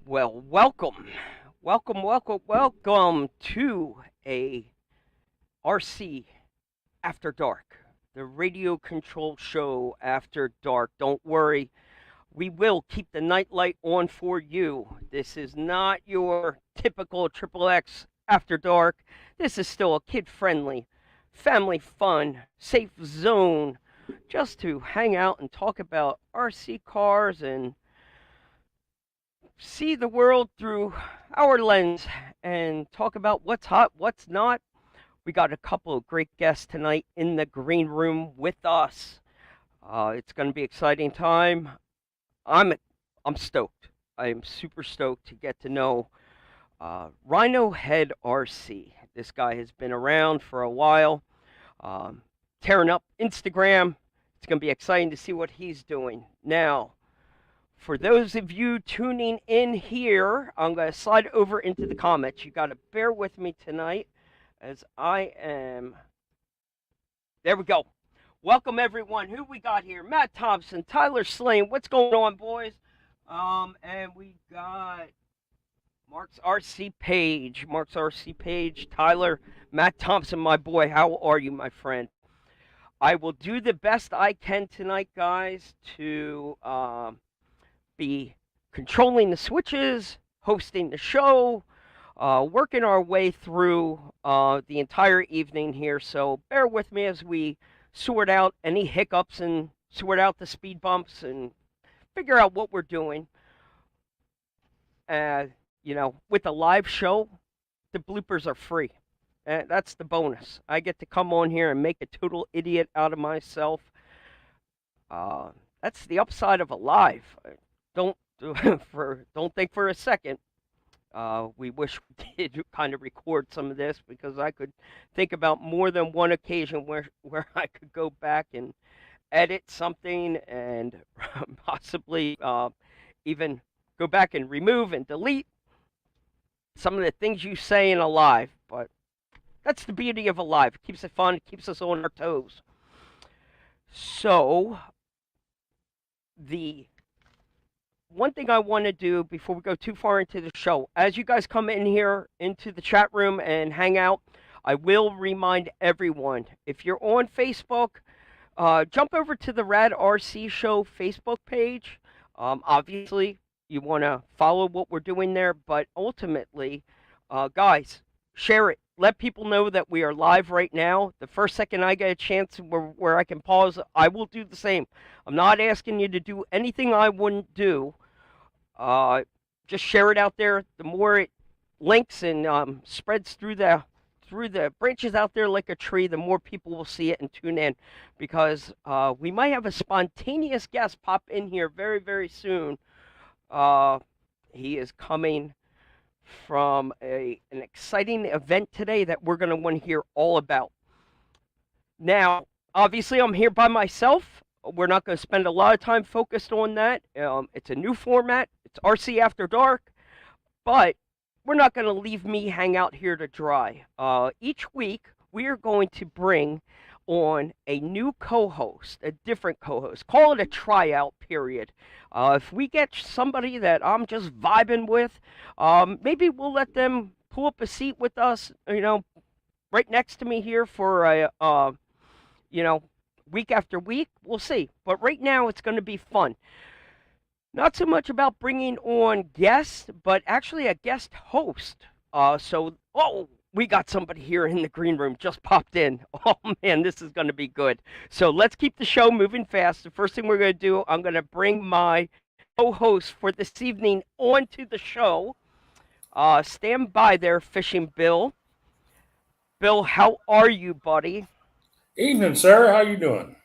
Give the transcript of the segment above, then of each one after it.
Well, welcome to a RC After Dark, the radio control show after dark. Don't worry, we will keep the nightlight on for you. This is not your typical Triple X After Dark. This is still a kid-friendly, family fun, safe zone, just to hang out and talk about RC cars and see the world through our lens and talk about what's hot, what's not. We got a couple of great guests tonight in the green room with us. It's going to be an exciting time. I'm I'm stoked. I am super stoked to get to know Rhino Head RC. This guy has been around for a while, um, tearing up Instagram. It's going to be exciting to see what he's doing now. For those of you tuning in here, I'm going to slide over into the comments. You got to bear with me tonight as I am. There we go. Welcome, everyone. Who we got here? Matt Thompson, Tyler Slane. What's going on, boys? And we got Mark's RC Page. Mark's RC Page. Tyler, Matt Thompson, my boy. How are you, my friend? I will do the best I can tonight, guys, to be controlling the switches, hosting the show, working our way through the entire evening here. So bear with me as we sort out any hiccups and sort out the speed bumps and figure out what we're doing. With a live show, the bloopers are free. That's the bonus. I get to come on here and make a total idiot out of myself. That's the upside of a live. Don't don't think for a second. We wish we did kind of record some of this because I could think about more than one occasion where I could go back and edit something and possibly even go back and remove and delete some of the things you say in a live. But that's the beauty of a live. It keeps it fun. It keeps us on our toes. So the one thing I want to do before we go too far into the show, as you guys come in here into the chat room and hang out, I will remind everyone, if you're on Facebook, jump over to the Rad RC Show Facebook page. Obviously, you want to follow what we're doing there, but ultimately, guys, share it. Let people know that we are live right now. The first second I get a chance where I can pause, I will do the same. I'm not asking you to do anything I wouldn't do. Just share it out there. The more it links and spreads through the branches out there like a tree, the more people will see it and tune in. Because we might have a spontaneous guest pop in here very, very soon. He is coming from an exciting event today that we're going to want to hear all about. Now, obviously, I'm here by myself. We're not going to spend a lot of time focused on that. It's a new format. It's RC After Dark. But we're not going to leave me hang out here to dry. Each week, we are going to bring on a new co-host, a different co-host. Call it a tryout period. If we get somebody that I'm just vibing with, maybe we'll let them pull up a seat with us, right next to me here for week after week. We'll see. But right now, it's going to be fun. Not so much about bringing on guests, but actually a guest host. We got somebody here in the green room just popped in. Oh, man, this is going to be good. So let's keep the show moving fast. The first thing we're going to do, I'm going to bring my co-host for this evening onto the show. Stand by there, Fishing Bill. Bill, how are you, buddy? Evening, sir. How you doing?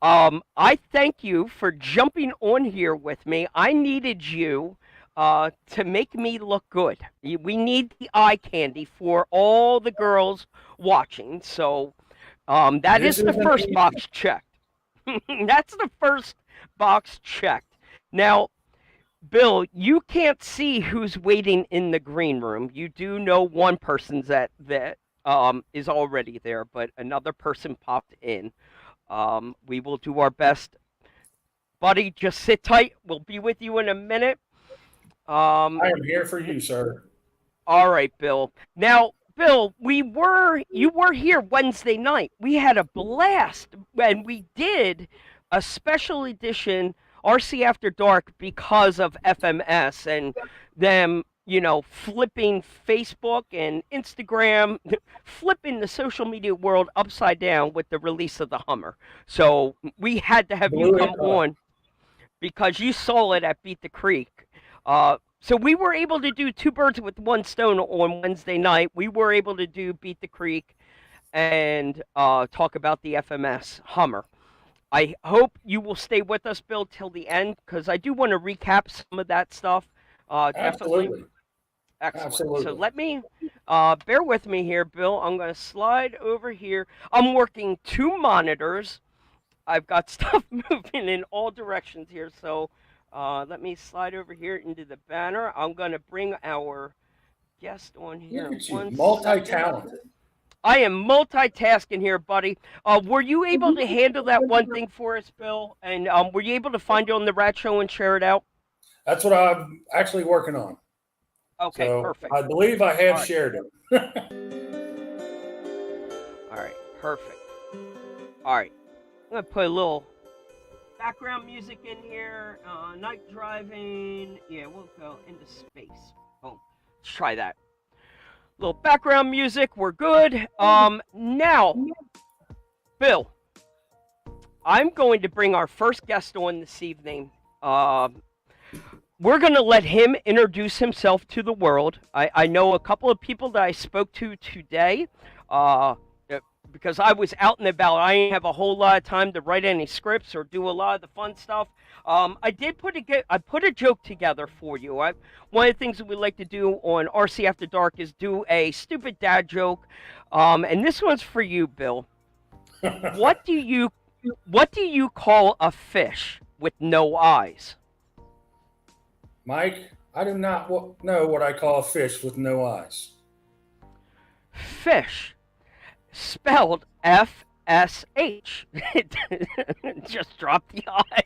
I thank you for jumping on here with me. I needed you to make me look good. We need the eye candy for all the girls watching. So that This is the isn't first easy. box checked. That's the first box checked. Now, Bill, you can't see who's waiting in the green room. You do know one person's that is already there, but another person popped in. We will do our best. Buddy, just sit tight. We'll be with you in a minute. Um, I am here for you, sir. all right, Bill. Now, Bill, you were here Wednesday night. We had a blast, and we did a special edition RC After Dark because of FMS and them, flipping Facebook and Instagram, flipping the social media world upside down with the release of the Hummer. So we had to have you Blew it come up. on because you saw it at Beat the Creek. So we were able to do two birds with one stone on Wednesday night. We were able to do Beat the Creek and talk about the FMS Hummer. I hope you will stay with us, Bill, till the end because I do want to recap some of that stuff. Definitely Absolutely. excellent. So Absolutely. let me bear with me here, Bill. I'm going to slide over here. I'm working two monitors. I've got stuff moving in all directions here. So let me slide over here into the banner. I'm going to bring our guest on here Look in at you, 1 second. multi-talented. I am multitasking here, buddy. Were you able to handle that one thing for us, Bill? And were you able to find it on the Rat Show and share it out? That's what I'm actually working on. Okay, So perfect. I believe I All have right. shared it. All right, perfect. All right, I'm going to put a little background music in here. Night driving. Yeah, we'll go into space. Oh, let's try that. Little background music. We're good. Now, Bill, I'm going to bring our first guest on this evening. We're going to let him introduce himself to the world. I know a couple of people that I spoke to today. Because I was out and about. I didn't have a whole lot of time to write any scripts or do a lot of the fun stuff. I did put a joke together for you. One of the things that we like to do on RC After Dark is do a stupid dad joke, and this one's for you, Bill. What do you call a fish with no eyes? Mike, I do not know what I call a fish with no eyes. Fish, spelled FSH. Just drop the I.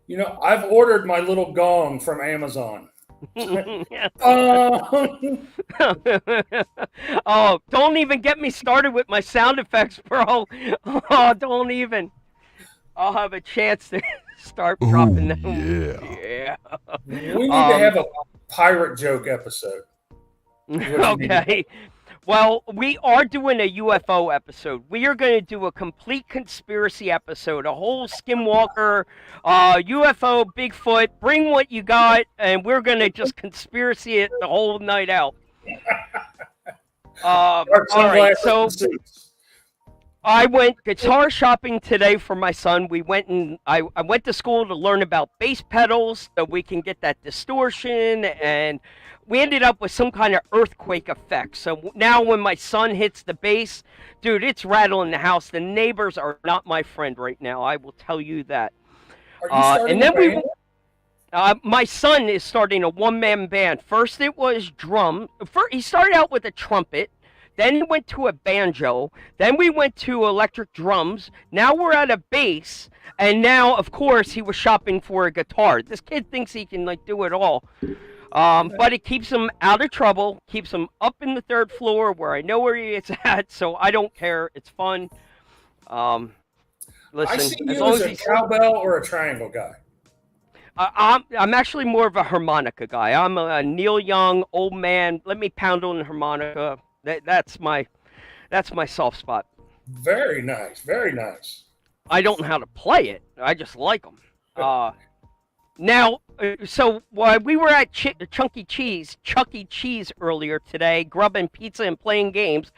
You know, I've ordered my little gong from Amazon. Oh, don't even get me started with my sound effects, bro. Oh, don't even. I'll have a chance to start dropping them. Yeah. We need to have a pirate joke episode. Okay. Well, we are doing a UFO episode. We are going to do a complete conspiracy episode, a whole Skinwalker, UFO, Bigfoot. Bring what you got, and we're going to just conspiracy it the whole night out. All right, so I went guitar shopping today for my son. I went to school to learn about bass pedals so we can get that distortion, and we ended up with some kind of earthquake effect. So now when my son hits the bass, dude, it's rattling the house. The neighbors are not my friend right now. I will tell you that. Are you starting and then my son is starting a one-man band. First it was drum. First, he started out with a trumpet. Then he went to a banjo. Then we went to electric drums. Now we're at a bass. And now, of course, he was shopping for a guitar. This kid thinks he can do it all. But it keeps him out of trouble, keeps him up in the third floor where I know where he is at, so I don't care. It's fun. Listen, I see as you long as a cowbell or a triangle guy. I'm actually more of a harmonica guy. I'm a Neil Young old man. Let me pound on the harmonica. That's my soft spot. Very nice. Very nice. I don't know how to play it. I just like them. Now, so while we were at Chuck E. Cheese earlier today, grubbing pizza and playing games,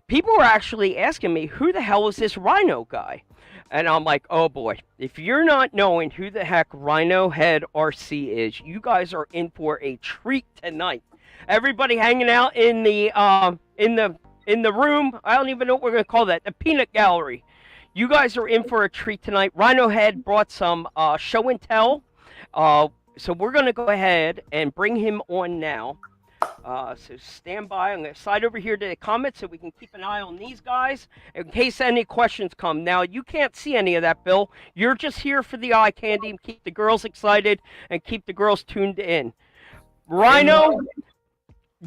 people were actually asking me, who the hell is this Rhino guy? And I'm like, oh boy, if you're not knowing who the heck Rhino Head RC is, you guys are in for a treat tonight. Everybody hanging out in the room. I don't even know what we're gonna call that. The peanut gallery. You guys are in for a treat tonight. Rhino Head brought some show and tell. So we're going to go ahead and bring him on now. So stand by. I'm going to slide over here to the comments so we can keep an eye on these guys in case any questions come. Now, you can't see any of that, Bill. You're just here for the eye candy and keep the girls excited and keep the girls tuned in. Rhino,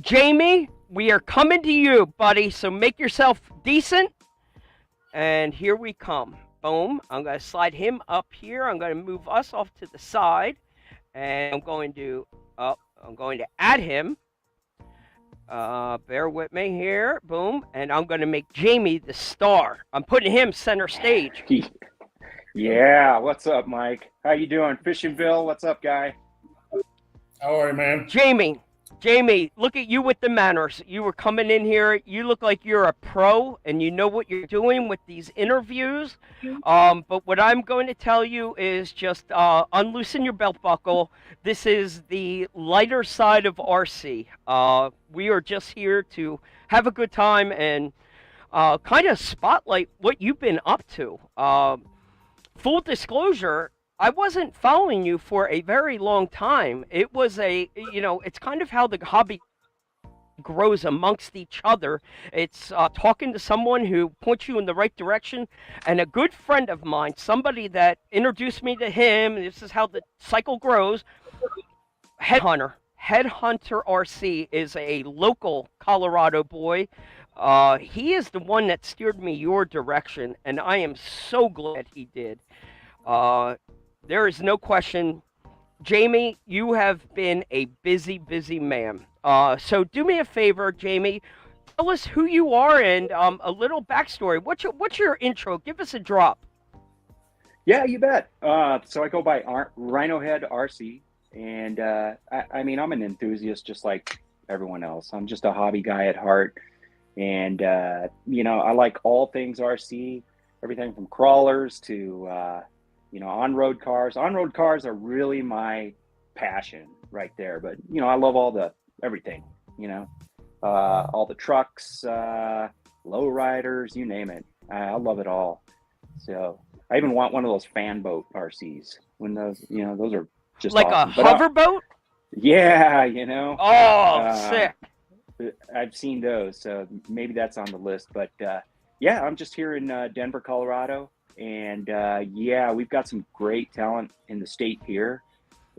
Jamie, we are coming to you, buddy. So make yourself decent. And here we come. Boom. I'm going to slide him up here. I'm going to move us off to the side. And I'm going to add him. Bear with me here. Boom. And I'm going to make Jamie the star. I'm putting him center stage. Yeah, what's up, Mike? How you doing? Fishing Bill, what's up, guy? How are you, man? Jamie, look at you with the manners. You were coming in here. You look like you're a pro and you know what you're doing with these interviews. But what I'm going to tell you is just unloosen your belt buckle. This is the lighter side of RC. We are just here to have a good time and kind of spotlight what you've been up to. Full disclosure, I wasn't following you for a very long time. It was it's kind of how the hobby grows amongst each other. It's talking to someone who points you in the right direction. And a good friend of mine, somebody that introduced me to him, this is how the cycle grows, Headhunter RC is a local Colorado boy. He is the one that steered me your direction, and I am so glad he did. There is no question. Jamie, you have been a busy man. So do me a favor, Jamie. Tell us who you are and a little backstory. What's your intro? Give us a drop. Yeah, you bet. So I go by Rhino RC, and I'm an enthusiast just like everyone else. I'm just a hobby guy at heart, and I like all things RC, everything from crawlers to on-road cars. On-road cars are really my passion right there. But, I love everything, all the trucks, low riders, you name it. I love it all. So I even want one of those fan boat RCs when those are just like awesome. A hoverboat? Yeah, Oh, sick. I've seen those. So maybe that's on the list. But yeah, I'm just here in Denver, Colorado. And we've got some great talent in the state here.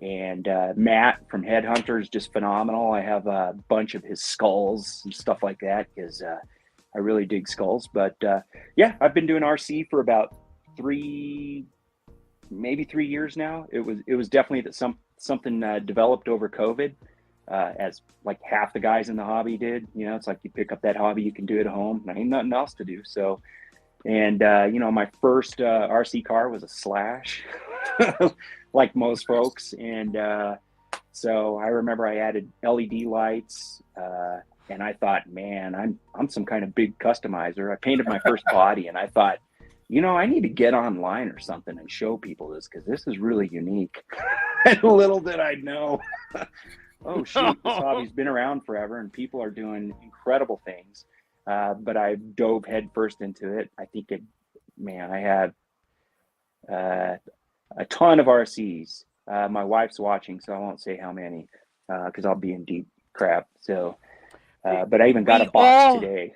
And Matt from Headhunter is just phenomenal. I have a bunch of his skulls and stuff like that because I really dig skulls. But I've been doing RC for about 3 years now. It was definitely something developed over COVID, as like half the guys in the hobby did. It's like you pick up that hobby, you can do it at home. And ain't nothing else to do. So. And, my first RC car was a Slash, like most folks. And so I remember I added LED lights, and I thought, man, I'm some kind of big customizer. I painted my first body, and I thought, I need to get online or something and show people this because this is really unique. And little did I know, oh, shoot, this hobby's been around forever, and people are doing incredible things. But I dove headfirst into it. I think I have a ton of RCs. My wife's watching, so I won't say how many because I'll be in deep crap. So, but I even got a box today.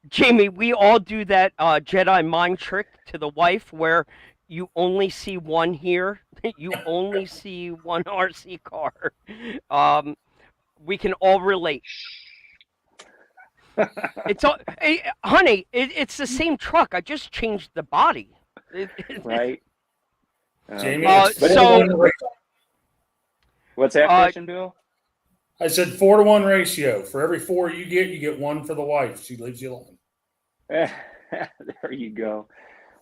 Jamie, we all do that Jedi mind trick to the wife where you only see one here. You only see one RC car. We can all relate. Honey, it's the same truck. I just changed the body. Right. Jamie, what's that question, Bill? I said 4-to-1 ratio. For every 4 you get 1 for the wife. She leaves you alone. There you go.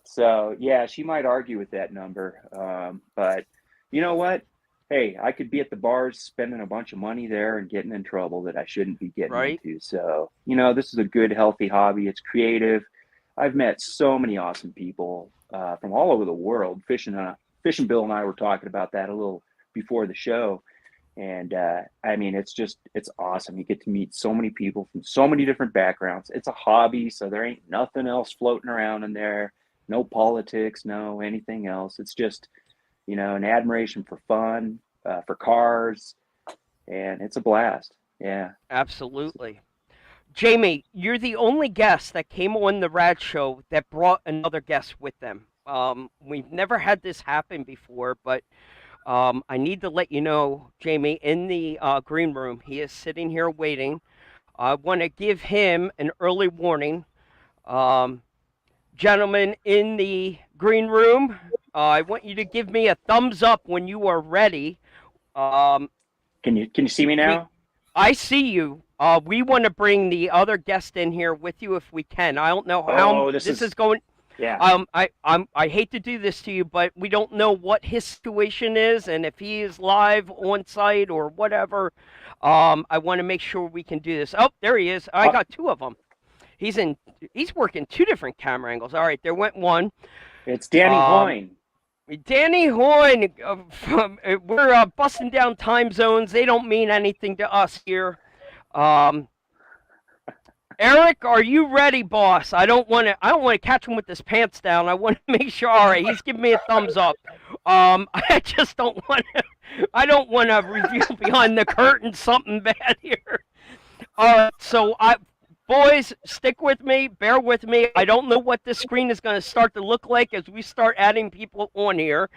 So yeah, she might argue with that number, but you know what? Hey, I could be at the bars spending a bunch of money there and getting in trouble that I shouldn't be getting into. So, this is a good, healthy hobby. It's creative. I've met so many awesome people from all over the world. Fishing Bill and I were talking about that a little before the show. And it's awesome. You get to meet so many people from so many different backgrounds. It's a hobby, so there ain't nothing else floating around in there. No politics, no anything else. It's just an admiration for fun, for cars, and it's a blast. Yeah. Absolutely. Jamie, you're the only guest that came on the Rad Show that brought another guest with them. We've never had this happen before, but I need to let you know, Jamie, in the green room, he is sitting here waiting. I want to give him an early warning. Um, Gentlemen in the green room, I want you to give me a thumbs up when you are ready. Um, Can you see me we now? I see you. We want to bring the other guest in here with you if we can. I don't know how Oh, this this is is going. yeah. I hate to do this to you, but we don't know what his situation is and if he is live on site or whatever. I want to make sure we can do this. Oh, there he is. I Uh, got two of them. He's in. He's working two different camera angles. All right, there went one. it's Danny Um, Hoyne. Danny Hoyne, we're busting down time zones. They don't mean anything to us here. Um, Eric, are you ready, boss? I don't want to. I don't want to catch him with his pants down. I want to make sure. All right, he's giving me a thumbs up. I just don't want to. I don't want to reveal behind the curtain something bad here. All right, so boys, stick with me. Bear with me. I don't know what this screen is going to start to look like as we start adding people on here.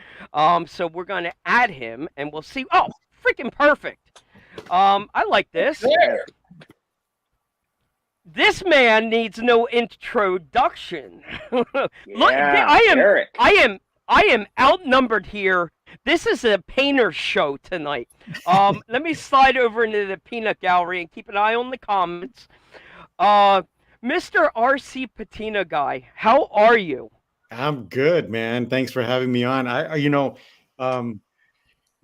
So we're going to add him, and we'll see. Oh, freaking perfect. I like this. There. This man needs no introduction. Look, Yeah, I am, Eric. I am outnumbered here. This is a painter show tonight. Let me slide over into the peanut gallery and keep an eye on the comments. Mr. RC Patina guy, how are you? I'm good, man. Thanks for having me on. Um,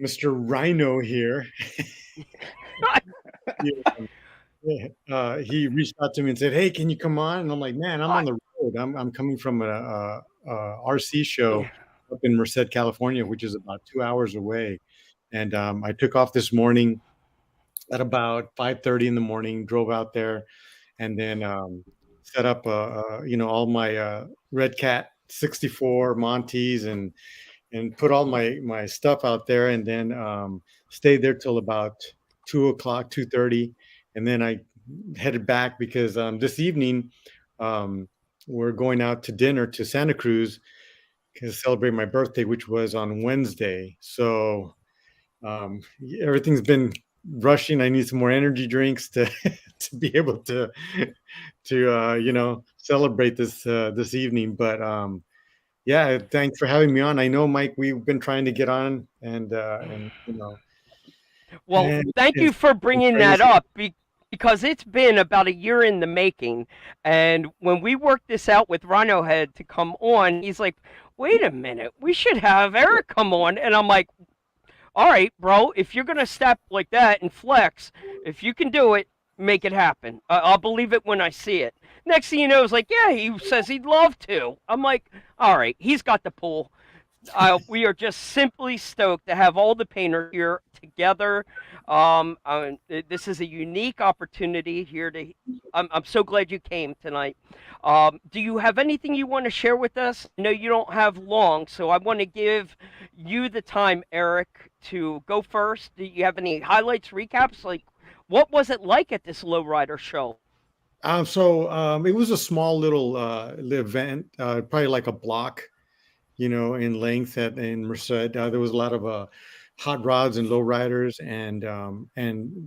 Mr. Rhino here, he, he reached out to me and said, "Hey, can you come on?" And I'm like, "Man, I'm I, on the road. I'm coming from a RC show up in Merced, California, which is about 2 hours away." And I took off this morning at about 5:30 in the morning, drove out there, and then set up all my Red Cat 64 Montes and put all my stuff out there, and then stayed there till about 2 o'clock, 2:30, and then I headed back because this evening um, we're going out to dinner to Santa Cruz to celebrate my birthday, which was on Wednesday. So um, everything's been rushing. I need some more energy drinks to to be able to celebrate this evening. But yeah, thanks for having me on. I know, Mike, we've been trying to get on, and well, and thank you it's for been bringing that crazy. up because it's been about a year in the making. And when we worked this out with Rhino Head to come on, he's like, wait a minute, we should have Eric come on. And I'm like, all right, bro, if you're gonna step like that and flex, if you can do it, make it happen. I'll believe it when I see it. Next thing you know, it's like, yeah, he says he'd love to. I'm like, all right, he's got the pull. We are just simply stoked to have all the painters here together. This is a unique opportunity here to. I'm so glad you came tonight. Do you have anything you want to share with us? I know you don't have long, so I want to give you the time, Eric, to go first. Do you have any highlights, recaps? Like, what was it like at this lowrider show? It was a small little event, probably like a block, in length in Merced. There was a lot of hot rods and low riders, and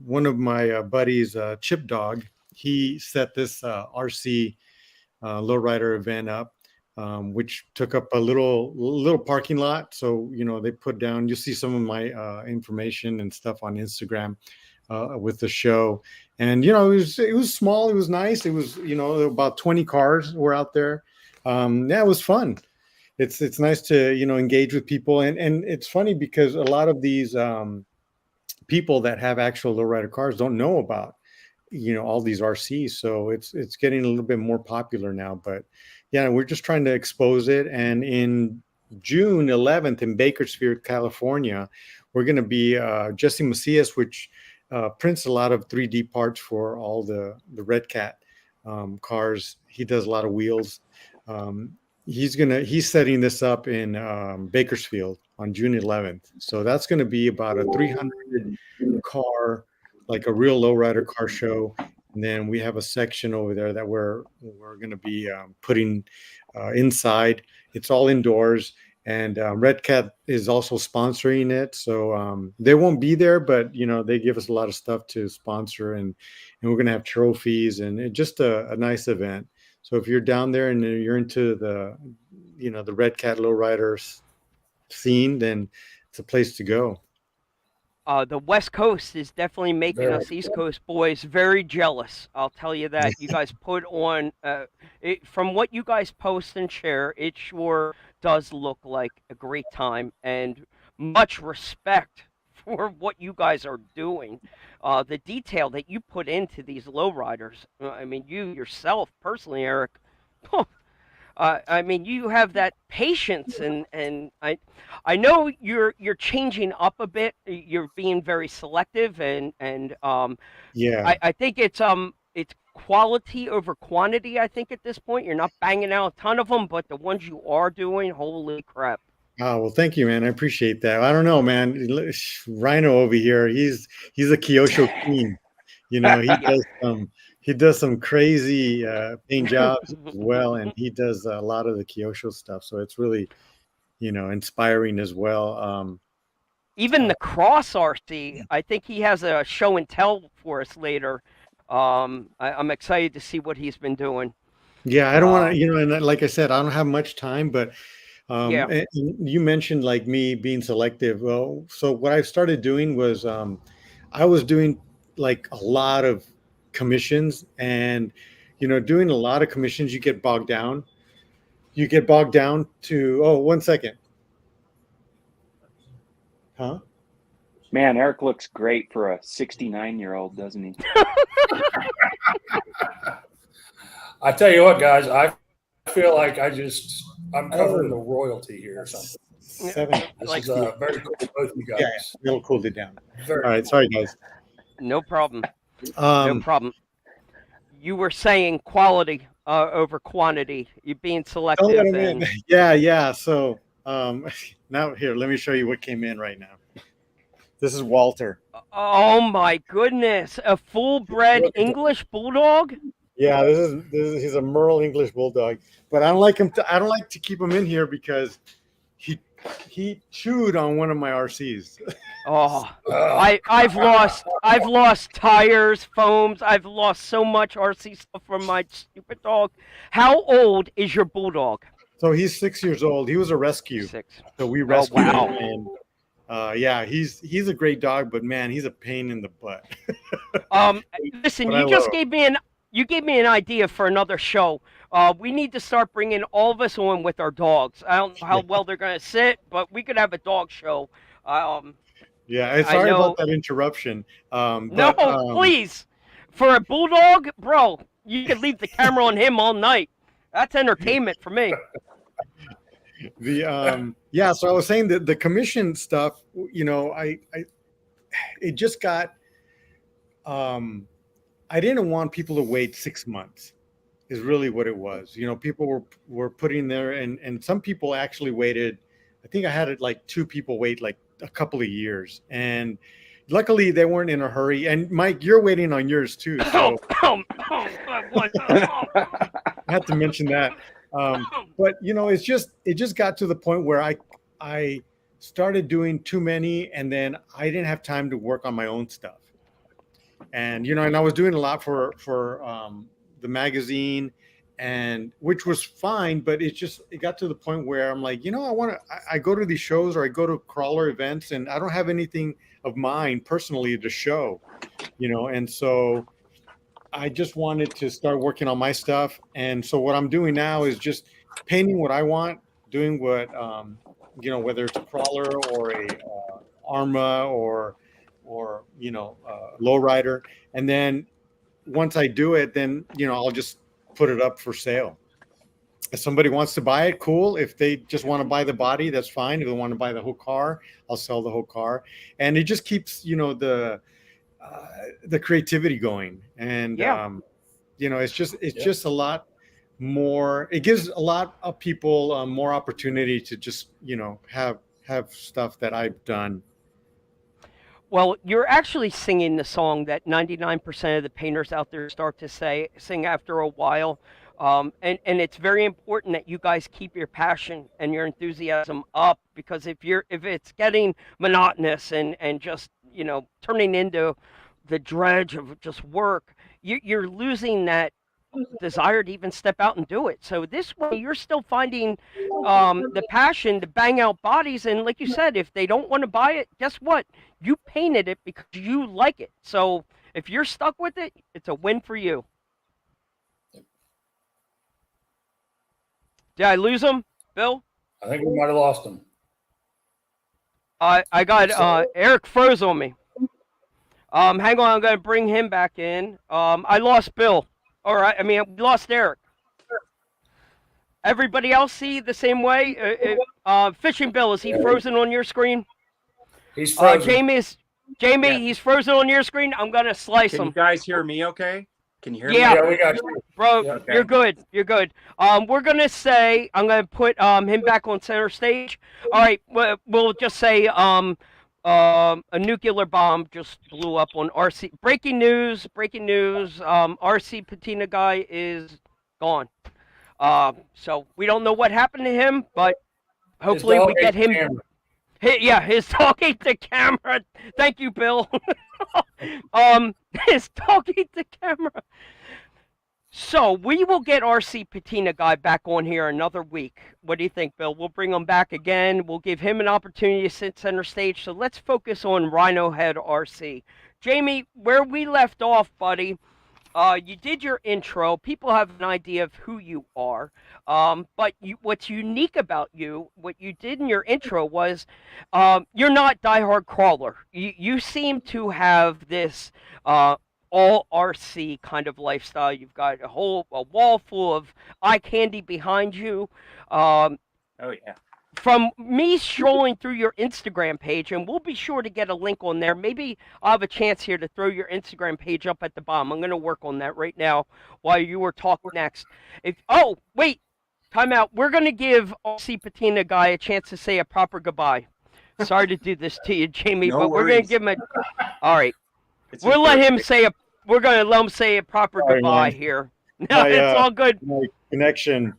one of my buddies, Chip Dog, he set this RC lowrider event up, which took up a little parking lot. So they put down. You see some of my information and stuff on Instagram with the show, and it was small. It was nice. It was about 20 cars were out there. Yeah, it was fun. It's nice to engage with people, and it's funny because a lot of these people that have actual lowrider cars don't know about all these RCs, so it's getting a little bit more popular now. But yeah, we're just trying to expose it. And in June 11th in Bakersfield, California, we're going to be Jesse Macias, which prints a lot of 3D parts for all the Red Cat cars. He does a lot of wheels. um, he's setting this up in Bakersfield on June 11th, so that's going to be about a 300 car, like a real lowrider car show. And then we have a section over there that we're going to be putting inside. It's all indoors, and Red Cat is also sponsoring it. So they won't be there, but they give us a lot of stuff to sponsor, and we're gonna have trophies and just a nice event. So if you're down there and you're into the Red Cat lowriders scene, then it's a place to go. The West Coast is definitely making Very us East Coast boys very jealous. I'll tell you that. You guys put on, from what you guys post and share, it sure does look like a great time, and much respect for what you guys are doing. The detail that you put into these lowriders. I mean, you yourself personally, Eric. I mean, you have that patience, and I know you're changing up a bit. You're being very selective, and Yeah. I think it's quality over quantity. I think at this point you're not banging out a ton of them, but the ones you are doing, holy crap! Oh, well, thank you, man. I appreciate that. I don't know, man. Rhino over here, he's a Kyosho king. He Yeah. does some crazy paint jobs as well, and he does a lot of the Kyosho stuff. So it's really, inspiring as well. Even the Cross RC, I think he has a show and tell for us later. I'm excited to see what he's been doing. Yeah, I don't want to, Um, and like I said, I don't have much time, but yeah. and you mentioned like me being selective. Well, so what I started doing was I was doing like a lot of commissions, and doing a lot of commissions, you get bogged down. You get bogged down to, oh, 1 second. Huh? Man, Eric looks great for a 69-year-old, doesn't he? I tell you what, guys, I feel like I'm covering the Oh, royalty here or something. seven. This Like, is very cool, both of you Yeah, guys. it'll cool it down. Very All right, cool. sorry guys. no problem. No Um, problem. You were saying quality over quantity. You being don't let selective him in. and Yeah, yeah. So now here, let me show you what came in right now. This is Walter. oh my goodness, a full-bred Look at that. English bulldog? Yeah, this is he's a Merle English Bulldog, but I don't like to keep him in here because he he chewed on one of my RCs. Oh, Uh, I've lost tires, foams. I've lost so much RC stuff from my stupid dog. How old is your bulldog? So he's 6 years old. He was a rescue, 6. so we Oh rescued him, wow. and yeah, he's a great dog, but man, he's a pain in the butt. Um, Listen, But I love him. you gave me an idea for another show. We need to start bringing all of us on with our dogs. I don't know how well they're gonna sit, but we could have a dog show. Um, Yeah, I sorry about know. that interruption. No, But please, for a bulldog, bro, you could leave the camera on him all night. That's entertainment for me. yeah, so I was saying that the commission stuff, I it just got I didn't want people to wait 6 months is really what it was. People were putting there, and some people actually waited. I think I had it like two people wait like a couple of years, and luckily they weren't in a hurry. And Mike, you're waiting on yours too, so I had to mention that. But it just got to the point where I started doing too many, and then I didn't have time to work on my own stuff. And I was doing a lot for the magazine, and which was fine, but it got to the point where I'm like, I go to these shows or I go to crawler events, and I don't have anything of mine personally to show, and so I just wanted to start working on my stuff. And so what I'm doing now is just painting what I want, doing what whether it's a crawler or a Arma or lowrider, and then once I do it, then I'll just put it up for sale. If somebody wants to buy it, cool. If they just want to buy the body, that's fine. If they want to buy the whole car, I'll sell the whole car. And it just keeps the creativity going. And Yeah. it's just a lot more. It gives a lot of people more opportunity to just have stuff that I've done. Well, you're actually singing the song that 99% of the painters out there start to sing after a while. And it's very important that you guys keep your passion and your enthusiasm up, because if it's getting monotonous and just turning into the dredge of just work, you're losing that desire to even step out and do it. So this way, you're still finding the passion to bang out bodies. And like you said, if they don't want to buy it, guess what? You painted it because you like it. So if you're stuck with it, it's a win for you. Did I lose him, Bill? I think we might have lost him. I got Eric froze on me. Hang on, I'm gonna bring him back in. I lost Bill. All right, I mean we lost Eric. Everybody else see the same way? Fishing Bill, is he frozen on your screen? He's frozen. Jamie, Yeah. he's frozen on your screen. I'm gonna slice Can him. you guys hear me okay? Can you hear me? Yeah. Yeah, we got you. Bro, Yeah. Okay. you're good. You're good. We're gonna say I'm gonna put him back on center stage. All right, we'll just say a nuclear bomb just blew up on RC. Breaking news! Breaking news! RC Patina guy is gone. So we don't know what happened to him, but hopefully we get him. His dog ate the camera. Thank you, Bill. His dog ate the camera. So we will get RC Patina guy back on here another week. What do you think, Bill? We'll bring him back again. We'll give him an opportunity to sit center stage. So let's focus on Rhino Head RC. Jamie, where we left off, buddy, you did your intro. People have an idea of who you are. But what's unique about you, what you did in your intro was you're not diehard crawler. You seem to have this all RC kind of lifestyle. You've got a wall full of eye candy behind you. Oh yeah. From me strolling through your Instagram page, and we'll be sure to get a link on there. Maybe I'll have a chance here to throw your Instagram page up at the bottom. I'm going to work on that right now while you were talking next. Oh, wait, time out. We're going to give RC Patina guy a chance to say a proper goodbye. Sorry to do this to you, Jamie, No but we're going to worries. give him a. All right, It's we'll let him perfect. say a. We're going to let him say a proper Sorry, goodbye man. here. No, My, it's all good. My connection,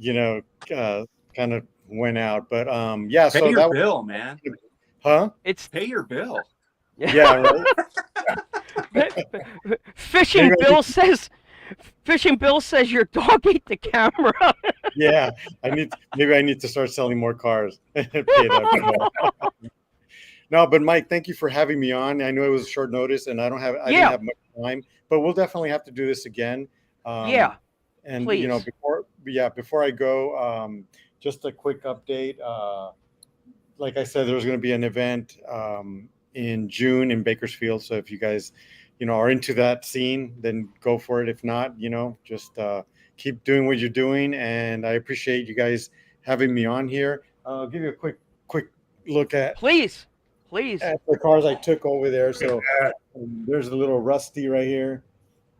kind of went out, but yeah. Pay So your that, bill, man. huh? It's Pay your bill. Yeah, right. Fishing Maybe I Bill says your dog ate the camera. Yeah, maybe I need to start selling more cars. Pay that bill. No, but Mike, thank you for having me on. I know it was short notice, and I didn't Yeah. have much time, but we'll definitely have to do this again. Yeah, And please. before I go, just a quick update. Like I said, there's going to be an event in June in Bakersfield. So if you guys, are into that scene, then go for it. If not, just keep doing what you're doing. And I appreciate you guys having me on here. I'll give you a quick look at Please. the cars I took over there. So there's a little Rusty right here.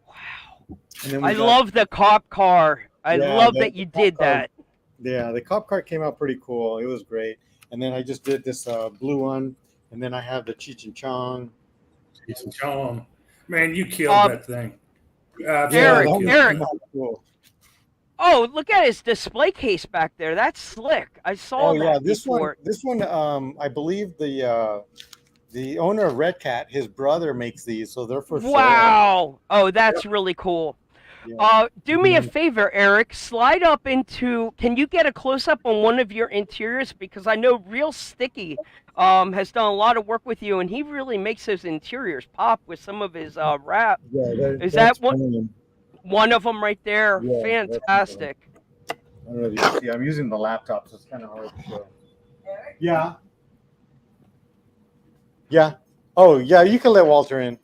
Wow. And then I love the cop car. I Yeah, love the that you cop did car. that. Yeah, the cop car came out pretty cool. It was great. And then I just did this blue one. And then I have the Cheech and Chong. Man, you killed that thing. Eric, Absolutely killed Eric. it. Cool. Oh, look at his display case back there. That's slick. I saw Oh that yeah, this before. one, I believe the owner of Red Cat, his brother makes these, so they're for sale. Wow. Oh, that's really cool. Yeah. Do me a favor, Eric. Slide up into. Can you get a close up on one of your interiors? Because I know Real Sticky has done a lot of work with you, and he really makes those interiors pop with some of his rap. Yeah, Is that's that one of them right there? Yeah, that's Fantastic. I don't know if you can see. I'm using the laptop, so it's kind of hard to show. Yeah. Yeah. Oh yeah, you can let Walter in.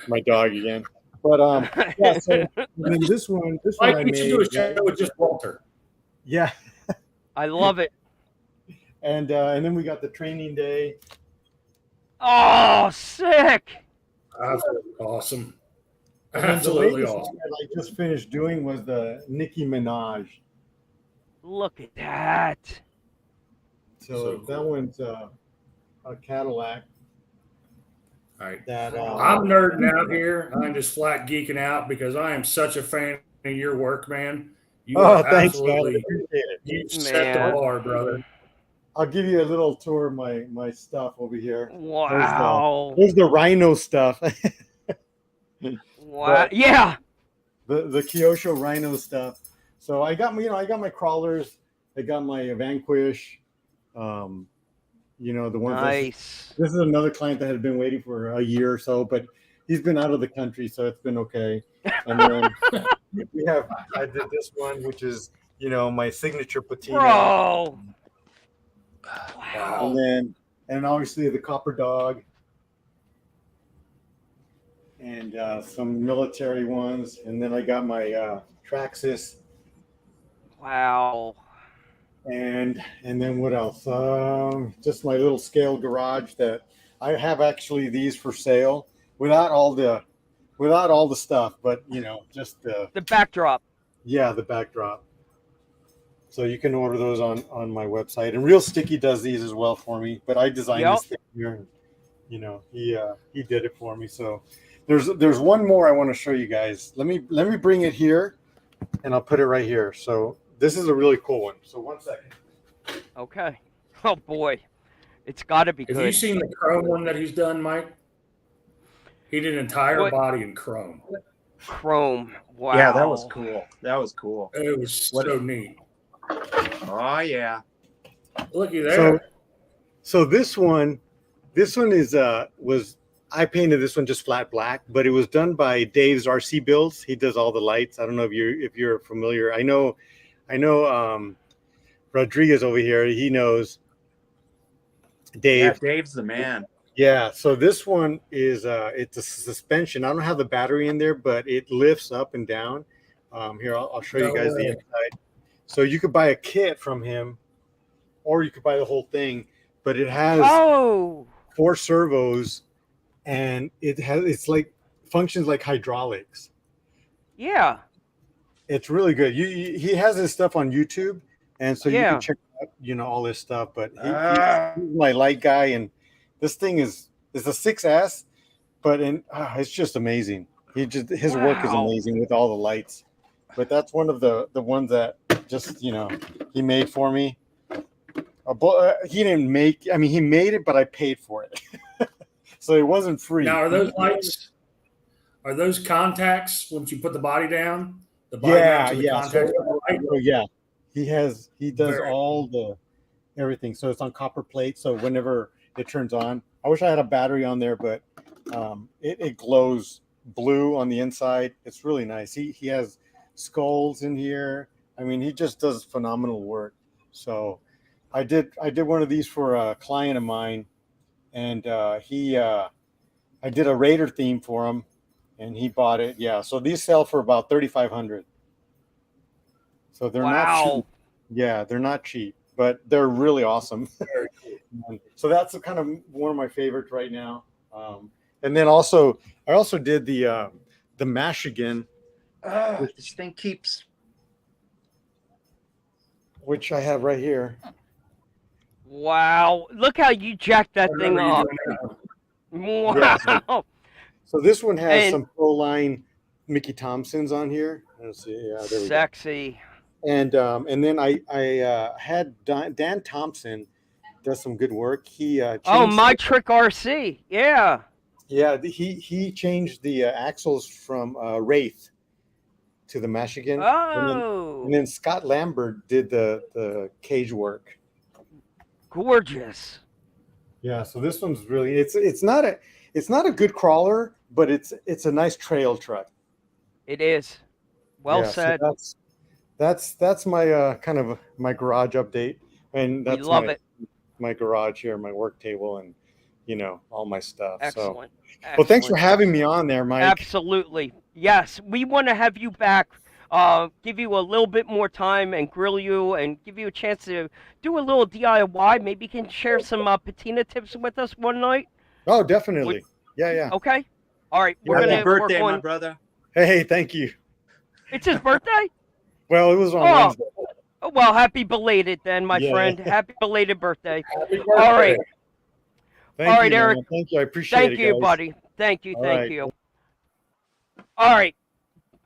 My dog again. But yeah. So then this one I Mike, we should do a show with just Walter. Yeah. I love it. And then we got the training day. Oh, sick. Absolutely awesome. And then the Absolutely latest awesome. one that I just finished doing was the Nicki Minaj. Look at that. So cool. that one's a Cadillac. All right. That I'm nerding out here. I'm just flat geeking out because I am such a fan your work, man. You Oh, are thanks, man. I absolutely appreciate it. you set the Man. bar, brother. I'll give you a little tour of my stuff over here. Wow. There's the Rhino stuff. Wow. But Yeah. the Kyosho Rhino stuff. So I got my crawlers. I got my Vanquish. The ones. Nice. This is another client that had been waiting for a year or so, but he's been out of the country, so it's been okay. And then I did this one, which is my signature patina. Bro. Wow. And obviously the Copper Dog. And some military ones, and then I got my Traxxas, Wow. and then what else? Just my little scale garage that I have actually these for sale without all the stuff, but just The backdrop. the backdrop. So you can order those on my website, and Real Sticky does these as well for me. But I designed this thing here, and he did it for me. So. There's one more I want to show you guys. Let me bring it here, and I'll put it right here. So this is a really cool one. So 1 second. Okay. Oh boy, it's got to be Have good. you seen the chrome one that he's done, Mike? He did an entire What? body in chrome. Chrome. Wow. Yeah, that was cool. That was cool. It was so neat. Oh yeah. Looky there. So this one is was I painted this one just flat black, but it was done by Dave's RC Builds. He does all the lights. I don't know if you're familiar. I know Rodriguez over here, he knows Dave. Yeah, Dave's the man. Yeah, so this one is it's a suspension. I don't have the battery in there, but it lifts up and down. Here, I'll show you guys the inside. So you could buy a kit from him, or you could buy the whole thing, but it has 4 servos, and it's like functions like hydraulics. Yeah. It's really good. He has his stuff on YouTube, and so you can check out, all this stuff. But he's my light guy, and this thing is a 6S, but it's just amazing. His work is amazing with all the lights. But that's one of the ones that just he made for me. He didn't make. I mean, he made it, but I paid for it, so it wasn't free. Now, are those lights? Are those contacts once you put the body down? The body yeah. Yeah. He does all the everything. So it's on copper plate. So whenever it turns on, I wish I had a battery on there, but it glows blue on the inside. It's really nice. He has skulls in here. I mean, he just does phenomenal work. So I did one of these for a client of mine, and I did a Raider theme for him, and he bought it. Yeah, so these sell for about $3,500. So they're not cheap. Yeah, they're not cheap, but they're really awesome. So that's kind of one of my favorites right now. And then I also did the Michigan. This thing keeps. Which I have right here. Wow. Look how you jacked that thing up. Wow. Yeah, so this one has some Pro Line Mickey Thompsons on here. Let's see. Yeah, there we go. Sexy. And then I had Dan Thompson does some good work. He My Trick RC. Yeah. Yeah, he changed the axles from Wraith to the Michigan. Oh. And then Scott Lambert did the cage work. Gorgeous. Yeah, so this one's really it's not a good crawler, but it's a nice trail truck. It is. Well said. So that's my kind of my garage update, and that's my garage here, my work table, and all my stuff. Excellent. So, well, thanks for having me on there, Mike. Absolutely. Yes, we want to have you back. Give you a little bit more time and grill you and give you a chance to do a little DIY. Maybe you can share some patina tips with us one night. Oh, definitely. Yeah. Okay. All right. We're gonna birthday, my brother. Hey, thank you. It's his birthday? Well, it was on Wednesday. Oh, well, happy belated then, my friend. Happy belated birthday. Happy birthday. All right. Thank you, Eric. Man. Thank you. I appreciate it. Thank you, guys. buddy. Thank you. All Thank right. you. All right.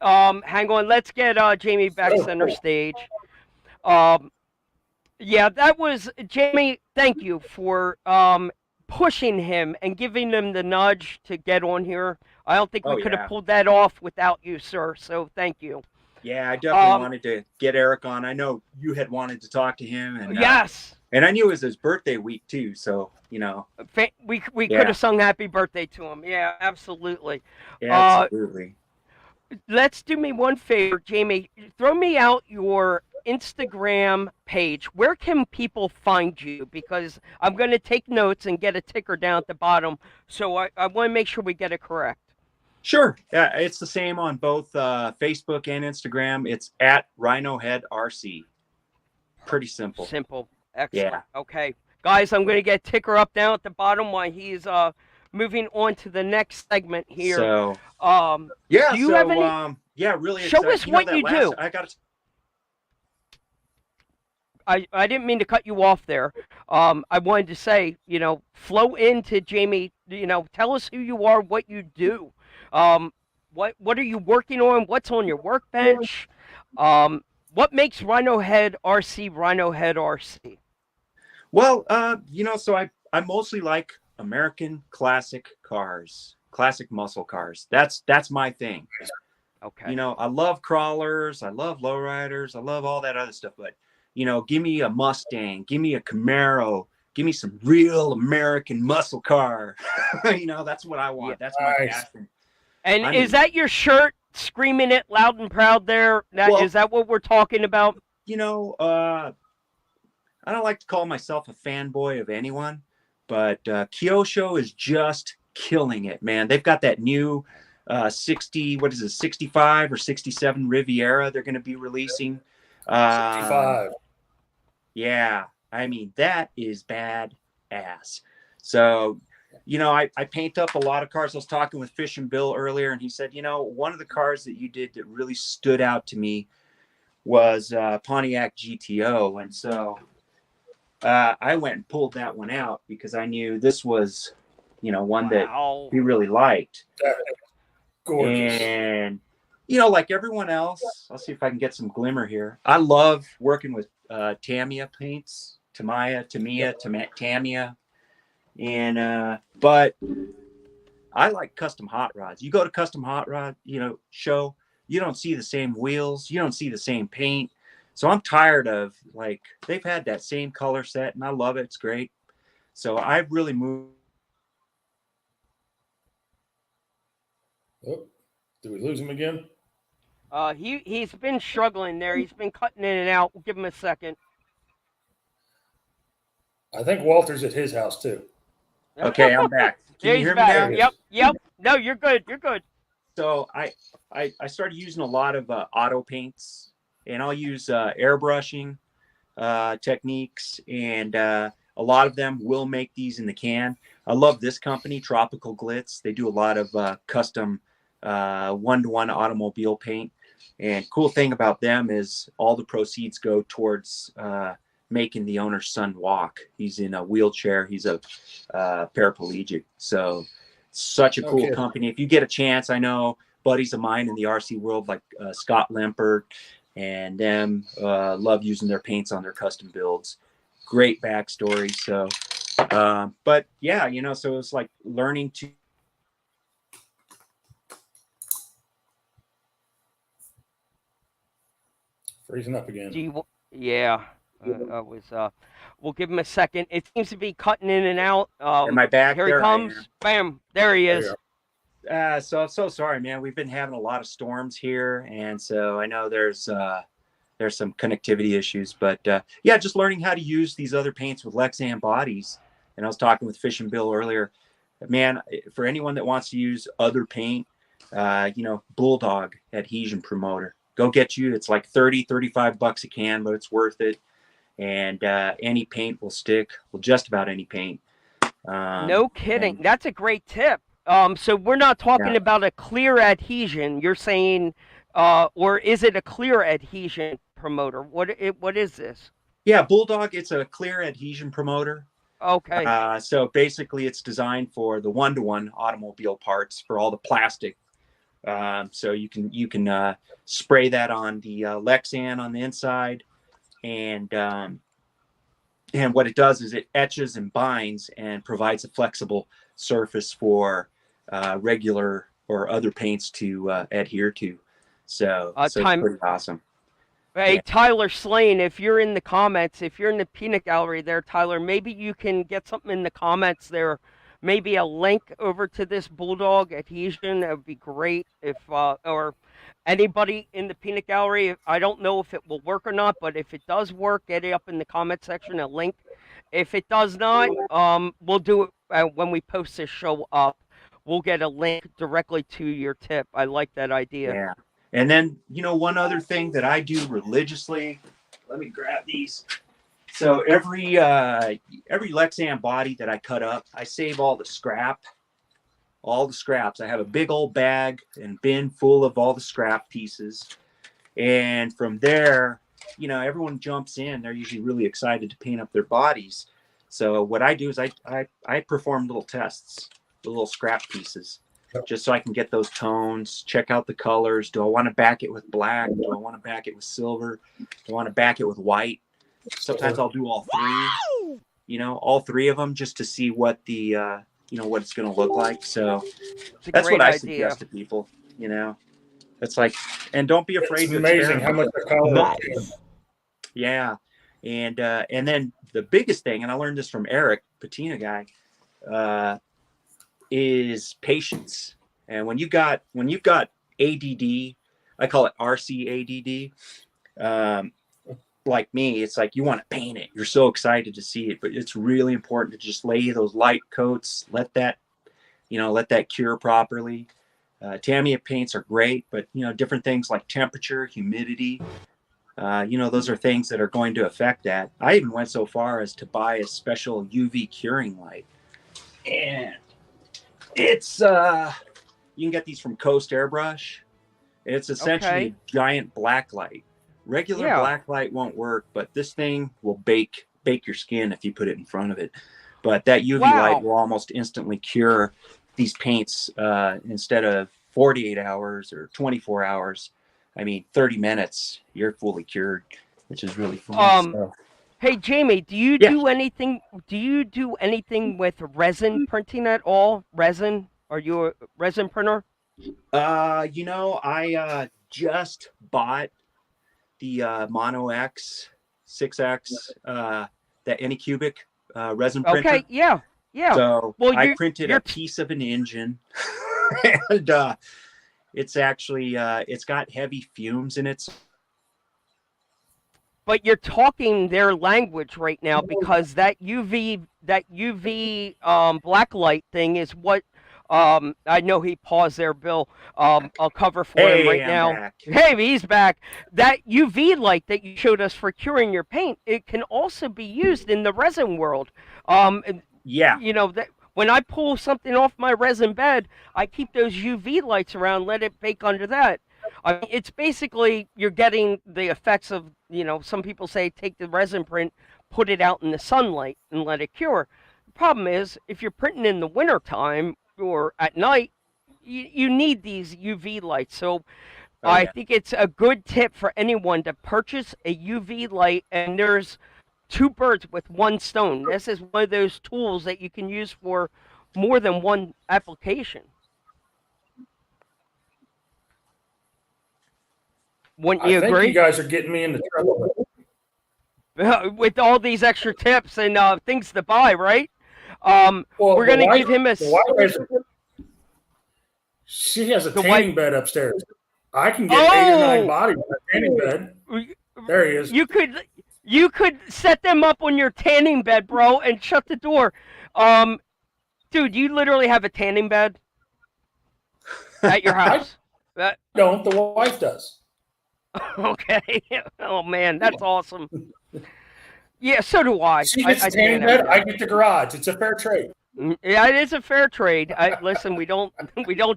Hang on. Let's get Jamie back Oh, center cool. stage. Um, yeah, that was Jamie. Thank you for pushing him and giving him the nudge to get on here. I don't think we Oh could have yeah. pulled that off without you, sir. So thank you. Yeah, I definitely Um, wanted to get Eric on. I know you had wanted to talk to him, yes, and I knew it was his birthday week too. So you know, we could yeah, have sung happy birthday to him. Yeah, absolutely. Uh, absolutely. let's do me one favor, Jamie. Throw me out your Instagram page. Where can people find you? Because I'm going to take notes and get a ticker down at the bottom. So I want to make sure we get it correct. Sure. Yeah, it's the same on both Facebook and Instagram. It's at Rhino RC. Pretty simple. Simple. Excellent. Yeah. Okay. Guys, I'm going to get ticker up down at the bottom while he's moving on to the next segment here. So Do you have any? yeah, really. Show excited. us what that you do. I got. I didn't mean to cut you off there. I wanted to say, flow into Jamie. Tell us who you are, what you do. What are you working on? What's on your workbench? What makes Rhino RC Rhino RC? Well, so I mostly like American classic cars, classic muscle cars. That's my thing. Okay. I love crawlers, I love lowriders, I love all that other stuff. But give me a Mustang, give me a Camaro, give me some real American muscle car. That's what I want. Yeah. That's my Nice. passion. And is that your shirt? Screaming it loud and proud there. Is that what we're talking about? I don't like to call myself a fanboy of anyone, but Kyosho is just killing it, man. They've got that new 65 or 67 Riviera they're going to be releasing. 65. Yeah, I mean, that is bad ass. So, I paint up a lot of cars. I was talking with Fish and Bill earlier, and he said, one of the cars that you did that really stood out to me was Pontiac GTO. And so I went and pulled that one out because I knew this was, one that he really liked. Gorgeous. And, like everyone else, I'll see if I can get some glimmer here. I love working with Tamiya paints, Tamiya. And but I like custom hot rods. You go to custom hot rod, show, you don't see the same wheels, you don't see the same paint. So I'm tired of they've had that same color set and I love it. It's great. So I've really moved. Oh, did we lose him again? He's been struggling there. He's been cutting in and out. We'll give him a second. I think Walter's at his house too. Okay, I'm back. Can you hear me now? Yep. No, you're good. You're good. So I started using a lot of auto paints, and I'll use airbrushing techniques, and a lot of them will make these in the can. I love this company, Tropical Glitz. They do a lot of custom one-to-one automobile paint. And cool thing about them is all the proceeds go towards making the owner's son walk. He's in a wheelchair. He's a paraplegic. So such a cool company. If you get a chance, I know buddies of mine in the RC world like Scott Lempert and them love using their paints on their custom builds. Great backstory. So, but yeah, so it's like learning to. Freezing up again. Yeah. We'll give him a second. It seems to be cutting in and out. Am I back? Here he comes. Bam. There he is. So sorry, man. We've been having a lot of storms here, and so I know there's some connectivity issues, but yeah, just learning how to use these other paints with Lexan bodies. And I was talking with Fish and Bill earlier. Man, for anyone that wants to use other paint, Bulldog Adhesion Promoter. Go get you. It's like $35 a can, but it's worth it. And any paint will stick. Well, just about any paint. No kidding. That's a great tip. So we're not talking about a clear adhesion. You're saying, or is it a clear adhesion promoter? What is this? Yeah, Bulldog. It's a clear adhesion promoter. Okay. So basically, it's designed for the one-to-one automobile parts for all the plastic So you can spray that on the Lexan on the inside, and what it does is it etches and binds and provides a flexible surface for regular or other paints to adhere to. So it's pretty awesome. Hey, Tyler Slane, if you're in the comments, if you're in the peanut gallery there, Tyler, maybe you can get something in the comments there. Maybe a link over to this Bulldog adhesion. That would be great. If or anybody in the peanut gallery, I don't know if it will work or not, but if it does work, get it up in the comment section, a link. If it does not, we'll do it when we post this show up. We'll get a link directly to your tip. I like that idea. Yeah. And then, one other thing that I do religiously, let me grab these. So every Lexan body that I cut up, I save all the scraps. I have a big old bag and bin full of all the scrap pieces. And from there, everyone jumps in. They're usually really excited to paint up their bodies. So what I do is I perform little tests, the little scrap pieces, just so I can get those tones, check out the colors. Do I want to back it with black? Do I want to back it with silver? Do I want to back it with white? Sometimes I'll do all three, all three of them, just to see what the, what it's going to look like. So that's what I suggest to people, It's like, and don't be afraid. It's amazing how much the color. Yeah. And then the biggest thing, and I learned this from Eric, patina guy, is patience. And when you've got ADD, I call it RC ADD. Like me, it's like you want to paint it. You're so excited to see it, but it's really important to just lay those light coats, let that cure properly. Tamiya paints are great, but different things like temperature, humidity, those are things that are going to affect that. I even went so far as to buy a special UV curing light, and it's you can get these from Coast Airbrush. It's essentially a giant black light. Regular black light won't work, but this thing will bake your skin if you put it in front of it. But that UV light will almost instantly cure these paints instead of 48 hours or 24 hours. 30 minutes, you're fully cured, which is really fun. Hey Jamie, do you do anything? Do you do anything with resin printing at all? Resin? Are you a resin printer? I just bought the Mono X 6X, that Anycubic resin printer. Okay, yeah. So I printed a piece of an engine, and it's actually it's got heavy fumes in it. But you're talking their language right now, because that UV black light thing is what I know he paused there, Bill. I'll cover for him right now. Back. Hey, he's back. That UV light that you showed us for curing your paint, it can also be used in the resin world. That when I pull something off my resin bed, I keep those UV lights around, let it bake under that. It's basically, you're getting the effects of, some people say take the resin print, put it out in the sunlight and let it cure. The problem is, if you're printing in the wintertime or at night, you need these UV lights. So I think it's a good tip for anyone to purchase a UV light, and there's two birds with one stone. This is one of those tools that you can use for more than one application. Wouldn't you agree? I think you guys are getting me into trouble. With all these extra tips and things to buy, right? We're going to give him a... She has a tanning bed upstairs. I can get 8 or 9 bodies in a tanning bed. There he is. You could set them up on your tanning bed, bro, and shut the door. Dude, you literally have a tanning bed at your house. I don't. The wife does. Okay. Oh man, that's awesome. Yeah, so do I. She gets a tanning bed. I get the garage. It's a fair trade. Yeah, it is a fair trade. Listen, we don't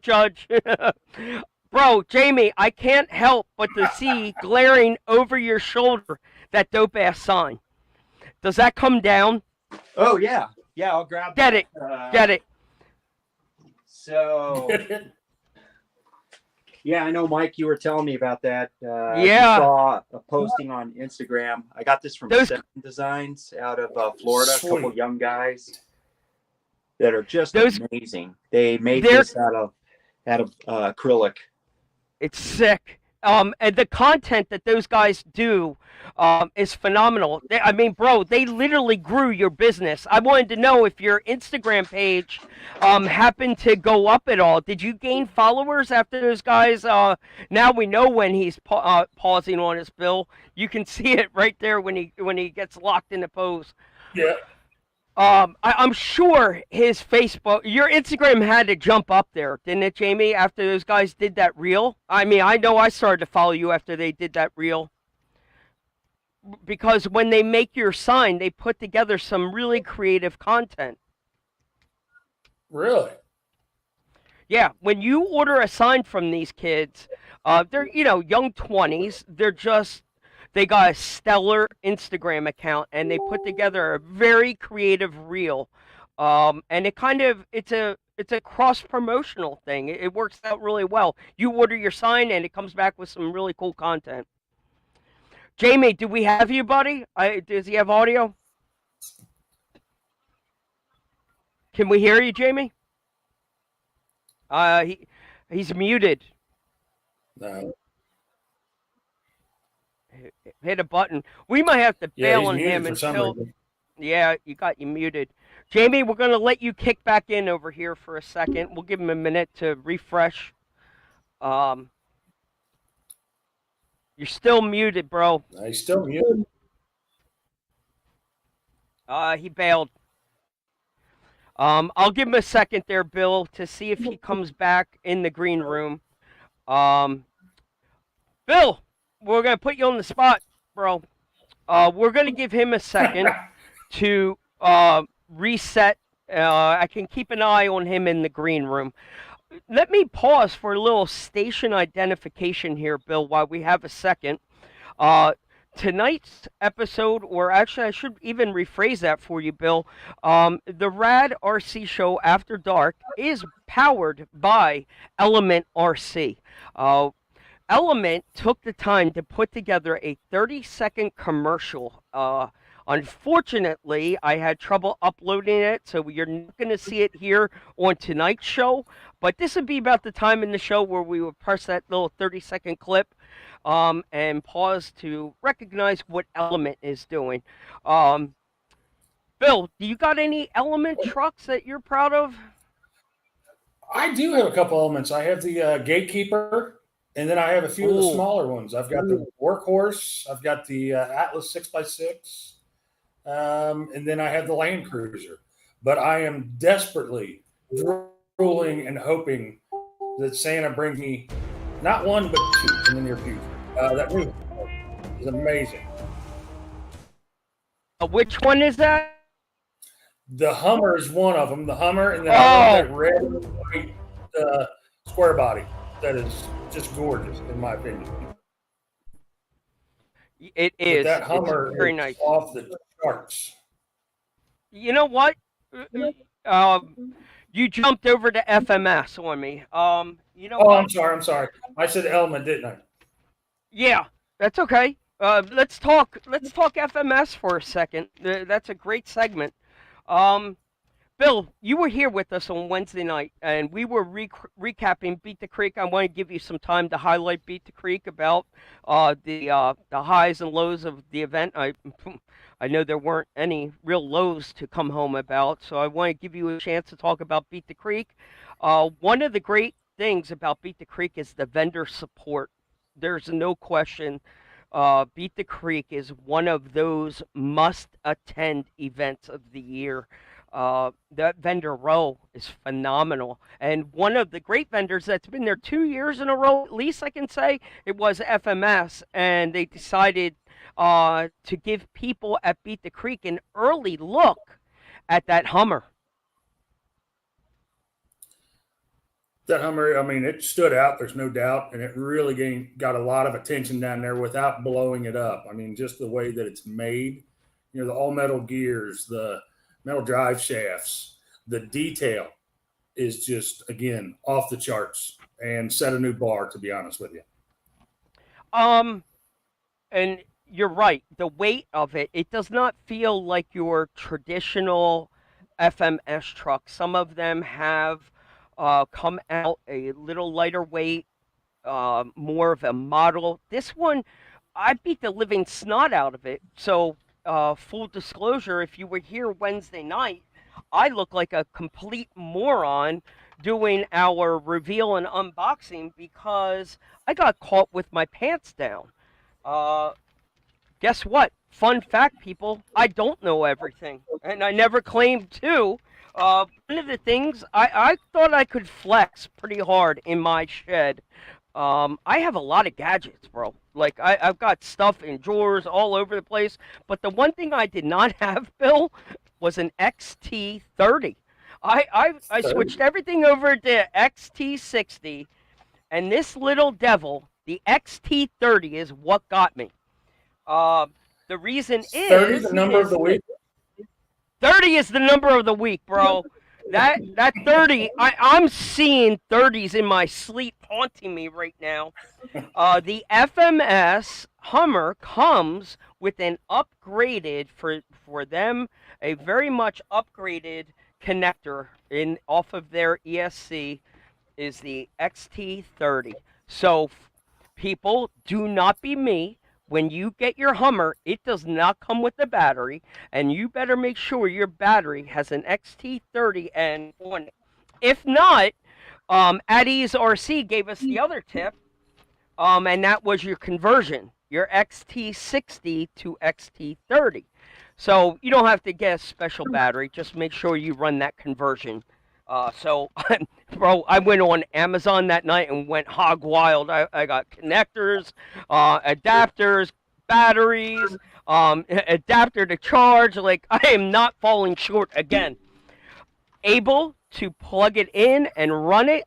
judge. Bro, Jamie, I can't help but to see glaring over your shoulder that dope ass sign. Does that come down? Oh yeah, I'll grab that. Get it. So Yeah, I know, Mike. You were telling me about that. Yeah. You saw a posting on Instagram. I got this from Those- Seven Designs out of Florida. A couple Sweet. young guys that are just Those- amazing. They made they're- this out of acrylic. It's sick. And the content that those guys do is phenomenal. I mean, bro, they literally grew your business. I wanted to know if your Instagram page happened to go up at all. Did you gain followers after those guys? Now we know when he's pausing on his bill. You can see it right there when he gets locked in the pose. Yeah. I'm sure his Facebook, your Instagram had to jump up there, didn't it, Jamie, after those guys did that reel? I mean, I know I started to follow you after they did that reel. Because when they make your sign, they put together some really creative content. Really? Yeah, when you order a sign from these kids, they're, young 20s. They got a stellar Instagram account, and they put together a very creative reel. And it's a cross promotional thing. It works out really well. You order your sign, and it comes back with some really cool content. Jamie, do we have you, buddy? Does he have audio? Can we hear you, Jamie? He's muted. No. Hit a button. We might have to Yeah, bail he's on muted him for some until. reason. Yeah, you muted. Jamie, we're going to let you kick back in over here for a second. We'll give him a minute to refresh. You're still muted, bro. He's still muted. He bailed. I'll give him a second there, Bill, to see if he comes back in the green room. Bill, we're going to put you on the spot, bro. We're going to give him a second to reset. I can keep an eye on him in the green room. Let me pause for a little station identification here, Bill, while we have a second. Tonight's episode, or actually I should even rephrase that for you, Bill. The Rad RC Show After Dark is powered by Element RC. Element took the time to put together a 30-second commercial. Unfortunately, I had trouble uploading it, so you're not going to see it here on tonight's show. But this would be about the time in the show where we would press that little 30-second clip and pause to recognize what Element is doing. Bill, do you got any Element trucks that you're proud of? I do have a couple elements. I have the Gatekeeper. And then I have a few of the smaller ones. I've got the Workhorse. I've got the Atlas 6x6. And then I have the Land Cruiser. But I am desperately drooling and hoping that Santa brings me not one, but two in the near future. That movie is amazing. Which one is that? The Hummer is one of them. The Hummer, and then I love that red and white square body. That is just gorgeous, in my opinion. It is. But that Hummer it's very is nice. off the charts. You know what? You jumped over to FMS on me. You know what? I'm sorry. I said Element, didn't I? Yeah, that's okay. Let's talk FMS for a second. That's a great segment. Bill, you were here with us on Wednesday night, and we were recapping Beat the Creek. I want to give you some time to highlight Beat the Creek about the highs and lows of the event. I know there weren't any real lows to come home about, so I want to give you a chance to talk about Beat the Creek. One of the great things about Beat the Creek is the vendor support. There's no question. Beat the Creek is one of those must-attend events of the year. That vendor row is phenomenal. And one of the great vendors that's been there 2 years in a row, at least I can say, it was FMS. And they decided to give people at Beat the Creek an early look at that Hummer. That Hummer, I mean, it stood out, there's no doubt, and it really got a lot of attention down there without blowing it up. I mean, just the way that it's made, the all-metal gears, the metal drive shafts, the detail is just, again, off the charts. and set a new bar, to be honest with you. Um, and you're right. The weight of it, it does not feel like your traditional FMS truck. Some of them have come out a little lighter weight, more of a model. This one, I beat the living snot out of it. So, full disclosure, if you were here Wednesday night, I look like a complete moron doing our reveal and unboxing because I got caught with my pants down. Uh, Guess what? Fun fact, people, I don't know everything, and I never claimed to. One of the things I thought I could flex pretty hard in my shed. I have a lot of gadgets, bro. Like I've got stuff in drawers all over the place. But the one thing I did not have, Bill, was an XT30. I switched everything over to XT60, and this little devil, the XT30, is what got me. Uh, the reason 30 is the number of the week. 30 is the number of the week, bro. That 30, I'm seeing 30s in my sleep haunting me right now. The FMS Hummer comes with an upgraded for them, a very much upgraded connector in off of their ESC is the XT30. So people, do not be me. When you get your Hummer, it does not come with the battery, and you better make sure your battery has an XT30 and on it. If not, Addie's RC gave us the other tip, and that was your conversion, your XT60 to XT30. So you don't have to get a special battery. Just make sure you run that conversion. So, bro, I went on Amazon that night and went hog wild. I got connectors, adapters, batteries, adapter to charge. Like, I am not falling short again. Able to plug it in and run it.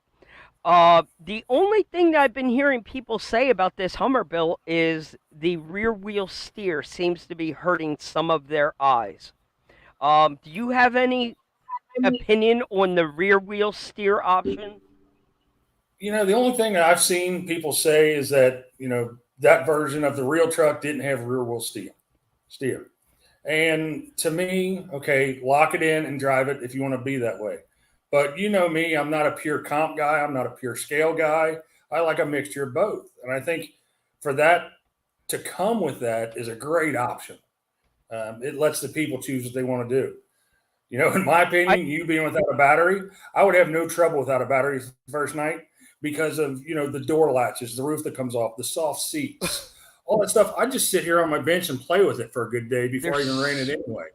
The only thing that I've been hearing people say about this Hummer, Bill, is the rear wheel steer seems to be hurting some of their eyes. Do you have any opinion on the rear wheel steer option? The only thing that I've seen people say is that, that version of the real truck didn't have rear wheel steer. And to me, okay, lock it in and drive it if you want to be that way. But you know me, I'm not a pure comp guy. I'm not a pure scale guy. I like a mixture of both. And I think for that to come with that is a great option. It lets the people choose what they want to do. In my opinion, you being without a battery, I would have no trouble without a battery the first night because of, the door latches, the roof that comes off, the soft seats, all that stuff. I just sit here on my bench and play with it for a good day before I even ran it anyway.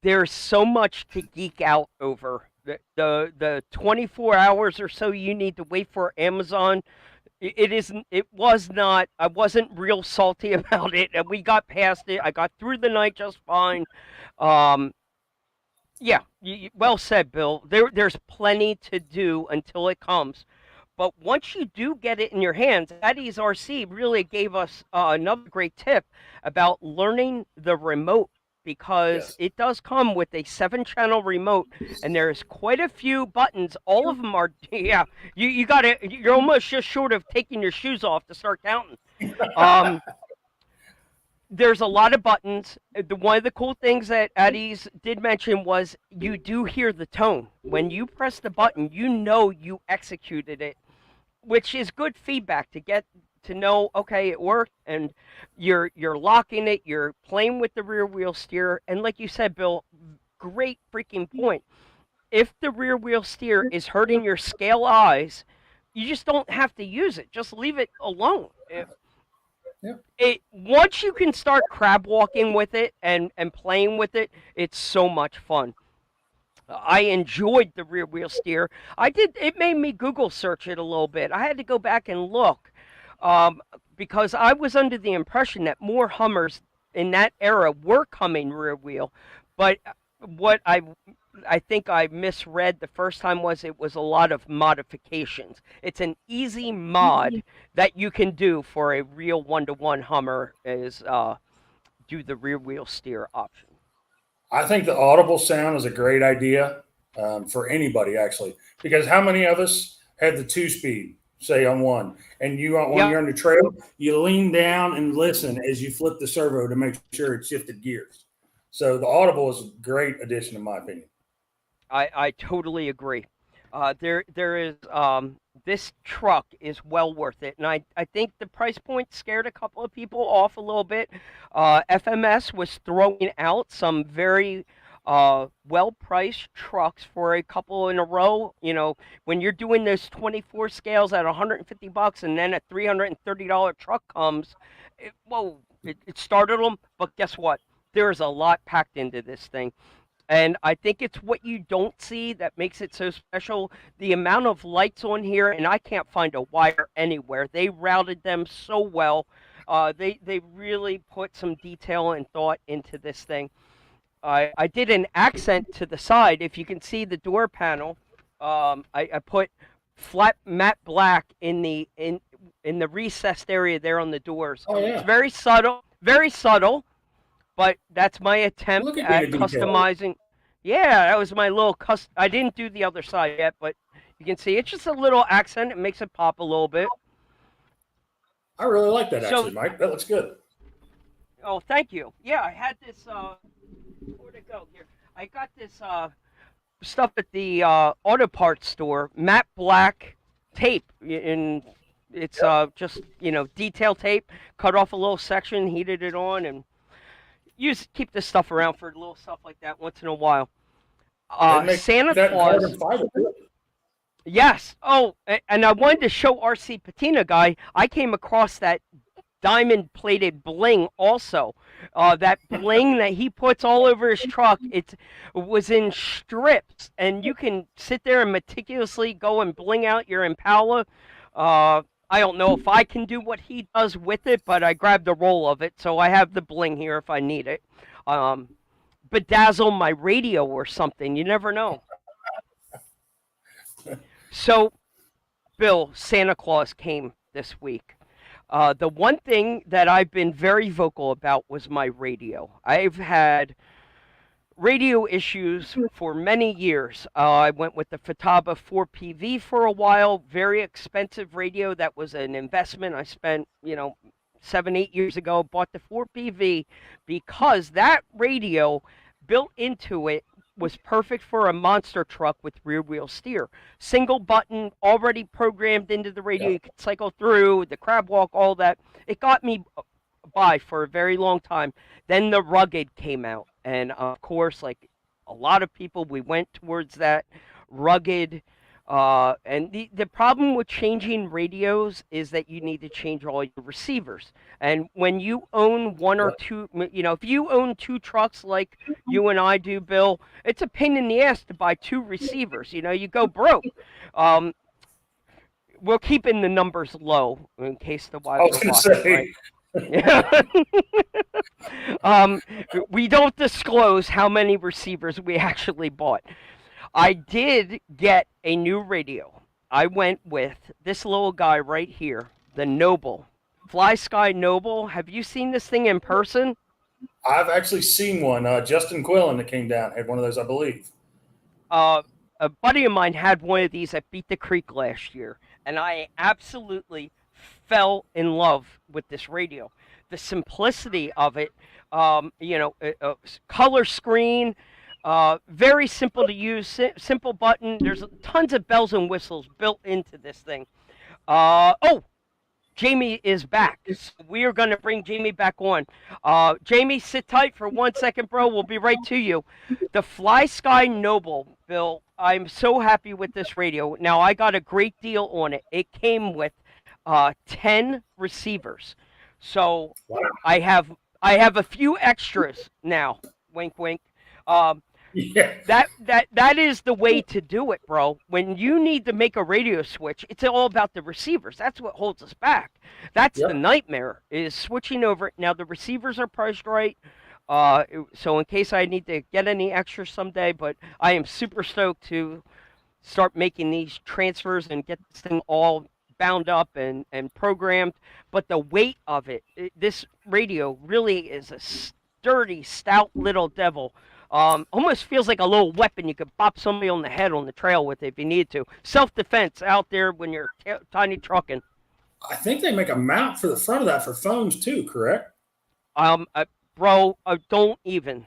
There's so much to geek out over. The 24 hours or so you need to wait for Amazon. It was not, I wasn't real salty about it, and we got past it. I got through the night just fine. Yeah, well said, Bill. There's plenty to do until it comes. But once you do get it in your hands, Eddie's RC really gave us another great tip about learning the remote because Yes. it does come with a 7-channel remote, and there's quite a few buttons. All of them are, yeah, you got to, you're almost just short of taking your shoes off to start counting. There's a lot of buttons. One of the cool things that Eddie's did mention was you do hear the tone. When you press the button, you know you executed it, which is good feedback to get to know, okay, it worked, and you're locking it, you're playing with the rear wheel steer, and like you said, Bill, great freaking point. If the rear wheel steer is hurting your scale eyes, you just don't have to use it. Just leave it alone. Once you can start crab walking with it and playing with it, it's so much fun. I enjoyed the rear wheel steer. It made me Google search it a little bit. I had to go back and look because I was under the impression that more Hummers in that era were coming rear wheel. But what I think I misread the first time was it was a lot of modifications. It's an easy mod that you can do for a real one-to-one Hummer is do the rear wheel steer option. I think the audible sound is a great idea for anybody, actually, because how many of us had the 2-speed say on one. And when you're on the trail, you lean down and listen as you flip the servo to make sure it shifted gears. So the audible is a great addition, in my opinion. I totally agree. There is this truck is well worth it, and I think the price point scared a couple of people off a little bit. FMS was throwing out some very well priced trucks for a couple in a row. You know, when you're doing those 24 scales at $150, and then a $330 truck comes, it started them. But guess what? There's a lot packed into this thing. And I think it's what you don't see that makes it so special. The amount of lights on here, and I can't find a wire anywhere. They routed them so well. They really put some detail and thought into this thing. I did an accent to the side. If you can see the door panel, I put flat matte black in the recessed area there on the doors. Oh, yeah. It's very subtle. But that's my attempt Look at at the detail. customizing. Yeah, that was my little I didn't do the other side yet, but you can see it's just a little accent. It makes it pop a little bit. I really like that, actually, Mike. That looks good. Oh, thank you. Yeah, I had this. Where'd it go here? I got this stuff at the auto parts store, matte black tape, and it's just detail tape. Cut off a little section, heated it on, and keep this stuff around for little stuff like that once in a while. Santa Claus. Yes. Oh, and I wanted to show RC Patina guy. I came across that diamond plated bling also. That bling that he puts all over his truck. It was in strips, and you can sit there and meticulously go and bling out your Impala. I don't know if I can do what he does with it, but I grabbed a roll of it, so I have the bling here if I need it. Bedazzle my radio or something. You never know. So, Bill, Santa Claus came this week. The one thing that I've been very vocal about was my radio. I've had radio issues for many years. I went with the Futaba 4PV for a while, very expensive radio. That was an investment. I spent, 7-8 years ago, bought the 4PV because that radio built into it was perfect for a monster truck with rear wheel steer. Single button, already programmed into the radio. You could cycle through, the crab walk, all that. It got me by for a very long time. Then the rugged came out. And of course, like a lot of people, we went towards that rugged. And the problem with changing radios is that you need to change all your receivers. And when you own one or two, if you own two trucks like you and I do, Bill, it's a pain in the ass to buy two receivers. You go broke. We're keeping the numbers low in case the wives are watching. Right? Yeah. We don't disclose how many receivers we actually bought. I did get a new radio. I went with this little guy right here, the Noble. Fly Sky Noble. Have you seen this thing in person? I've actually seen one. Justin Quillen that came down had one of those, I believe. A buddy of mine had one of these at Beat the Creek last year, and I absolutely fell in love with this radio. The simplicity of it, color screen, very simple to use, simple button. There's tons of bells and whistles built into this thing. Jamie is back. So we are going to bring Jamie back on. Jamie, sit tight for 1 second, bro. We'll be right to you. The Fly Sky Noble, Bill, I'm so happy with this radio. Now, I got a great deal on it. It came with 10 receivers. So I have a few extras now. Wink, wink. Yeah. That is the way to do it, bro. When you need to make a radio switch, it's all about the receivers. That's what holds us back. That's the nightmare, is switching over. Now, the receivers are priced right, so in case I need to get any extras someday, but I am super stoked to start making these transfers and get this thing all bound up and programmed. But the weight of it, this radio really is a sturdy, stout little devil. Almost feels like a little weapon. You could pop somebody on the head on the trail with it if you need to. Self-defense out there when you're tiny trucking. I think they make a mount for the front of that for phones too, correct? Bro, don't even.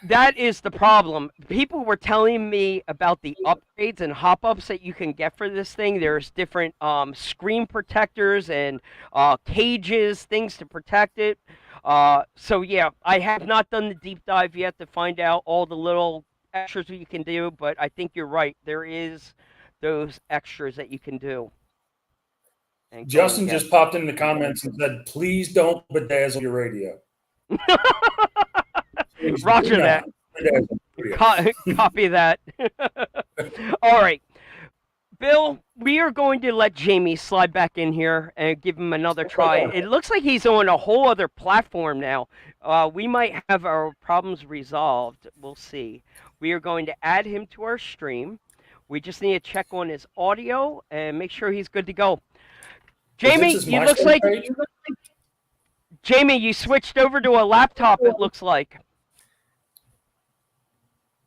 That is the problem. People were telling me about the upgrades and hop-ups that you can get for this thing. There's different screen protectors and cages, things to protect it. So yeah, I have not done the deep dive yet to find out all the little extras you can do, but I think you're right. There is those extras that you can do. And Justin just popped in the comments and said, "Please don't bedazzle your radio." Roger that. Copy that. All right. Bill, we are going to let Jamie slide back in here and give him another try. It looks like he's on a whole other platform now. We might have our problems resolved. We'll see. We are going to add him to our stream. We just need to check on his audio and make sure he's good to go. Jamie, you looks like Jamie, you switched over to a laptop, it looks like.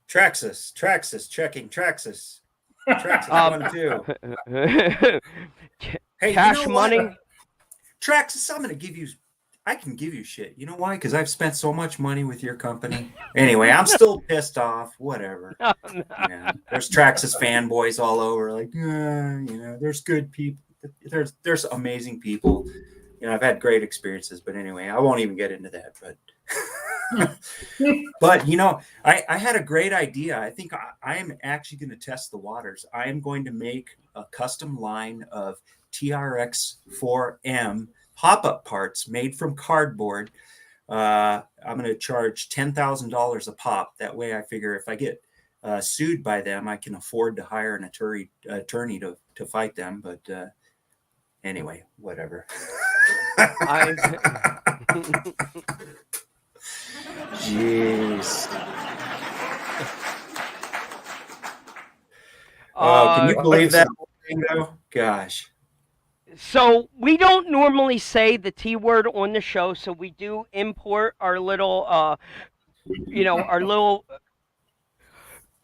Traxxas, checking Traxxas. Traxxas 1 2. Hey, Cash money. Traxxas, I can give you shit. You know why? Because I've spent so much money with your company. Anyway, I'm still pissed off. Whatever. No. Yeah, there's Traxxas fanboys all over. Like, there's good people. There's amazing people. I've had great experiences, but anyway, I won't even get into that. But I had a great idea. I think I am actually going to test the waters. I am going to make a custom line of TRX4M hop-up parts made from cardboard. I'm going to charge $10,000 a pop. That way, I figure if I get sued by them, I can afford to hire an attorney to fight them. But anyway, whatever. Jeez. Can you believe that thing, though? Gosh. So we don't normally say the T word on the show, so we do import our little,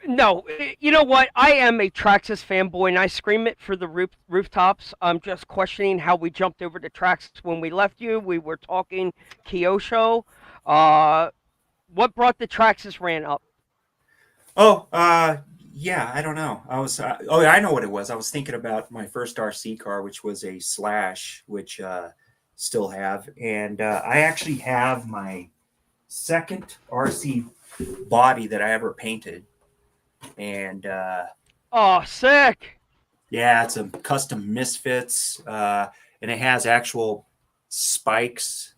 No, you know what? I am a Traxxas fanboy, and I scream it for the rooftops. I'm just questioning how we jumped over to Traxxas when we left you. We were talking Kyosho. What brought the Traxxas rant up? Yeah, I don't know. I know what it was. I was thinking about my first RC car, which was a Slash, which still have. And I actually have my second RC body that I ever painted. And sick. Yeah, it's a custom Misfits, and it has actual spikes.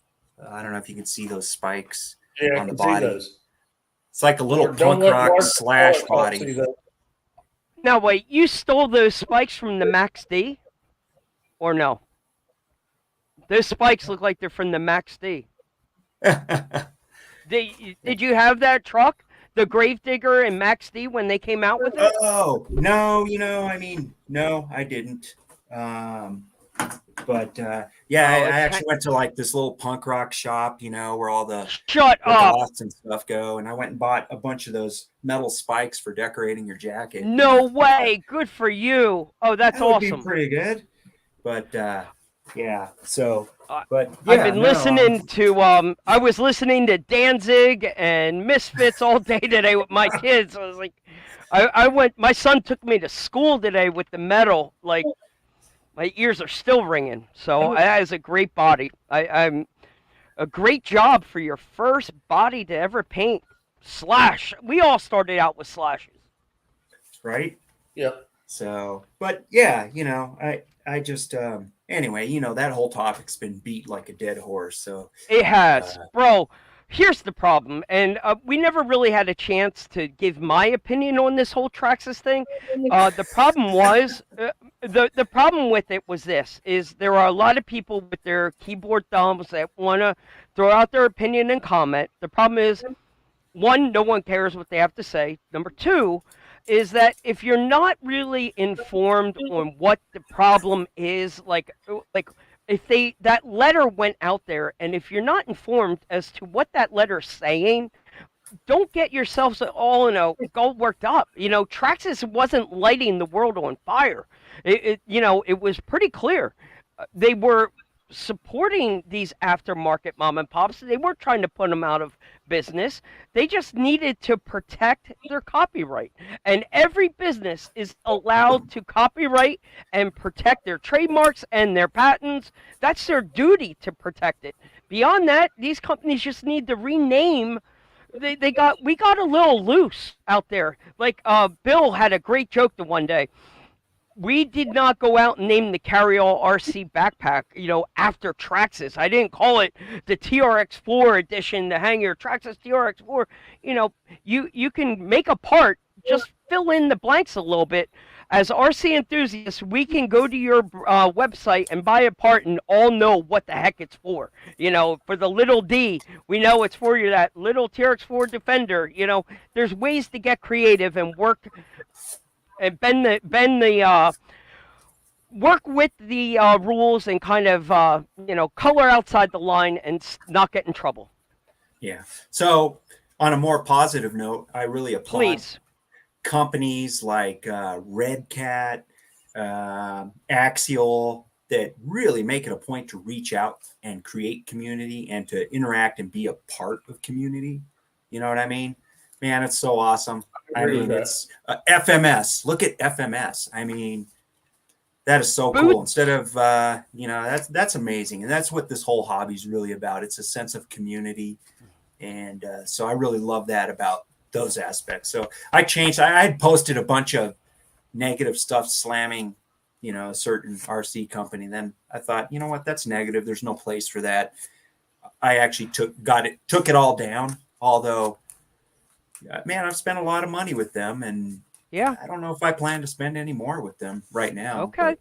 I don't know if you can see those spikes on the body. It's like a little punk rock Slash body. Now wait, you stole those spikes from the Max D, or no? Those spikes look like they're from the Max D. Did you have that truck? The Gravedigger and Max D when they came out with it? Oh, no, no, I didn't. But I actually went to like this little punk rock shop, where all the goths and stuff go. And I went and bought a bunch of those metal spikes for decorating your jacket. No way. Good for you. Oh, that's awesome. Would be pretty good. But yeah, so... But I've been listening to I was listening to Danzig and Misfits all day today with my kids. I was like, my son took me to school today with the metal. Like, my ears are still ringing. So that is a great body. I'm a great job for your first body to ever paint. Slash. We all started out with Slashes. Right? Yep. So, but yeah, I just, anyway, that whole topic's been beat like a dead horse. So it has, bro. Here's the problem, and we never really had a chance to give my opinion on this whole Traxxas thing. The problem was, the problem with it was this: is there are a lot of people with their keyboard thumbs that want to throw out their opinion and comment. The problem is, one, no one cares what they have to say. Number two, is that if you're not really informed on what the problem is, like if that letter went out there, and if you're not informed as to what that letter's saying, don't get yourselves all all worked up. Traxxas wasn't lighting the world on fire. It was pretty clear. They were supporting these aftermarket mom and pops. They weren't trying to put them out of business. They just needed to protect their copyright. And every business is allowed to copyright and protect their trademarks and their patents. That's their duty to protect it. Beyond that, these companies just need to rename. We got a little loose out there. Like Bill had a great joke the one day. We did not go out and name the Carryall RC backpack, after Traxxas. I didn't call it the TRX4 edition to hang your Traxxas TRX4. You can make a part, just fill in the blanks a little bit. As RC enthusiasts, we can go to your website and buy a part and all know what the heck it's for. For the little D, we know it's for you, that little TRX4 Defender. There's ways to get creative and work and work with the rules and kind of color outside the line and not get in trouble. Yeah. So on a more positive note, I really applaud Please. companies like Red Cat, Axial, that really make it a point to reach out and create community and to interact and be a part of community. You know what I mean? Man, it's so awesome. I mean, it's FMS. Look at FMS. I mean, that is so cool. Instead of, that's amazing. And that's what this whole hobby is really about. It's a sense of community. And so I really love that about those aspects. So I changed. I had posted a bunch of negative stuff slamming, a certain RC company. Then I thought, you know what, that's negative. There's no place for that. I actually took it all down. Although, man, I've spent a lot of money with them, and yeah, I don't know if I plan to spend any more with them right now. Okay.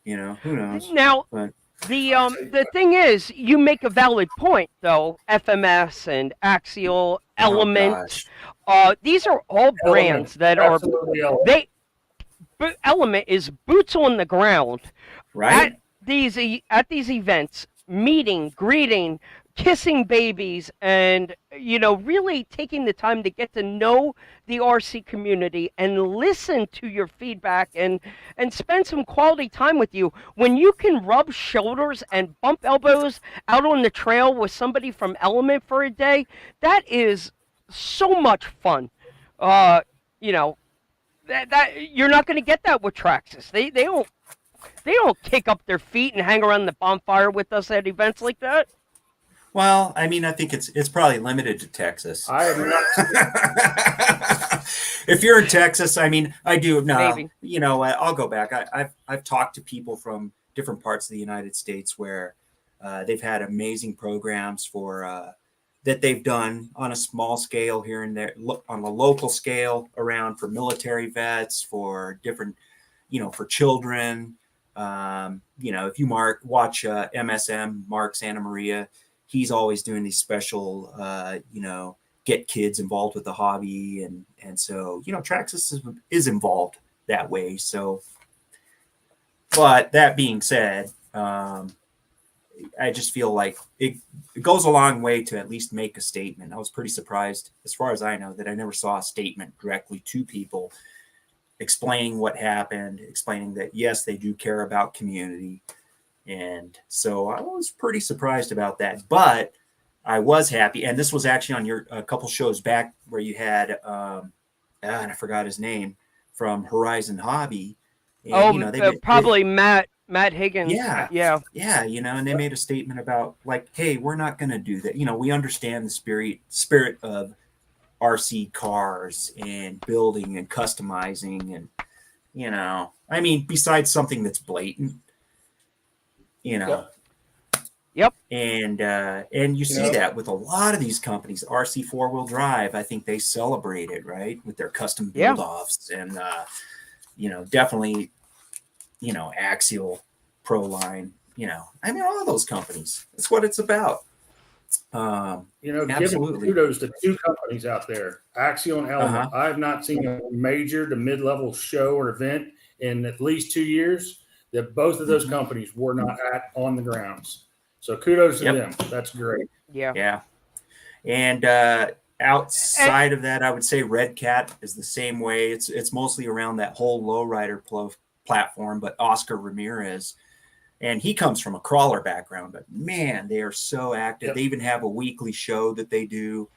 But, who knows? Now, but, the thing is, you make a valid point, though. FMS and Axial, Element, these are all brands that are Element is boots on the ground, right? At these events, meeting, greeting, kissing babies, and really taking the time to get to know the RC community and listen to your feedback and spend some quality time with you. When you can rub shoulders and bump elbows out on the trail with somebody from Element for a day, that is so much fun. That you're not going to get that with Traxxas. They don't kick up their feet and hang around the bonfire with us at events like that. Well, I mean, I think it's probably limited to Texas. I have not. If you're in Texas, I mean, I do now. Maybe. I'll go back. I've talked to people from different parts of the United States where they've had amazing programs for that they've done on a small scale here and there, on a local scale around for military vets, for different, for children. If you watch MSM, Mark Santa Maria, he's always doing these special, get kids involved with the hobby. And so, Traxxas is involved that way. So, but that being said, I just feel like it goes a long way to at least make a statement. I was pretty surprised, as far as I know, that I never saw a statement directly to people explaining what happened, explaining that, yes, they do care about community. And so I was pretty surprised about that, but I was happy. And this was actually on a couple shows back where you had, and I forgot his name, from Horizon Hobby. And, probably Matt Higgins. Yeah. And they made a statement about like, hey, we're not going to do that. We understand the spirit of RC cars and building and customizing. And, I mean, besides something that's blatant, Yep. And you see that with a lot of these companies. RC 4-wheel drive, I think they celebrate it, right, with their custom build offs, and definitely, Axial, Proline, I mean, all of those companies. That's what it's about. Giving kudos to two companies out there, Axial and Element. I have not seen a major to mid-level show or event in at least 2 years that both of those companies were not on the grounds. So kudos to them. That's great. Yeah. And, outside of that, I would say Red Cat is the same way. It's mostly around that whole lowrider platform, but Oscar Ramirez, and he comes from a crawler background, but man, they are so active. Yep. They even have a weekly show that they do,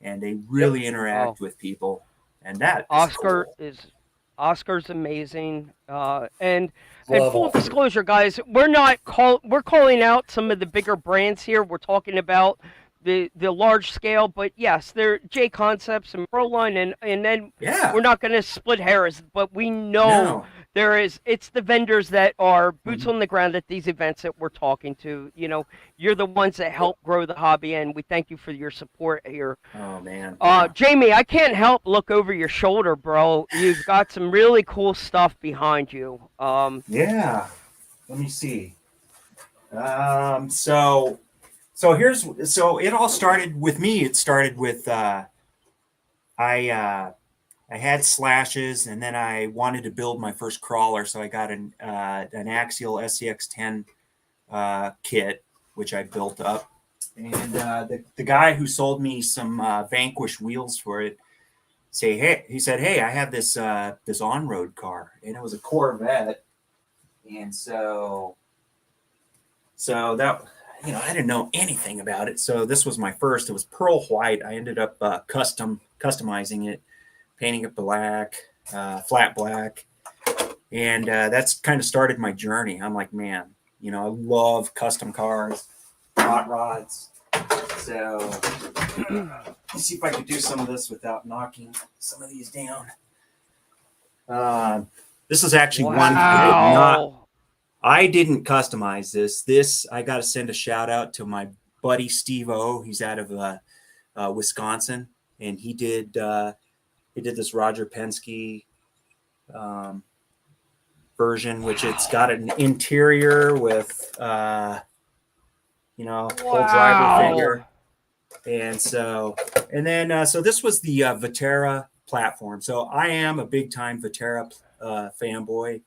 and they really interact with people, and that is Oscar cool. Oscar's amazing. And Love full Oscar. disclosure, guys, we're calling out some of the bigger brands here. We're talking about the large scale, but yes, they're J Concepts and Proline, and then Yeah. we're not going to split hairs, but we know No. it's the vendors that are boots on the ground at these events that we're talking to. You know, you're the ones that help grow the hobby, and we thank you for your support here. Oh man. Yeah. Jamie, I can't help look over your shoulder, bro. You've got some really cool stuff behind you. Yeah. Let me see. So it all started with me. It started with I had slashes, and then I wanted to build my first crawler, so I got an Axial SCX10 kit, which I built up. And the guy who sold me some Vanquish wheels for it he said, "Hey, I have this this on-road car," and it was a Corvette, and so that, you know, I didn't know anything about it. So this was my first. It was pearl white. I ended up customizing it, painting it black, flat black. And that's kind of started my journey. I'm like, man, you know, I love custom cars, hot rods. So let's see if I could do some of this without knocking some of these down. This is actually one I didn't customize this. I got to send a shout out to my buddy Steve O. He's out of Wisconsin, and he did this Roger Penske version, which it's got an interior with full driver figure, and so this was the Viterra platform. So I am a big time Viterra fanboy,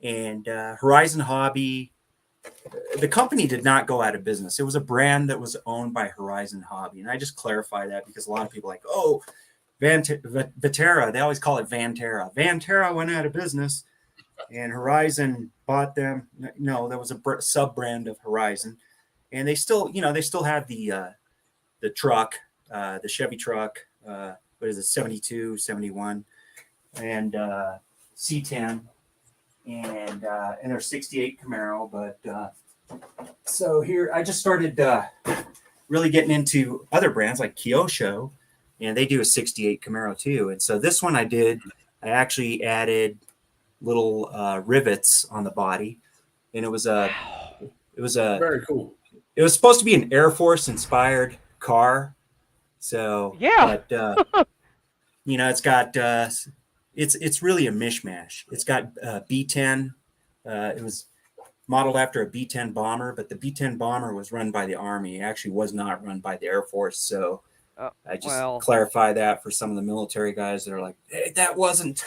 and Horizon Hobby. The company did not go out of business. It was a brand that was owned by Horizon Hobby, and I just clarify that because a lot of people are like, oh, Viterra, they always call it Vanterra. Vanterra went out of business, and Horizon bought them. No, that was a sub brand of Horizon, and they still have the truck, the Chevy truck. What is it, 72, 71, and C10, and their 68 Camaro. But so here I just started really getting into other brands like Kyosho, and they do a 68 Camaro too. And so this one I actually added little rivets on the body, and it was a Very cool. It was supposed to be an Air Force inspired car. So yeah, but you know, it's got it's really a mishmash. It's got B-10. It was modeled after a B-10 bomber, but the B-10 bomber was run by the Army. It actually was not run by the Air Force. So I just clarify that for some of the military guys that are like, hey, that wasn't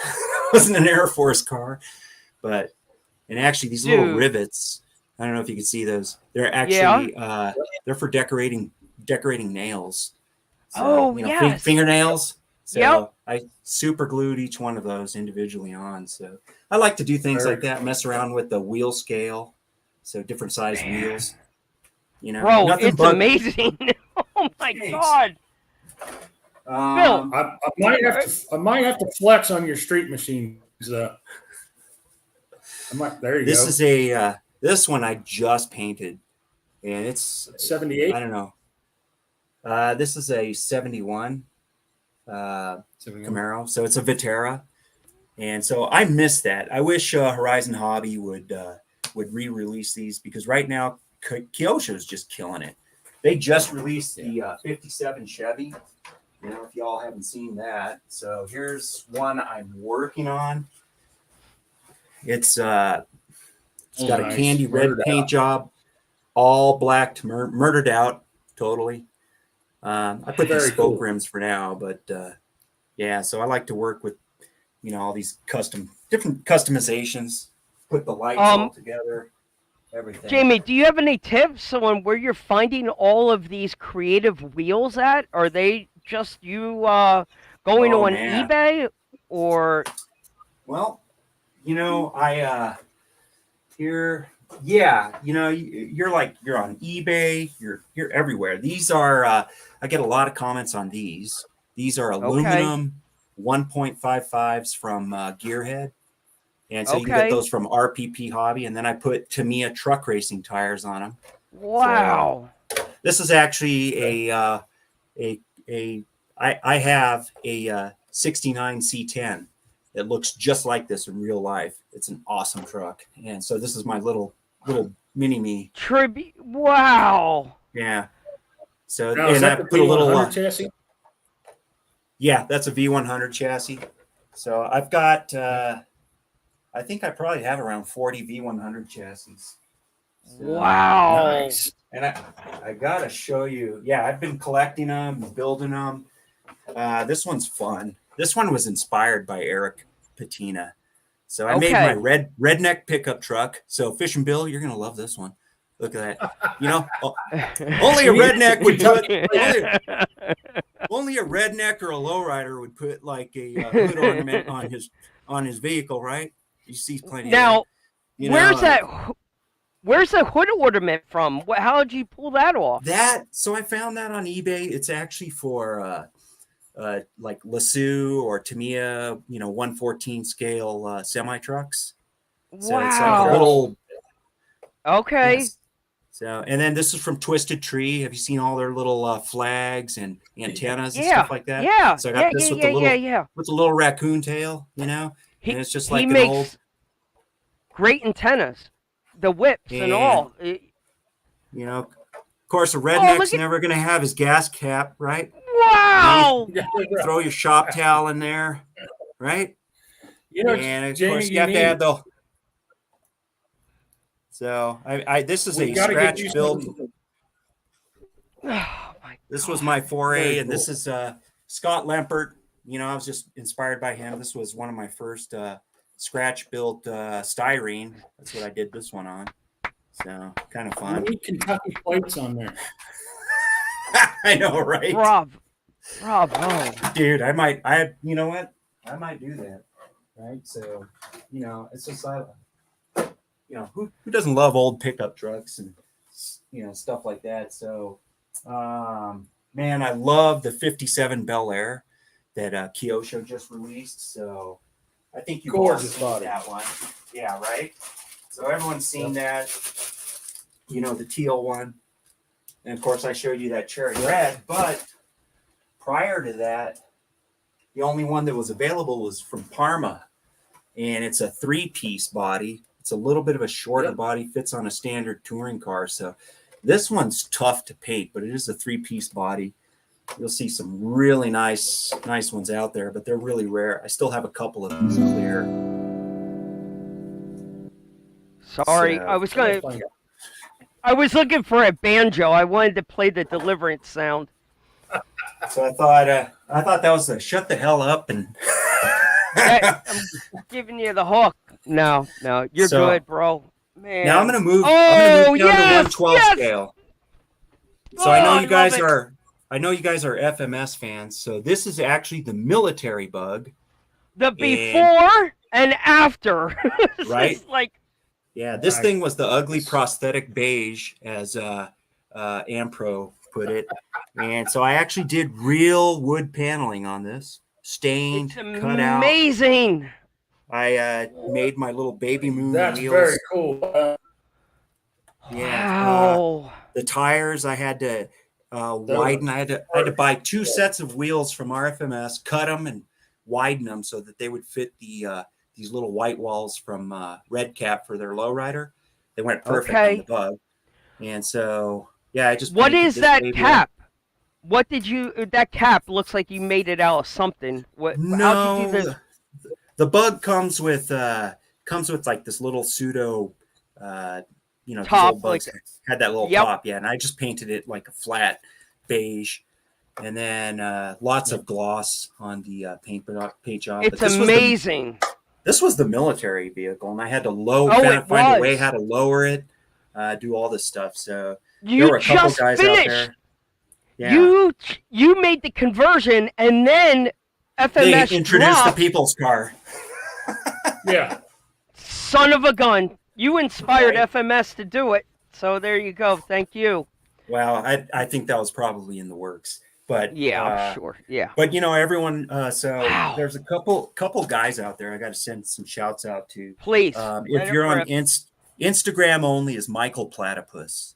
an Air Force car. And actually these little rivets, I don't know if you can see those. They're actually they're for decorating nails. So, fingernails. So I super glued each one of those individually on. So I like to do things like that, mess around with the wheel scale. So different size wheels. You know, bro, it's amazing. Oh my God. Phil, I might have to flex on your street machines. There you this go. Is this one I just painted, and it's 78. I don't know. This is a 71 Camaro, so it's a Viterra, and so I miss that. I wish Horizon Hobby would re-release these, because right now Kyosho is just killing it. They just released the 57 Chevy. You know, if y'all haven't seen that, so here's one I'm working on. It's got a candy red paint job, all black, murdered out totally. I put the spoke rims for now, but so I like to work with, you know, all these different customizations, put the lights all together, everything. Jamie, do you have any tips on where you're finding all of these creative wheels at? Are they just you going Oh on man. eBay or? Well, I here, yeah, you're on eBay, you're everywhere. These are I get a lot of comments on these. These are Okay. aluminum 1.55s from Gearhead. And so you can get Okay. those from RPP Hobby, and then I put Tamiya truck racing tires on them. So Wow. this is actually I have a 69 C10 that looks just like this in real life. It's an awesome truck, and so this is my little mini me. Tribute. Wow. Yeah. So Now, is and I that the put a little P100 chassis? yeah, that's a V100 chassis. So I've got I think I probably have around 40 V100 chassis. So, Wow. Nice. and I gotta show you. Yeah, I've been collecting them, building them. This one's fun. This one was inspired by Eric Patina. So I made my Okay. redneck pickup truck. So Fish and Bill, you're gonna love this one. Look at that. Only a redneck would put only a redneck or a lowrider would put like a hood ornament on his vehicle, right? You see plenty of that. Now, You where's know, that? Where's the hood ornament from? How did you pull that off? so I found that on eBay. It's actually for like Lasso or Tamiya, 114 scale semi trucks. So it's like a Wow. little Okay. yes. So and then this is from Twisted Tree. Have you seen all their little flags and antennas and Yeah. stuff like that? Yeah. So I got this with the little raccoon tail, and it's just like He an makes old great antennas, the whips and all. of course a Oh, redneck's look at never gonna have his gas cap, right? wow. Throw your shop towel in there, right? And of Jamie, course you have to add the. So this is a scratch build. Oh my This God. was my foray, Very and this is Scott Lempert. I was just inspired by him. This was one of my first scratch built styrene. That's what I did this one on. So kind of You fun. need Kentucky plates on there. I know, right? Bravo. Dude, you know what? I might do that. Right. So, it's just who doesn't love old pickup trucks and stuff like that. So man, I love the 57 Bel Air that Kyosho just released. So I think you've all seen that one. Yeah, right. So everyone's seen that. The teal one. And of course I showed you that cherry red, but prior to that, the only one that was available was from Parma. And it's a 3-piece body. It's a little bit of a shorter body, fits on a standard touring car. So this one's tough to paint, but it is a 3-piece body. You'll see some really nice ones out there, but they're really rare. I still have a couple of these clear. Sorry, So, I was looking for a banjo. I wanted to play the Deliverance sound. So I thought that was a shut the hell up and. I'm giving you the hook. No, you're good, bro. Man. Now I'm gonna move. Oh, I'm gonna move down yes, to 112 scale. So I know you guys love it. are. I know you guys are FMS fans. So this is actually the military bug. The before and after. Right. It's like. Yeah, this thing was the ugly prosthetic beige, as Ampro put it, and so I actually did real wood paneling on this, stained, cut out. Amazing. I made my little baby moon That's wheels. very cool. Yeah. Wow. The tires I had to widen. I had to buy 2 sets of wheels from RFMS, cut them and widen them so that they would fit these little white walls from Red Cap for their lowrider. They went perfect on the bug. And so, yeah, I just. What is that cap? What did you? That cap looks like you made it out of something. What? No, how'd you do this? The bug comes with like this little pseudo, top, these old bugs had that little Yep. top, yeah, and I just painted it like a flat beige, and then lots of gloss on the paint job. It's amazing. This was the military vehicle, and I had to find a way how to lower it, do all this stuff. So there were a couple guys out there. Yeah. You made the conversion, and then They FMS introduced the dropped. people's car. Yeah. Son of a gun! You inspired Right. FMS to do it. So there you go. Thank you. Well, I think that was probably in the works, Yeah, I'm sure. Yeah. but everyone. So Wow. there's a couple guys out there. I got to send some shouts out to. Please let If it you're on rip. Instagram only, is Michael Platypus.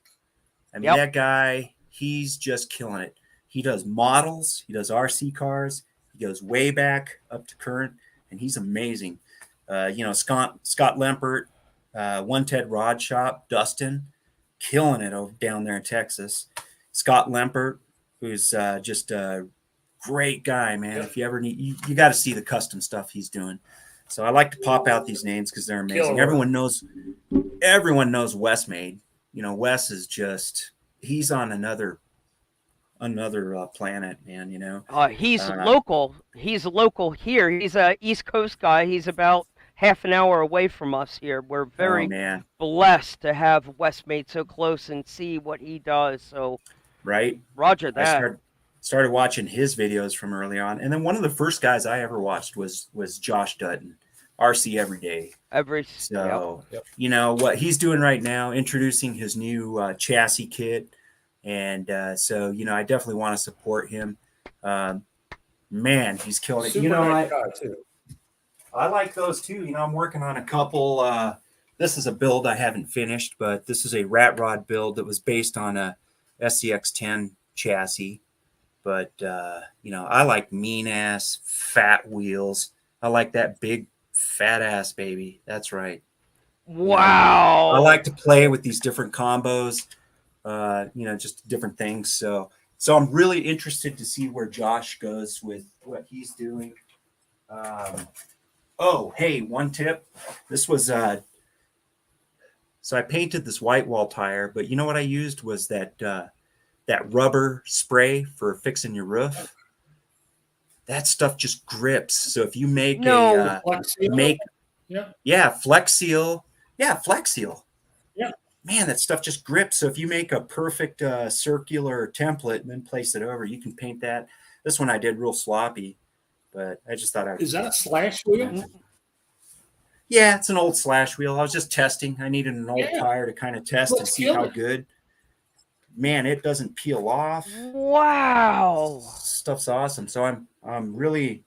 I mean, Yep. that guy, he's just killing it. He does models, he does RC cars, he goes way back up to current, and he's amazing. Scott Lempert, One Ted Rod Shop, Dustin, killing it over down there in Texas. Scott Lempert, who's just a great guy, man. Yep. If you ever need, you got to see the custom stuff he's doing. So I like to pop out these names because they're amazing. Killer. Everyone knows Wes Made. Wes is just, he's on another planet, man. He's local. He's local here. He's a East Coast guy. He's about half an hour away from us here. We're very blessed to have Wes Made so close and see what he does. So, right. Roger that. I started watching his videos from early on, and then one of the first guys I ever watched was Josh Dutton, RC Every Day. So Yep. What he's doing right now, introducing his new chassis kit, and so I definitely want to support him. Man, he's killing it. Super nice guy too. I like those too. I'm working on a couple. This is a build I haven't finished, but this is a rat rod build that was based on a SCX10 chassis. But I like mean ass fat wheels. I like that big fat ass baby. That's right. Wow. I like to play with these different combos. Just different things. So I'm really interested to see where Josh goes with what he's doing. Oh, hey, one tip. This was so I painted this white wall tire, but you know what I used was that rubber spray for fixing your roof. That stuff just grips. So if you make Flex Seal? Flex Seal. Yeah, Flex Seal. Yeah. Man, that stuff just grips. So if you make a perfect circular template and then place it over, you can paint that. This one I did real sloppy, but I just thought Is that a slash wheel? Yeah, it's an old slash wheel. I was just testing. I needed an old tire to kind of test and see how good. Man, it doesn't peel off. Wow. Stuff's awesome. So I'm really,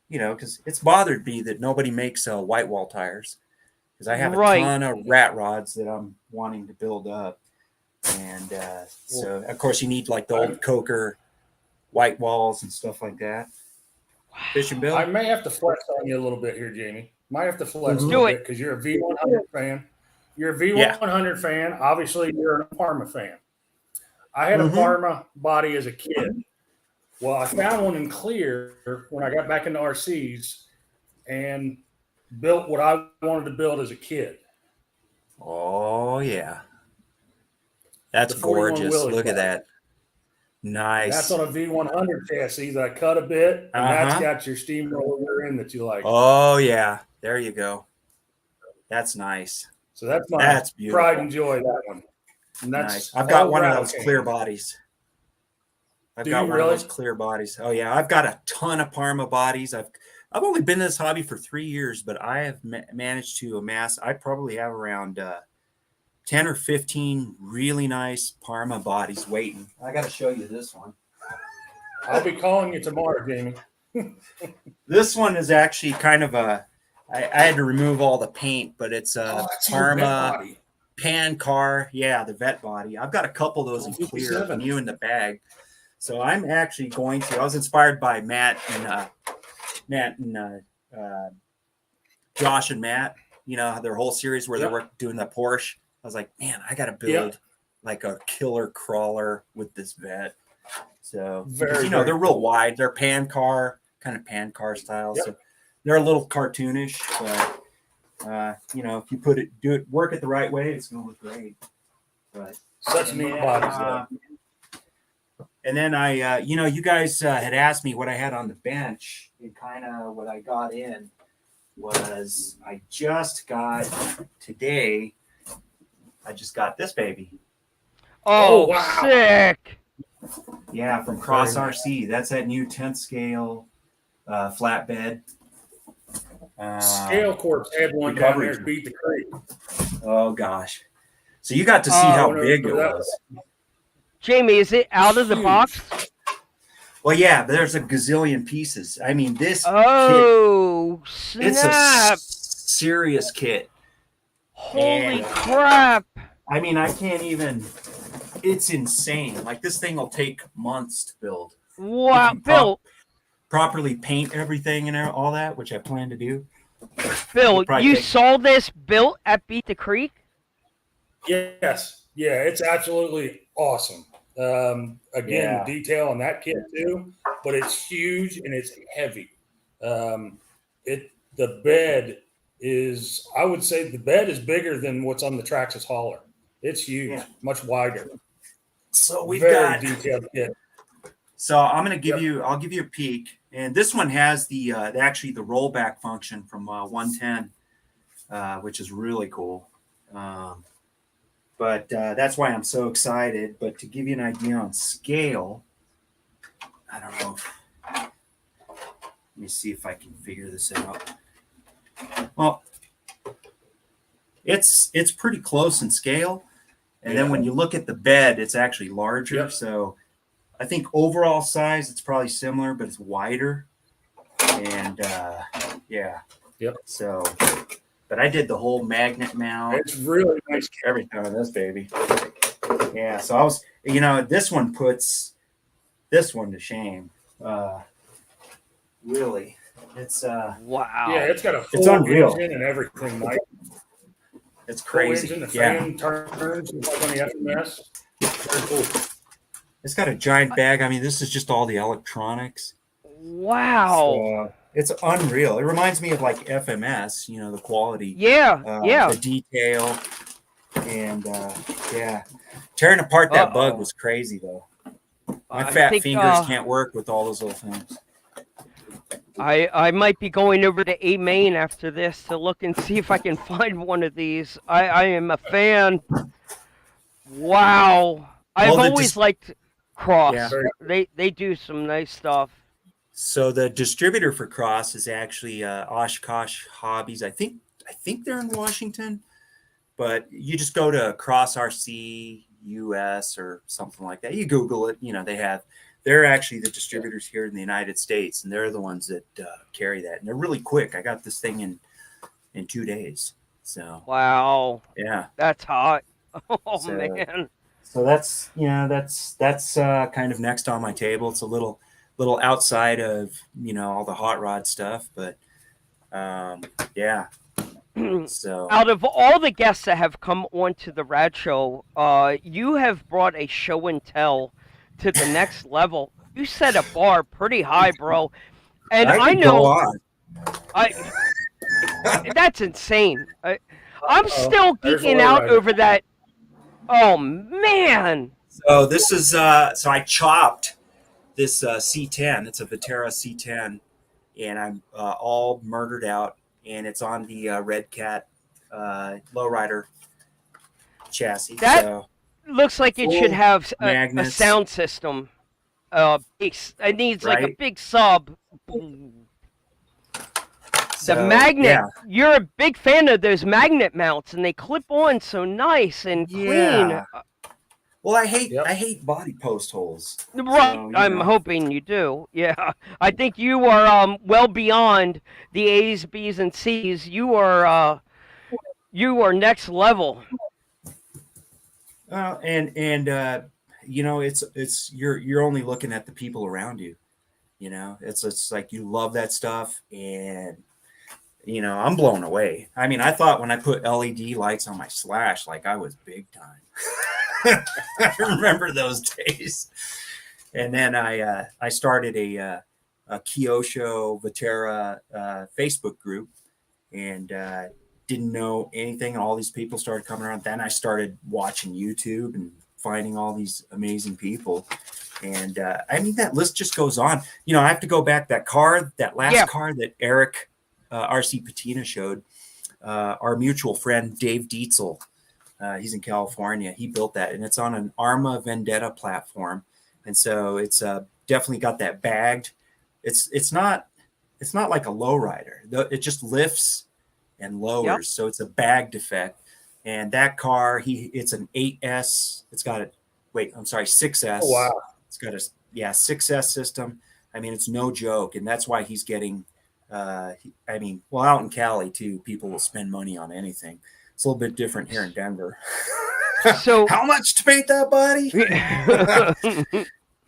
because it's bothered me that nobody makes white wall tires, because I have a ton of rat rods that I'm wanting to build up, and so of course you need like the old Coker white walls and stuff like that. Fishing Bill, I may have to flex on you a little bit here, Jamie. Might have to flex a little bit because you're a V100 fan. You're a V100 fan. Obviously, you're a Parma fan. I had a Parma body as a kid. Well, I found one in clear when I got back into RCs and built what I wanted to build as a kid. Oh, yeah. That's gorgeous. Look at that. Nice. That's on a V100 chassis that I cut a bit, and that's got your steamroller rear end that you like. Oh, yeah. There you go. That's nice. So that's my pride and joy, that one. And that's nice. I've got one of those clear bodies. I've got one of those clear bodies. Oh yeah, I've got a ton of Parma bodies. I've only been in this hobby for 3 years, but I have managed to amass. I probably have around 10 or 15 really nice Parma bodies waiting. I got to show you this one. I'll be calling you tomorrow, Jamie. This one is actually kind of I had to remove all the paint, but it's a Parma pan car. Yeah, the vet body. I've got a couple of those in clear, new in the bag. So I'm actually going to. I was inspired by Matt and Josh and Matt. Their whole series where they were doing the Porsche. I was like, man, I got to build like a killer crawler with this vet. So they're real wide. They're pan car style. Yep. So they're a little cartoonish, but if you work it the right way, it's going to look great. But such neat bodies. And then you guys had asked me what I had on the bench, and kind of what I got in was I just got this baby. Oh, wow. Sick. Yeah, from Cross RC. That's that new 10th scale flatbed. Scale Corp's had one down there at Beat the Creek. Oh gosh. So you got to see how whenever big it that was. Jamie, is it out of the Huge. box? Well, yeah, there's a gazillion pieces. I mean, this Oh, kit, it's a snap. serious kit. Holy And, crap. I mean, I can't even, it's insane. Like, this thing will take months to build. Wow, If you Bill. properly paint everything and all that, which I plan to do. Bill, you saw this built at Beat the Creek? Yes. Yeah, it's absolutely awesome. Again, the detail on that kit too, but it's huge and it's heavy. The bed is, I would say the bed is bigger than what's on the Traxxas hauler. It's huge, much wider. So we've got detailed kit. So I'm going to give you, I'll give you a peek. And this one has the actually the rollback function from 110, which is really cool. But that's why I'm so excited. But to give you an idea on scale, I don't know. Let me see if I can figure this out. Well, it's pretty close in scale. And then when you look at the bed, it's actually larger. So I think overall size, it's probably similar, but it's wider. And so, but I did the whole magnet mount. It's really nice. Everything on this baby. Yeah. So I was, this one puts this one to shame. Really. It's wow. Yeah, it's got a full engine and everything, Mike. It's crazy. Full engine, the fan turns like on the FMS. Very cool. It's got a giant bag. I mean, this is just all the electronics. Wow. So, it's unreal. It reminds me of like FMS, the quality. Yeah. The detail. And tearing apart that bug was crazy though. My fat fingers can't work with all those little things. I might be going over to A Main after this to look and see if I can find one of these. I am a fan. Wow. I've always liked Cross. Yeah. They do some nice stuff. So the distributor for Cross is actually Oshkosh Hobbies. I think they're in Washington, but you just go to Cross RC US or something like that. You Google it. They're actually the distributors here in the United States, and they're the ones that carry that. And they're really quick. I got this thing in 2 days. So wow, yeah, that's hot. Oh man. So that's that's kind of next on my table. It's a little outside of all the hot rod stuff, but So out of all the guests that have come onto the Rad Show, you have brought a show and tell to the next level. You set a bar pretty high, bro. And I know that's insane. I'm still geeking out over that. Oh man. So this is so I chopped this C10. It's a Vetera C10, and I'm all murdered out, and it's on the Red Cat lowrider chassis. That looks like it should have a sound system. It needs like a big sub. The magnet. You're a big fan of those magnet mounts, and they clip on so nice and clean. Well, I hate body post holes. Right. So, I'm hoping you do. Yeah. I think you are well beyond the A's, B's, and C's. You are next level. It's you're only looking at the people around you. It's like you love that stuff, and I'm blown away. I mean, I thought when I put LED lights on my Slash, like I was big time. I remember those days. And then I started a Kyosho Vetera Facebook group, and didn't know anything. And all these people started coming around. Then I started watching YouTube and finding all these amazing people. And I mean, that list just goes on. I have to go back. That last car that Eric RC Patina showed, our mutual friend Dave Dietzel, he's in California. He built that, and it's on an Arma Vendetta platform. and so it's definitely got that bagged. It's not like a lowrider. It just lifts and lowers, so it's a bagged effect. And that car, it's an 8S. It's got a 6S. Oh, wow. It's got a 6S system. I mean, it's no joke, and that's why he's getting. Out in Cali too, people will spend money on anything. It's a little bit different here in Denver. So how much to paint that body?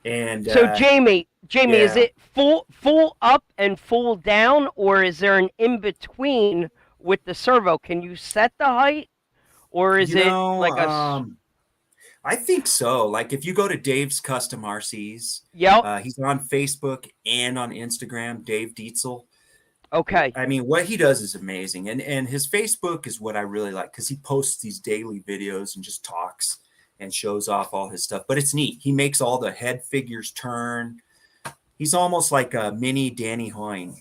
And so Jamie, is yeah. it full up and full down, or is there an in between with the servo? Can you set the height, or is it like a? I think so. Like if you go to Dave's Custom RCs, he's on Facebook and on Instagram, Dave Dietzel. Okay. I mean, what he does is amazing. And his Facebook is what I really like, because he posts these daily videos and just talks and shows off all his stuff. But it's neat. He makes all the head figures turn. He's almost like a mini Danny Hoyne.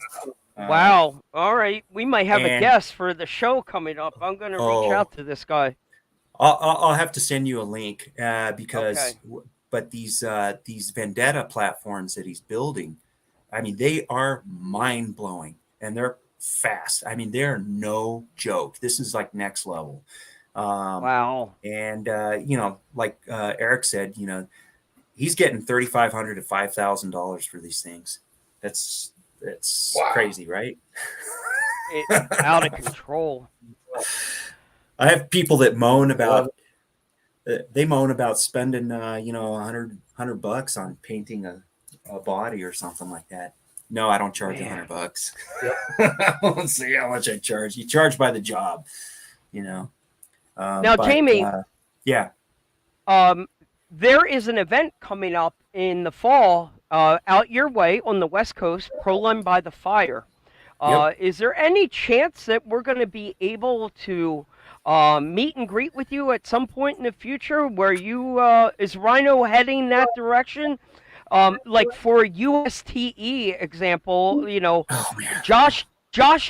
Wow. All right. We might have a guest for the show coming up. I'm going to reach out to this guy. I'll have to send you a link because, but these Vendetta platforms that he's building, I mean, they are mind blowing and they're fast. I mean, they're no joke. This is like next level. Wow. And like Eric said, he's getting $3,500 to $5,000 for these things. That's wow. Crazy, right? It's out of control. I have people that moan about spending $100 on painting a body or something like that. No, I don't charge $100. Let's see how much I charge. You charge by the job, Now, Jamie. Yeah. There is an event coming up in the fall out your way on the West Coast, Proline by the Fire. Is there any chance that we're going to be able to meet and greet with you at some point in the future? Where you is Rhino heading that direction? Like for USTE example, Josh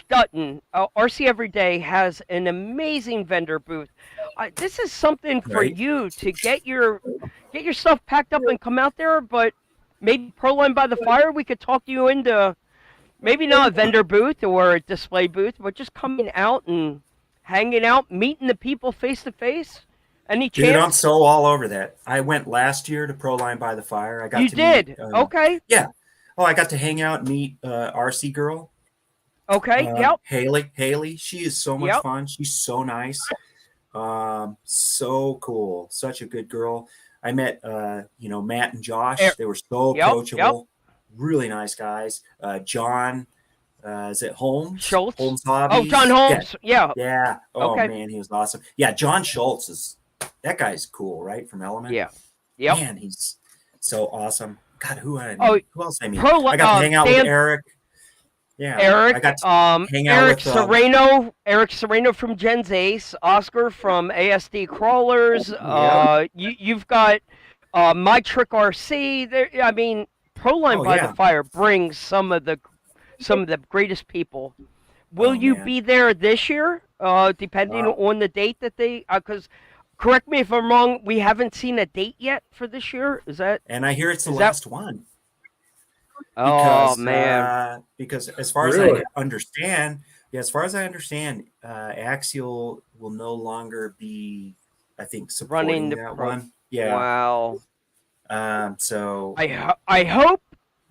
Dutton, RC Every Day, has an amazing vendor booth. This is something for you to get your stuff packed up and come out there. But maybe Proline by the Fire, we could talk you into maybe not a vendor booth or a display booth, but just coming out and hanging out, meeting the people face to face. Any chance? Dude, I'm so all over that. I went last year to Proline by the Fire. I got you to did? Meet, okay. Yeah. Oh, I got to hang out and meet RC Girl. Okay. Yep. Haley. She is so much fun. She's so nice. So cool. Such a good girl. I met Matt and Josh. They were so approachable. Really nice guys. John, is it Holmes? Schultz. Holmes Hobbies. Oh, John Holmes. Yeah. Oh man, he was awesome. Yeah, John Schultz that guy's cool, right? From Element. Yeah. Yep. Man, he's so awesome. God, who else I mean? I got to hang out with Eric. Yeah, Eric. I got to hang Eric out with Sereno. Eric Sereno from Jen's Ace. Oscar from ASD Crawlers. You've got My Trick RC. There. I mean, Proline by the Fire brings some of the greatest people. Will you be there this year? Depending on the date that they, because correct me if I'm wrong, we haven't seen a date yet for this year. Is that? And I hear it's the last one. Man! Because as far as I understand, Axial will no longer be, I think, supporting that one. Yeah. Wow. So I hope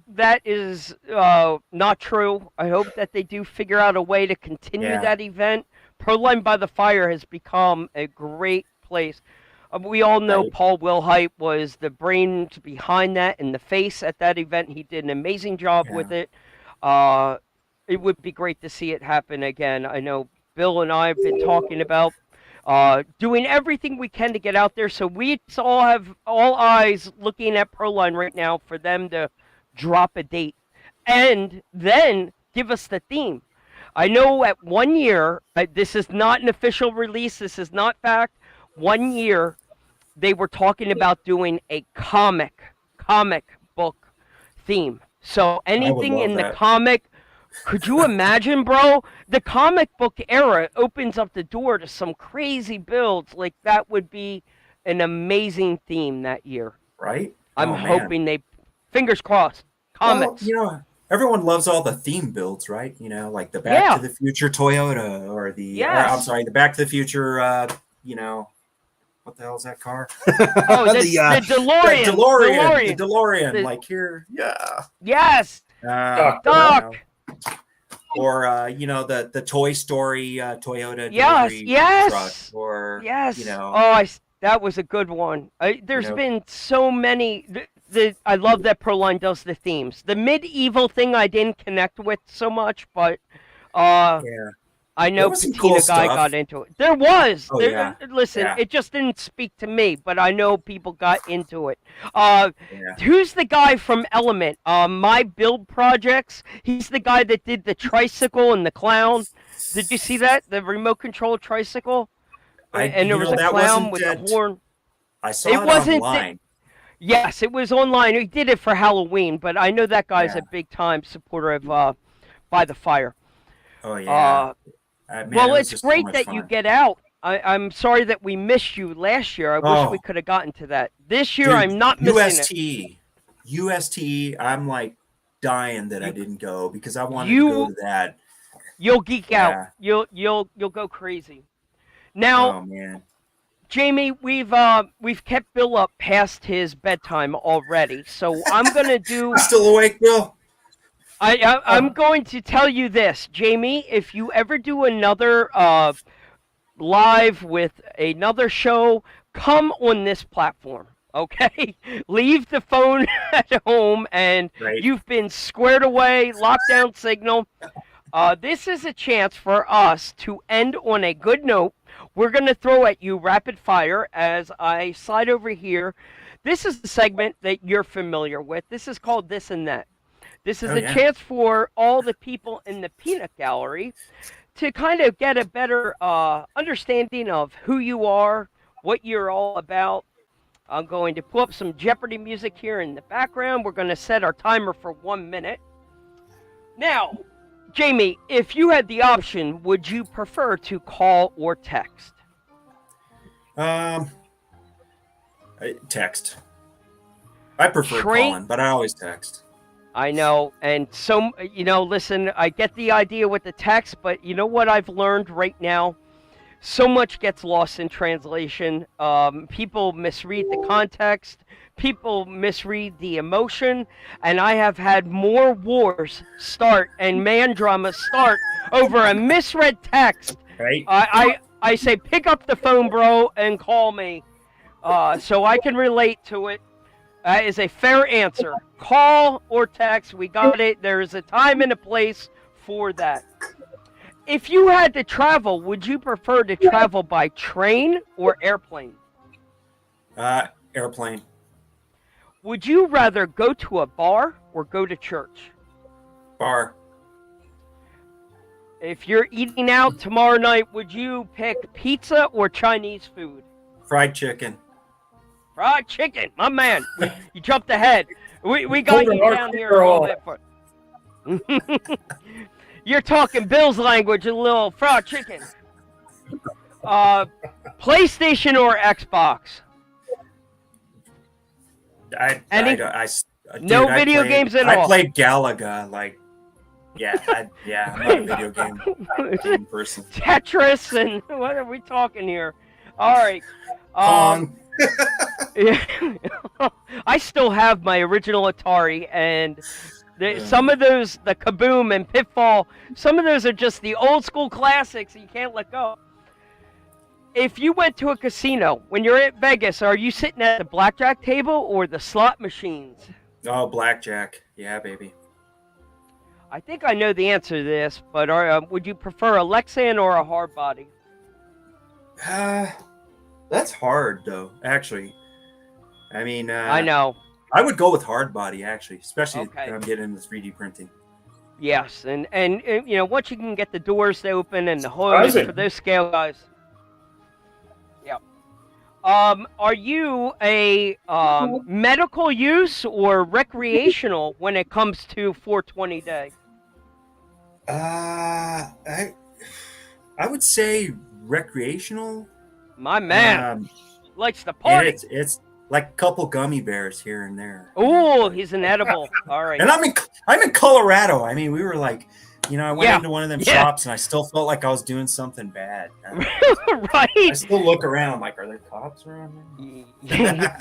that is not true. I hope that they do figure out a way to continue that event. Proline by the Fire has become a great place. We all know Paul Wilhite was the brains behind that and the face at that event. He did an amazing job with it. It would be great to see it happen again. I know Bill and I have been talking about doing everything we can to get out there. So we all have all eyes looking at Proline right now for them to drop a date and then give us the theme. I know at 1 year, this is not an official release. This is not fact. 1 year, they were talking about doing a comic book theme. So anything in the comic, could you imagine, bro? The comic book era opens up the door to some crazy builds. Like that would be an amazing theme that year. Right? I'm Oh, man. hoping they, fingers crossed, comics. Well, everyone loves all the theme builds, right? Like the Back Yeah. to the Future Toyota or I'm Yes. sorry, the Back to the Future, what the hell is that car? Oh, the the DeLorean. DeLorean. The DeLorean. The- Like here, yeah. Yes. Doc. Doc. Or the Toy Story Toyota Yes. delivery Yes. truck, or Yes. Oh, that was a good one. There's been so many. I love that Proline does the themes. The medieval thing I didn't connect with so much, but yeah. I know There was some Patina cool Guy stuff. got into it. There was. Oh, yeah. Listen, Yeah. it just didn't speak to me, but I know people got into it. Yeah. Who's the guy from Element? My Build Projects. He's the guy that did the tricycle and the clown. Did you see that? The remote control tricycle? And there was a that clown wasn't with the it. horn. I saw It it wasn't online. Yes, it was online. He did it for Halloween, but I know that guy's Yeah. a big time supporter of By the Fire. Oh yeah. Man, Well, it was it's just so great much that you fun. get out. I'm sorry that we missed you last year. I wish we could have gotten to that. This year, Dude, I'm not missing it. UST, I'm like dying that I didn't go because I wanted to You- go to that. You'll geek Yeah. out. You'll go crazy. Now, Oh man. Jamie, we've kept Bill up past his bedtime already, so I'm gonna do. You still awake, Bill? I'm going to tell you this, Jamie. If you ever do another live with another show, come on this platform, okay? Leave the phone at home, and Right. you've been squared away, lockdown signal. This is a chance for us to end on a good note. We're going to throw at you rapid fire as I slide over here. This is the segment that you're familiar with. This is called This and That. This is a chance for all the people in the peanut gallery to kind of get a better understanding of who you are, what you're all about. I'm going to pull up some Jeopardy music here in the background. We're going to set our timer for 1 minute. Now, Jamie, if you had the option, would you prefer to call or text? Text. I prefer calling, but I always text. I know, and so, listen, I get the idea with the text, but you know what I've learned right now? So much gets lost in translation. People misread the context. People misread the emotion. And I have had more wars start and man dramas start over a misread text. Right? I say, pick up the phone, bro, and call me. So I can relate to it. That is a fair answer. Call or text, we got it. There is a time and a place for that. If you had to travel, would you prefer to travel by train or airplane? Airplane. Would you rather go to a bar or go to church? Bar. If you're eating out tomorrow night, would you pick pizza or Chinese food? Fried chicken. Fried chicken, my man. You jumped ahead. We got you down here a little bit. You're talking Bill's language, a little fried chicken. PlayStation or Xbox? No video games at all. I played Galaga, like, I'm not a video game person. Tetris and what are we talking here? All right. Pong. I still have my original Atari, and some of those, the Kaboom and Pitfall, some of those are just the old school classics you can't let go. If you went to a casino, when you're at Vegas, are you sitting at the blackjack table or the slot machines? Oh, blackjack. Yeah, baby. I think I know the answer to this, but would you prefer a Lexan or a hard body? That's hard, though, actually. I mean, I know. I would go with hard body, actually, especially Okay. if I'm getting into 3D printing. Yes, and once you can get the doors to open and the hose for those scale guys. Yep. Are you a medical use or recreational when it comes to 420 day? I would say recreational. My man likes the party. like a couple gummy bears here and there. Oh, he's an edible. All right. And I'm in Colorado. I mean, we were like, I went into one of them shops and I still felt like I was doing something bad. Right. I still look around. I'm like, are there cops around here?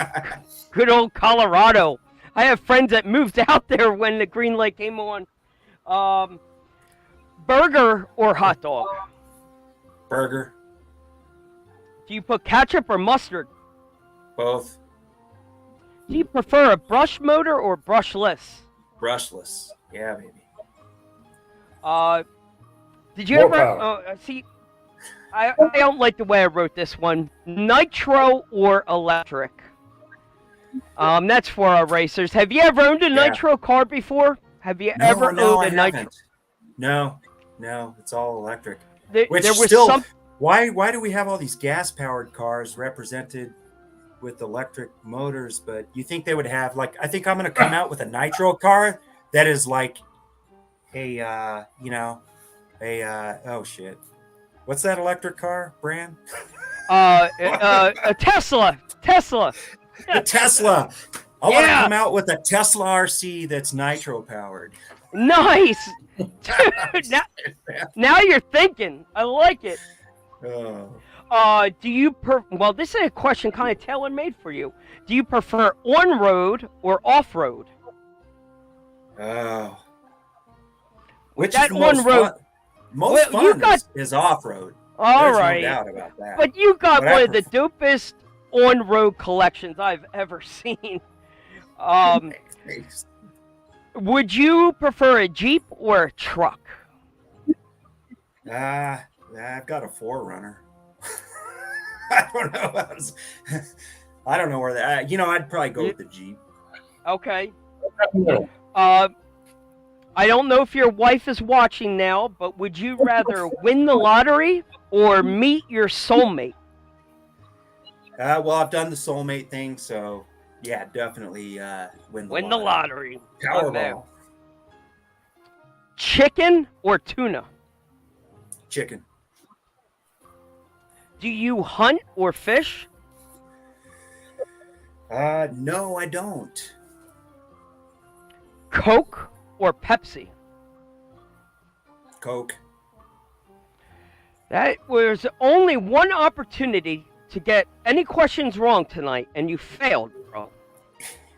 Good old Colorado. I have friends that moved out there when the green light came on. Burger or hot dog? Burger. Do you put ketchup or mustard? Both. Do you prefer a brush motor or brushless? Brushless. Yeah, baby. Did you More ever power. see? I don't like the way I wrote this one. Nitro or electric? That's for our racers. Have you ever owned a nitro car before? Have you ever owned a nitro? Haven't. No, it's all electric. There Which was still, some. why do we have all these gas-powered cars represented with electric motors? But you think they would have, like, I think I'm going to come out with a nitro car that is like oh shit, what's that electric car brand? A Tesla. The Tesla. I want to Yeah. come out with a Tesla RC that's nitro powered. Nice, dude. Now you're thinking. I like it. Oh. Do you well, this is a question kind of tailor-made for you. Do you prefer on-road or off-road? Oh. Which That is the most on-road- fun? Most Well, you fun got- is off-road. All There's right, no doubt about that. but you got But I one of the dopest on-road collections I've ever seen. Would you prefer a Jeep or a truck? I've got a 4Runner. I don't know. I don't know where that. I'd probably go with the Jeep. Okay. I don't know if your wife is watching now, but would you rather win the lottery or meet your soulmate? Well, I've done the soulmate thing, so yeah, definitely win the lottery. Love that. Powerball. Chicken or tuna? Chicken. Do you hunt or fish? No, I don't. Coke or Pepsi? Coke. That was only one opportunity to get any questions wrong tonight, and you failed, bro.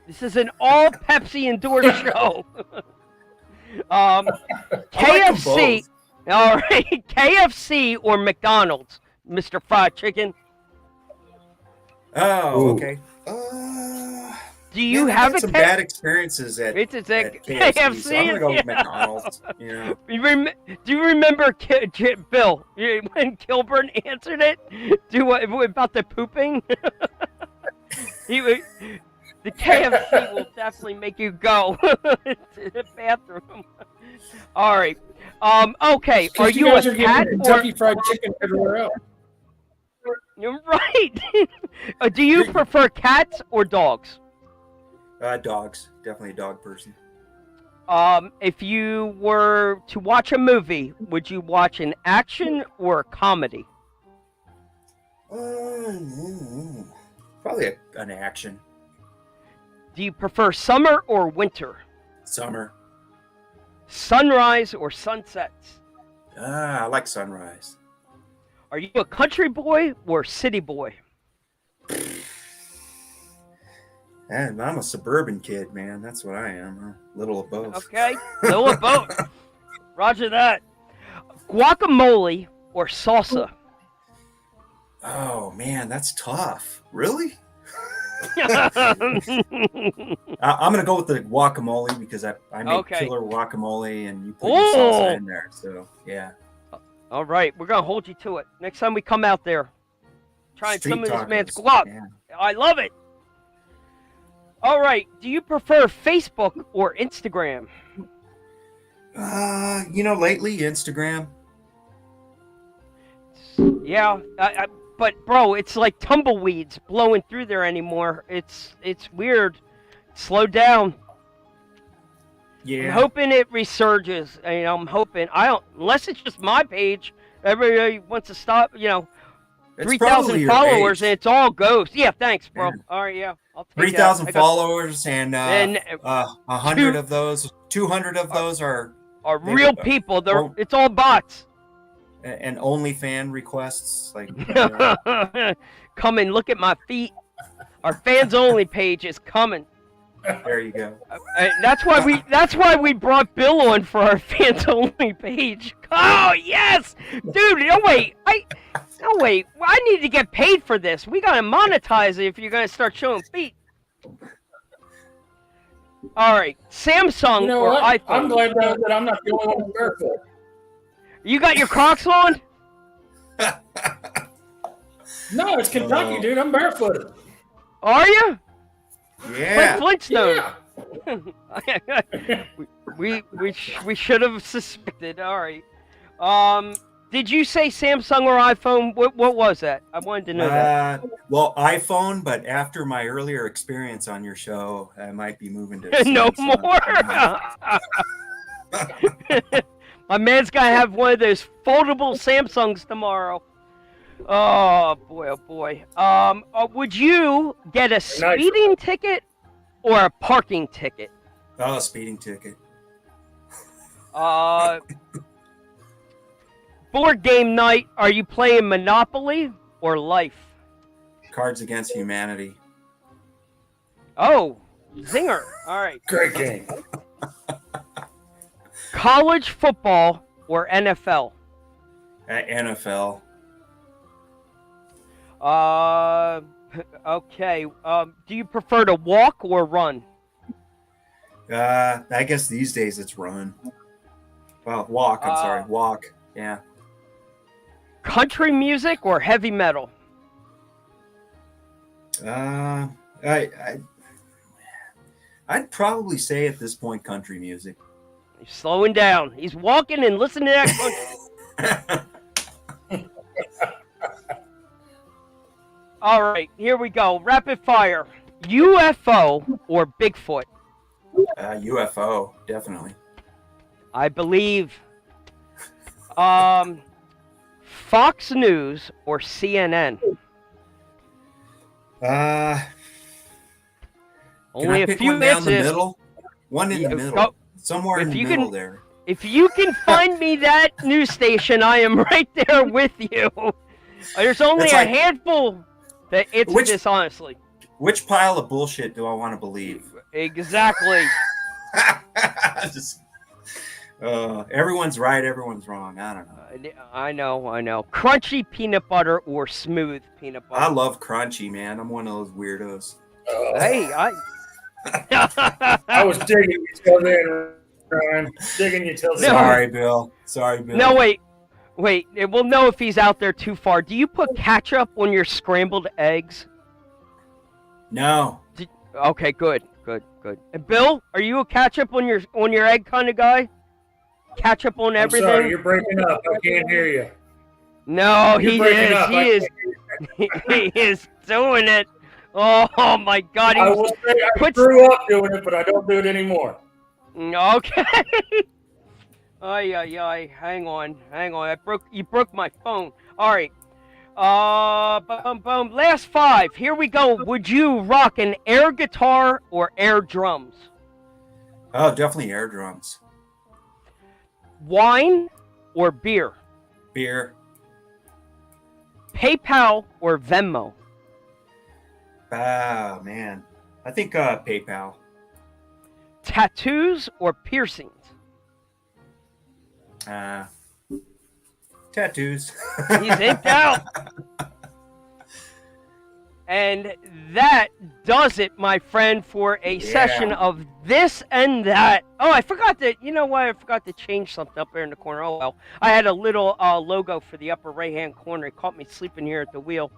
This is an all Pepsi endorsed show. KFC. All right, KFC or McDonald's, Mr. Fried Chicken. Oh, Ooh. okay. Do you I've have had a some bad experiences at It's a KFC, so I'm gonna go with KFC. McDonald's. Do you remember Bill when Kilburn answered it? About the pooping? The KFC will definitely make you go to the bathroom. All right. Okay. Are you a guys are cat getting or? Kentucky Fried Chicken everywhere else? You're right. Do you prefer cats or dogs? Dogs. Definitely a dog person. If you were to watch a movie, would you watch an action or a comedy? Probably an action. Do you prefer summer or winter? Summer. Sunrise or sunsets? I like sunrise. Are you a country boy or city boy? And I'm a suburban kid, man. That's what I am. A little of both. Okay, little of both. Roger that. Guacamole or salsa? Oh man, that's tough. Really? Okay. I'm gonna go with the guacamole because I make killer guacamole and you put your salsa in there. So yeah. All right, we're gonna hold you to it. Next time we come out there, trying some of this man's tacos, guac. man. I love it. All right, do you prefer Facebook or Instagram? Lately Instagram. Yeah, but bro, it's like tumbleweeds blowing through there anymore. It's weird. Slow down. Yeah. I'm hoping it resurges. I'm hoping. I don't, unless it's just my page. Everybody wants to stop. It's 3,000 probably your followers, age. and it's all ghosts. Yeah, thanks, bro. Yeah. All right, yeah, I'll take 3,000 that. I got- followers, and And 100 of those, 200 of those are they- real people. well- It's all bots. and only fan requests. Like, Come and look at my feet. Our fans only page is coming. there you go. That's why we brought Bill on for our fans only page. Oh yes, dude. No wait, I need to get paid for this. We gotta monetize it if you're gonna start showing feet. All right, Samsung You know or what? iPhone. I'm glad that I'm not the only one barefoot. You got your Crocs on? No, it's Kentucky, Oh. dude. I'm barefooted. Are you? Yeah. Like Flintstone. Yeah. we should have suspected. All right. Did you say Samsung or iPhone? What was that? I wanted to know that. Well, iPhone, but after my earlier experience on your show, I might be moving to No Samsung. more. My man's gotta have one of those foldable Samsungs tomorrow. Oh boy, oh boy. Would you get a speeding ticket or a parking ticket? Oh, speeding ticket. Board game night. Are you playing Monopoly or Life? Cards Against Humanity. Oh, zinger. All right. Great game. College football or NFL? NFL. Okay. Do you prefer to walk or run? I guess these days it's run. Well, walk. I'm sorry, walk. Yeah. Country music or heavy metal? I'd probably say at this point country music. He's slowing down. He's walking and listening to that country. All right, here we go. Rapid fire. UFO or Bigfoot? UFO, definitely. I believe. Fox News or CNN? Only a few one down the minutes. middle. One in the middle. Go- Somewhere in if the you middle can- there. If you can find me that news station, I am right there with you. There's only It's a like- handful that answer this honestly. Which pile of bullshit do I want to believe? Exactly. Just, everyone's right, everyone's wrong. I don't know. I know. Crunchy peanut butter or smooth peanut butter? I love crunchy, man. I'm one of those weirdos. Hey, I was digging you till then, Ryan. Digging you till then. Sorry, Bill. Sorry, Bill. No, wait. We'll know if he's out there too far. Do you put ketchup on your scrambled eggs? No. Okay, good. And Bill, are you a ketchup on your egg kind of guy? Ketchup on I'm everything? sorry, you're breaking up. I can't hear you. No, You're he breaking is. up. He is doing it. Oh my God! I will say I puts- grew up doing it, but I don't do it anymore. Okay. Ay. Hang on. You broke my phone. All right. Boom. Last 5. Here we go. Would you rock an air guitar or air drums? Oh, definitely air drums. Wine or beer? Beer. PayPal or Venmo? Ah, man. I think PayPal. Tattoos or piercings? Tattoos. He's inked out. And that does it, my friend, for a session of this and that. Oh, I forgot to, you know what? I forgot to change something up there in the corner. Oh, well. I had a little logo for the upper right-hand corner. It caught me sleeping here at the wheel.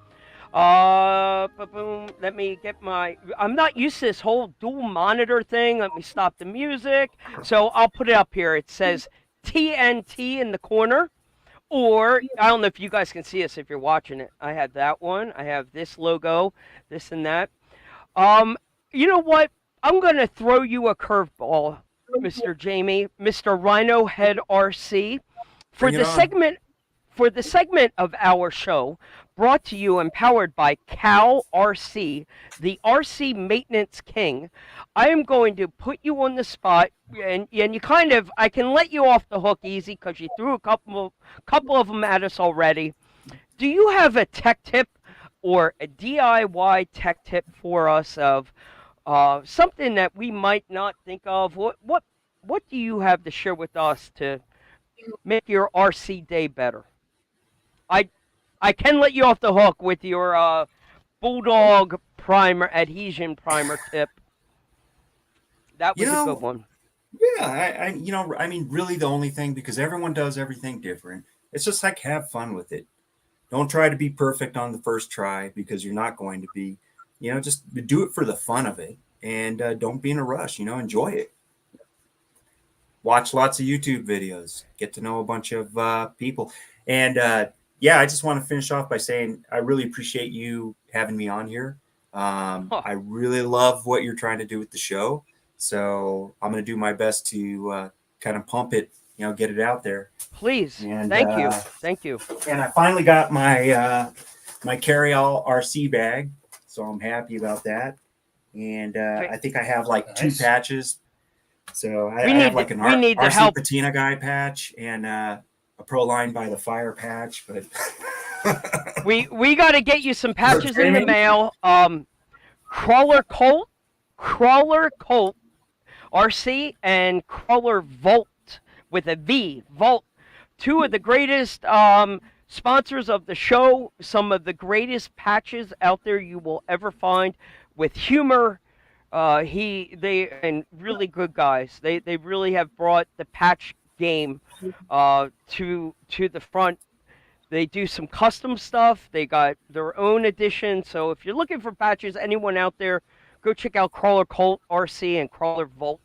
Boom. Let me get my... I'm not used to this whole dual monitor thing. Let me stop the music. So I'll put it up here. It says TNT in the corner. Or, I don't know if you guys can see this if you're watching it. I have that one. I have this logo, this and that. You know what? I'm going to throw you a curveball, Mr. Jamie, Mr. Rhino Head RC. For the segment of our show brought to you and powered by Cal RC, the RC maintenance king. I am going to put you on the spot, and you kind of, I can let you off the hook easy because you threw a couple of them at us already. Do you have a tech tip or a DIY tech tip for us of something that we might not think of? What do you have to share with us to make your RC day better? I I can let you off the hook with your Bulldog primer adhesion primer tip. That You was a good know, one. yeah, I mean, really the only thing, because everyone does everything different. It's just like have fun with it. Don't try to be perfect on the first try because you're not going to be. Just do it for the fun of it, and don't be in a rush. Enjoy it. Watch lots of YouTube videos. Get to know a bunch of people, and yeah, I just want to finish off by saying I really appreciate you having me on here. Huh. I really love what you're trying to do with the show, so I'm going to do my best to kind of pump it, get it out there. Please, And thank you, thank you. and I finally got my carry-all RC bag, so I'm happy about that. And I think I have like Nice. 2 patches. So I We have need like an we need to RC help. Patina Guy patch and a Pro Line by the Fire patch, but We got to get you some patches in the Jamie? mail. Crawler Colt RC and Crawler Volt with a V, Volt. Two of the greatest sponsors of the show, some of the greatest patches out there you will ever find with humor. And really good guys. They really have brought the patch game to the front. They do some custom stuff. They got their own edition. So if you're looking for patches, anyone out there, go check out Crawler Colt RC and Crawler Volt.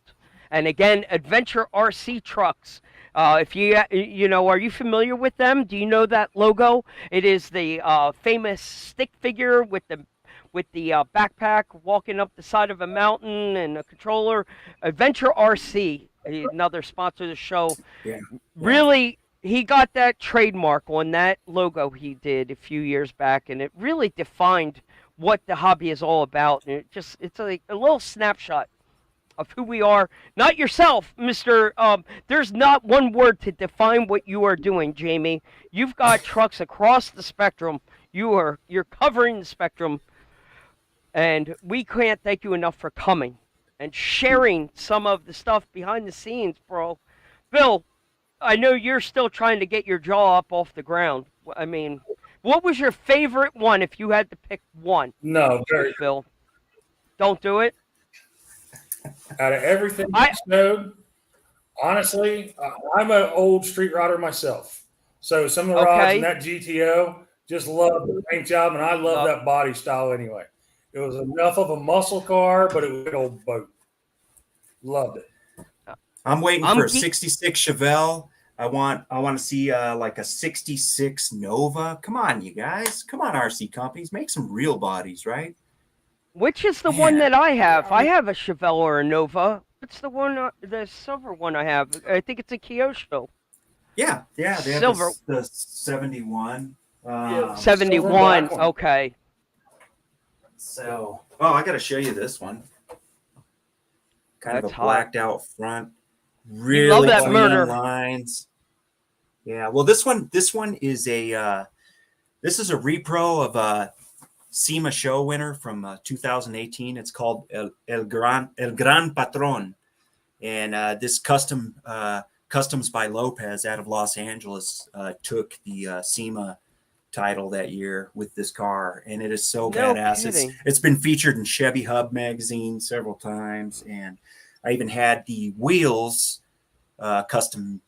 And again, Adventure RC trucks. If are you familiar with them? Do you know that logo? It is the famous stick figure with the backpack walking up the side of a mountain and a controller. Adventure RC, another sponsor of the show. yeah. Really, he got that trademark on that logo he did a few years back, and it really defined what the hobby is all about. And it's like a little snapshot of who we are. Not yourself, Mr. There's not one word to define what you are doing, Jamie. You've got trucks across the spectrum. You're covering the spectrum, and we can't thank you enough for coming and sharing some of the stuff behind the scenes, bro. Bill, I know you're still trying to get your jaw up off the ground. I mean, what was your favorite one if you had to pick one, No, very. Bill? Don't do it. Out of everything I- you snowed, honestly, I'm an old street rider myself. So some of the rods Okay. in that GTO just love the paint job, and I love that body style anyway. It was enough of a muscle car, but it was an old boat. Loved it. I'm waiting for a 66 Chevelle. I want to see like a 66 Nova. Come on, you guys. Come on, RC companies. Make some real bodies, right? Which is the one that I have? I have a Chevelle or a Nova. What's the one, the silver one I have? I think it's a Kyosho. Yeah. They have Silver. the 71. Yeah. 71. Silver one. Okay. So, I got to show you this one. Kind That's of a hot. blacked out front. Really love that clean murder. lines. Yeah. Well, this one is this is a repro of a SEMA show winner from 2018. It's called El Gran Patron, and this customs by Lopez out of Los Angeles took the SEMA title that year with this car, and it is so No badass. kidding. It's been featured in Chevy Hub magazine several times, and I even had the wheels custom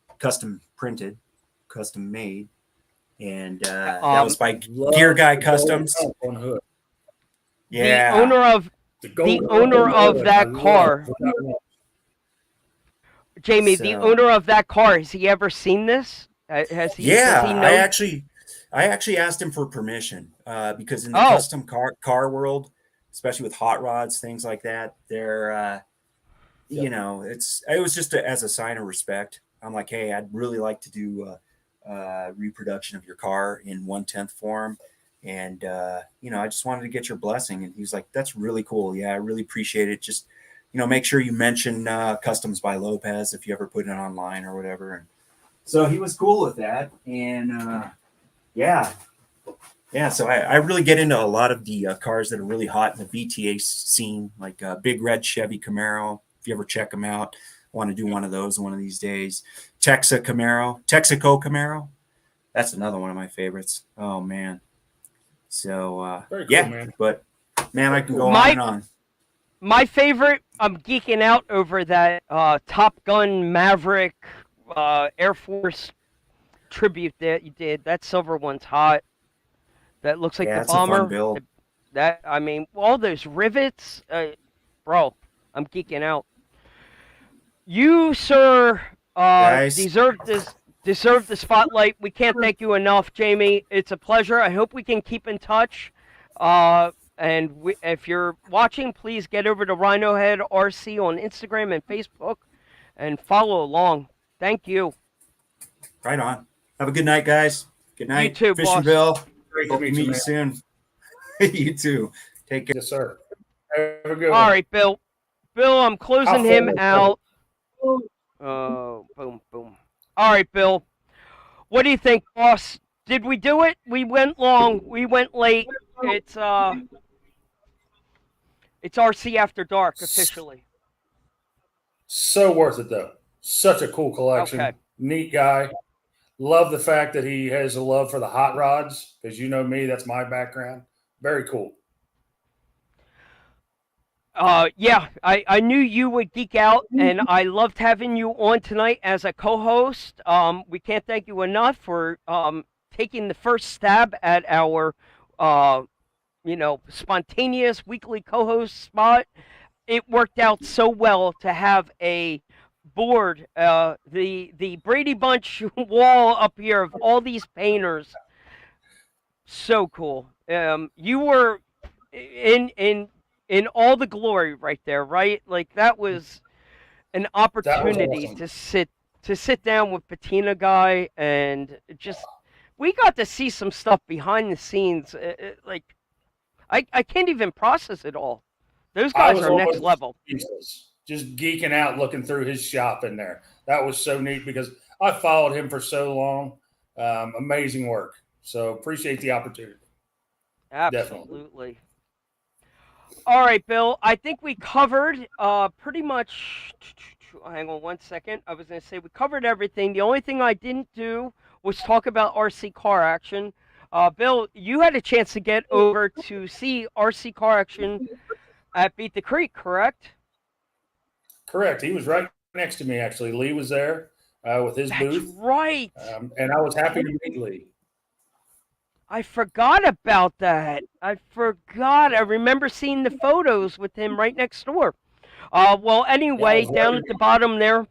printed, custom made, and that was by Gear Guy Customs. On hood. Yeah, The owner of that car, Jamie. The So- owner of that car. Has he ever seen this? Has he? Yeah, Does he know? I actually asked him for permission because in the Oh. custom car world, especially with hot rods, things like that, they're it was just as a sign of respect. I'm like, hey, I'd really like to do a reproduction of your car in 1/10 form, And I just wanted to get your blessing. And he's like, that's really cool. Yeah, I really appreciate it. Just make sure you mention Customs by Lopez if you ever put it online or whatever. And so he was cool with that. And yeah. So I really get into a lot of the cars that are really hot in the VTA scene, like Big Red Chevy Camaro. If you ever check them out, I want to do one of those one of these days. Texaco Camaro. That's another one of my favorites. Oh, man. So, Very cool, man. But, man, I can go on and on. My favorite, I'm geeking out over that Top Gun Maverick Air Force tribute that you did. That silver one's hot. That looks like the bomber. A fun build. All those rivets, bro. I'm geeking out. You, sir, deserve the spotlight. We can't thank you enough, Jamie. It's a pleasure. I hope we can keep in touch. If you're watching, please get over to Rhino RC on Instagram and Facebook and follow along. Thank you. Right on. Have a good night, guys. Good night. You too, Fishing boss. Bill. Great Hope to to meet meet you, you man. soon. You too. Take care. Yes, sir. Have a good All one. right, Bill. Bill, I'm closing How him full? out. Boom, boom. All right, Bill. What do you think, boss? Did we do it? We went long. We went late. It's RC After Dark officially. So worth it, though. Such a cool collection. Okay. Neat guy. Love the fact that he has a love for the hot rods, because you know me, that's my background. Very cool. Yeah, I knew you would geek out, and I loved having you on tonight as a co-host. We can't thank you enough for taking the first stab at our, spontaneous weekly co-host spot. It worked out so well to have a board, the Brady Bunch wall up here of all these painters. So cool. You were in all the glory right there, right? Like that was an opportunity awesome. to sit down with Patina Guy and just we got to see some stuff behind the scenes. Like I can't even process it all. Those I guys was are next almost level. speechless, just geeking out looking through his shop in there. That was so neat because I followed him for so long. Amazing work. So appreciate the opportunity. Definitely. Absolutely. All right, Bill. I think we covered pretty much. Hang on one second. I was going to say we covered everything. The only thing I didn't do was talk about RC car action. Bill, you had a chance to get over to see RC car action at Beat the Creek, correct? Correct. He was right next to me, actually. Lee was there with his booth. That's right. And I was happy to meet Lee. I forgot about that. I forgot. I remember seeing the photos with him right next door. Well, anyway, down at the bottom there,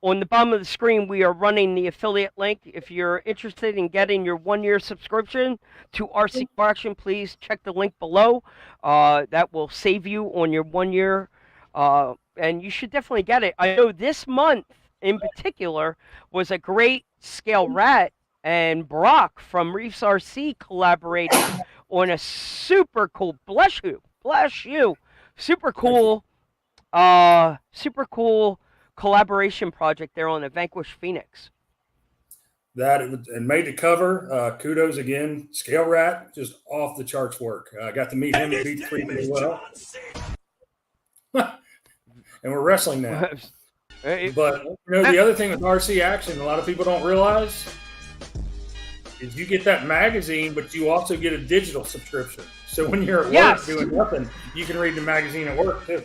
on the bottom of the screen, we are running the affiliate link. If you're interested in getting your 1-year subscription to RC Car Action, please check the link below. That will save you on your 1 year, and you should definitely get it. I know this month in particular was a great scale rat, and Brock from Reefs RC collaborated on a super cool, bless you, super cool collaboration project there on the Vanquish Phoenix. And made the cover. Kudos again. Scale Rat, just off the charts work. I got to meet him at Beat the Creek as well. And we're wrestling now. But the other thing with RC Action, a lot of people don't realize is you get that magazine, but you also get a digital subscription. So when you're at work doing nothing, you can read the magazine at work too.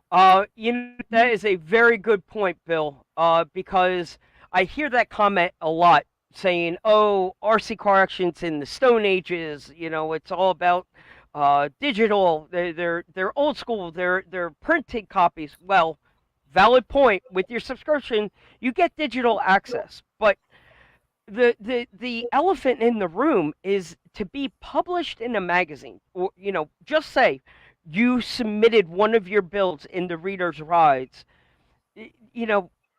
That is a very good point, Bill, because I hear that comment a lot saying, oh, RC Car Action's in the Stone Ages, it's all about digital, they're old school, they're printed copies. Well, valid point. With your subscription, you get digital access, but the elephant in the room is to be published in a magazine, or just say you submitted one of your builds in the Reader's Rides.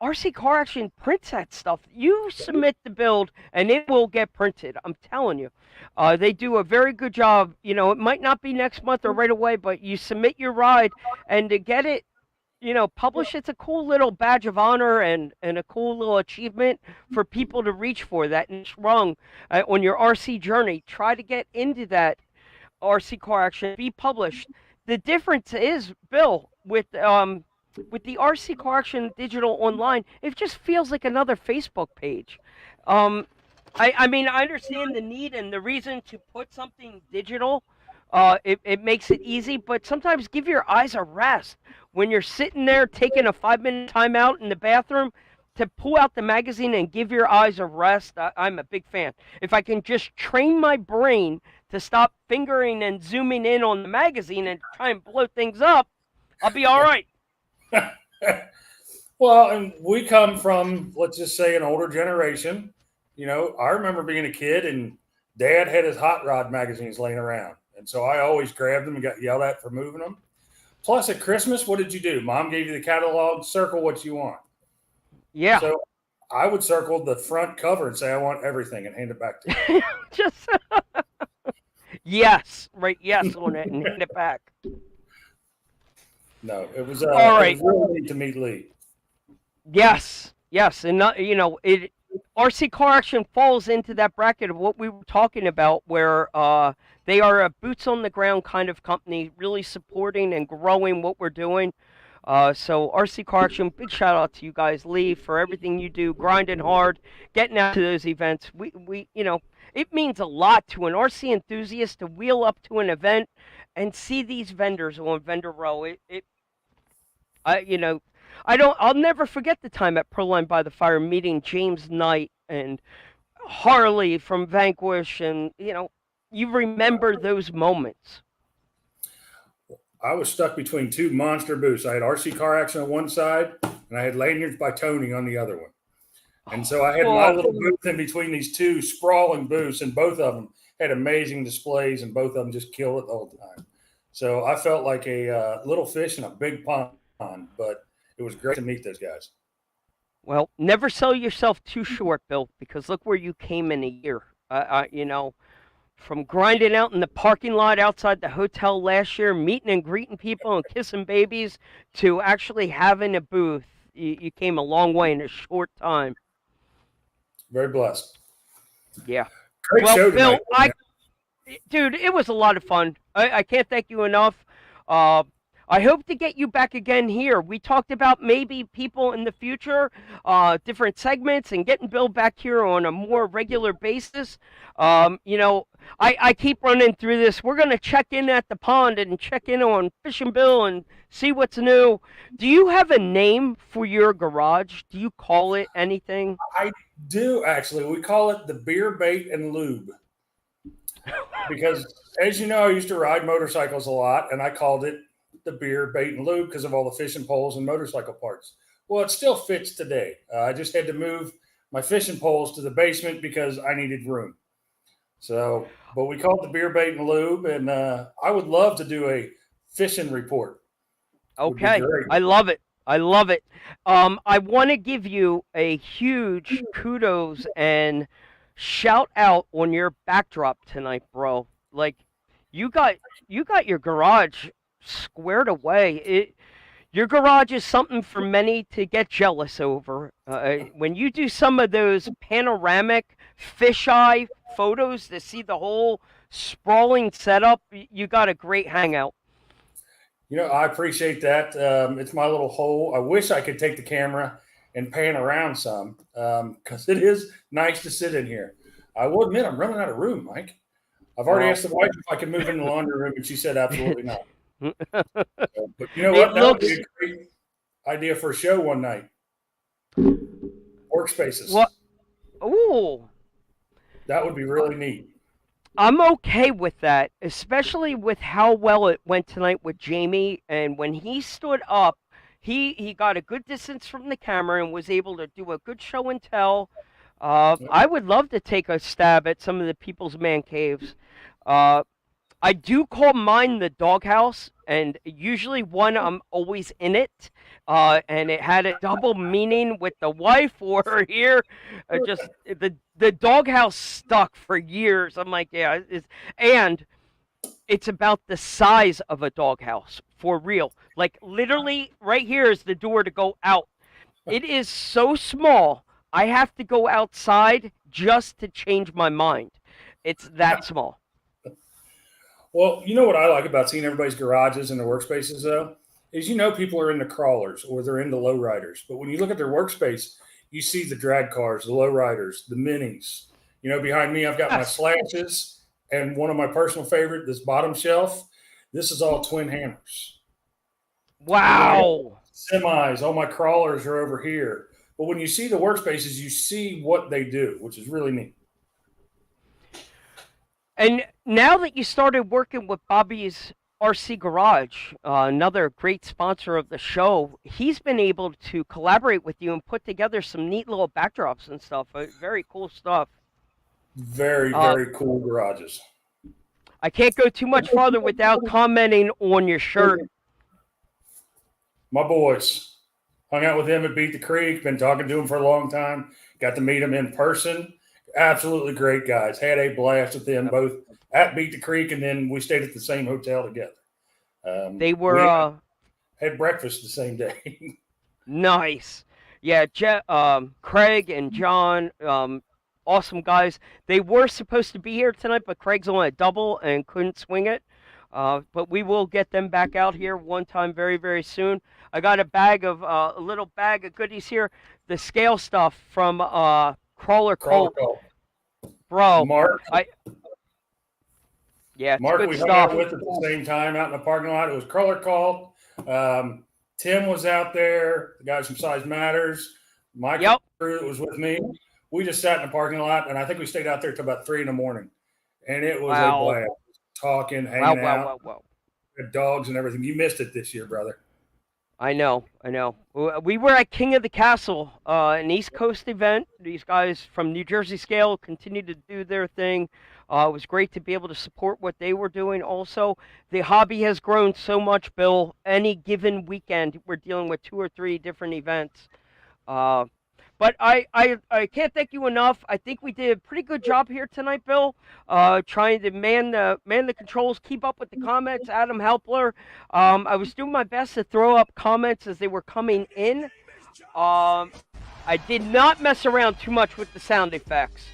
RC Car Action prints that stuff. You submit the build, and it will get printed. I'm telling you. They do a very good job. You know, it might not be next month or right away, but you submit your ride, and to get it, you know, published, it's a cool little badge of honor and a cool little achievement for people to reach for that niche rung on your RC journey. Try to get into that RC Car Action, be published. The difference is, Bill, with the RC Car Action digital online, it just feels like another Facebook page. Um, I mean, I understand the need and the reason to put something digital. It makes it easy, but sometimes give your eyes a rest when you're sitting there taking a 5 minute timeout in the bathroom to pull out the magazine and give your eyes a rest. I'm a big fan. If I can just train my brain to stop fingering and zooming in on the magazine and try and blow things up, I'll be all right. Well, and we come from, let's just say, an older generation. You know, I remember being a kid and Dad had his hot rod magazines laying around. And so I always grabbed them and got yelled at for moving them. Plus, at Christmas, what did you do? Mom gave you the catalog, circle what you want. Yeah. So I would circle the front cover and say, I want everything, and hand it back to you. Just yes, right? Yes on it and hand it back. No, it was, All right. it was really neat to meet Lee. Yes, yes, and not, you know, it RC Car Action falls into that bracket of what we were talking about, where they are a boots on the ground kind of company, really supporting and growing what we're doing. So RC Car Action, big shout out to you guys, Lee, for everything you do, grinding hard, getting out to those events. We, you know, it means a lot to an RC enthusiast to wheel up to an event and see these vendors on vendor row. You know, I'll never forget the time at Proline by the Fire meeting James Knight and Harley from Vanquish, and, you know, you remember those moments. I was stuck between two monster booths. I had RC Car Action on one side, and I had Lanyards by Tony on the other one. And so I had my little booth in between these two sprawling booths, and both of them had amazing displays, and both of them just killed it the whole time. So I felt like a little fish in a big pond, but it was great to meet those guys. Well, never sell yourself too short, Bill, because look where you came in a year. You know, from grinding out in the parking lot outside the hotel last year, meeting and greeting people and kissing babies, to actually having a booth. You came a long way in a short time. Very blessed. Yeah. Great Well, show Bill, tonight. dude, it was a lot of fun. I can't thank you enough. I hope to get you back again here. We talked about maybe people in the future, different segments, and getting Bill back here on a more regular basis. You know, I keep running through this. We're going to check in at the pond and check in on Fishing Bill and see what's new. Do you have a name for your garage? Do you call it anything? I do, actually. We call it the Beer, Bait, and Lube. Because, as you know, I used to ride motorcycles a lot, and I called it the Beer, Bait, and Lube because of all the fishing poles and motorcycle parts. Well, it still fits today. I just had to move my fishing poles to the basement because I needed room. So, but we call it the Beer, Bait, and Lube, and I would love to do a fishing report. Okay, I love it. I love it. I want to give you a huge kudos and shout out on your backdrop tonight, bro. Like, you got your garage squared away. Your garage is something for many to get jealous over. When you do some of those panoramic fisheye photos to see the whole sprawling setup, you got a great hangout. You know, I appreciate that. It's my little hole. I wish I could take the camera and pan around some because it is nice to sit in here. I will admit I'm running out of room, Mike. I've already asked the wife if I can move in the laundry room, and she said absolutely not. But you know what? That would be a great idea for a show one night. Workspaces. What? Ooh. That would be really neat. I'm okay with that, especially with how well it went tonight with Jamie. And when he stood up, he got a good distance from the camera and was able to do a good show and tell. I would love to take a stab at some of the people's man caves. I do call mine the doghouse, and usually one I'm always in it, and it had a double meaning with the wife or here, just the doghouse stuck for years. I'm like, yeah, and it's about the size of a doghouse for real. Like literally, right here is the door to go out. It is so small. I have to go outside just to change my mind. It's that small. Well, you know what I like about seeing everybody's garages and their workspaces, though, is people are into crawlers or they're into lowriders. But when you look at their workspace, you see the drag cars, the lowriders, the minis. Behind me, I've got my Yes. slashes and one of my personal favorite, this bottom shelf. This is all twin hammers. Wow. Semis, all my crawlers are over here. But when you see the workspaces, you see what they do, which is really neat. And now that you started working with Bobby's RC Garage, another great sponsor of the show, he's been able to collaborate with you and put together some neat little backdrops and stuff. Very cool stuff. Very, very cool garages. I can't go too much farther without commenting on your shirt. My boys. Hung out with him at Beat the Creek. Been talking to him for a long time. Got to meet him in person. Absolutely great guys. Had a blast with them both at Beat the Creek, and then we stayed at the same hotel together. They were had breakfast the same day. nice. Yeah, Craig and John, awesome guys. They were supposed to be here tonight, but Craig's on a double and couldn't swing it. But we will get them back out here one time very, very soon. I got a little bag of goodies here. The scale stuff from Crawler Colt. Bro, Mark. Yeah, it's Mark, good we stuff. hung out with at the same time out in the parking lot. It was Crawler Colt. Tim was out there. The guys from Size Matters. Michael crew that was with me. We just sat in the parking lot, and I think we stayed out there till about 3 a.m. And it was a blast. Talking, hanging out. Wow. With dogs and everything. You missed it this year, brother. I know. We were at King of the Castle, an East Coast event. These guys from New Jersey Scale continue to do their thing. It was great to be able to support what they were doing. Also, the hobby has grown so much, Bill. Any given weekend, we're dealing with 2 or 3 different events. But I can't thank you enough. I think we did a pretty good job here tonight, Bill. Trying to man the controls, keep up with the comments. Adam Helpler. I was doing my best to throw up comments as they were coming in. I did not mess around too much with the sound effects,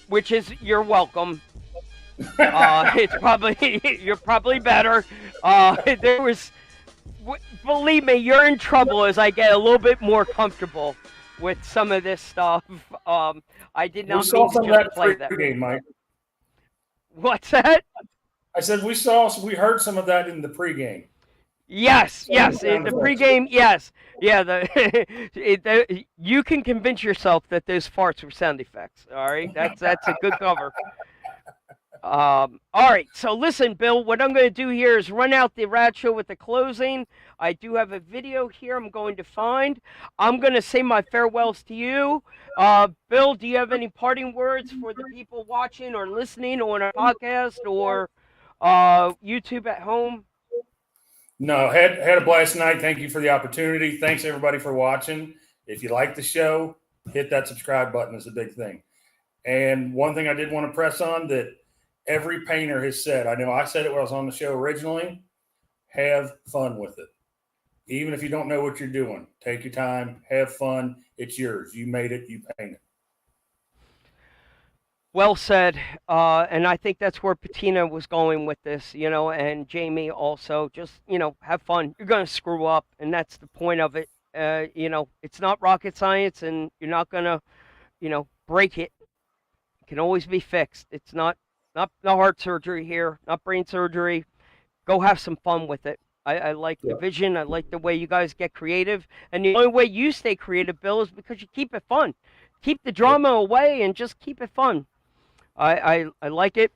which is you're welcome. It's probably you're probably better. There was, believe me, you're in trouble as I get a little bit more comfortable with some of this stuff. I did not mean to just play that. Game, Mike. What's that? I said we heard some of that in the pregame. Yes, in the pregame, yes. Yeah, you can convince yourself that those farts were sound effects, all right? That's a good cover. All right, so listen, Bill, what I'm going to do here is run out the Rad Show with the closing. I do have a video here I'm going to find. I'm going to say my farewells to you. Bill, do you have any parting words for the people watching or listening on our podcast or YouTube at home? No, had a blast tonight. Thank you for the opportunity. Thanks, everybody, for watching. If you like the show, hit that subscribe button. Is a big thing. And one thing I did want to press on that every painter has said, I know I said it when I was on the show originally, have fun with it. Even if you don't know what you're doing, take your time, have fun. It's yours. You made it. You painted it. Well said. And I think that's where Patina was going with this, and Jamie also. Just, have fun. You're going to screw up, and that's the point of it. It's not rocket science, and you're not going to, break it. It can always be fixed. It's not heart surgery here, not brain surgery. Go have some fun with it. I like the vision. I like the way you guys get creative. And the only way you stay creative, Bill, is because you keep it fun. Keep the drama away and just keep it fun. I like it.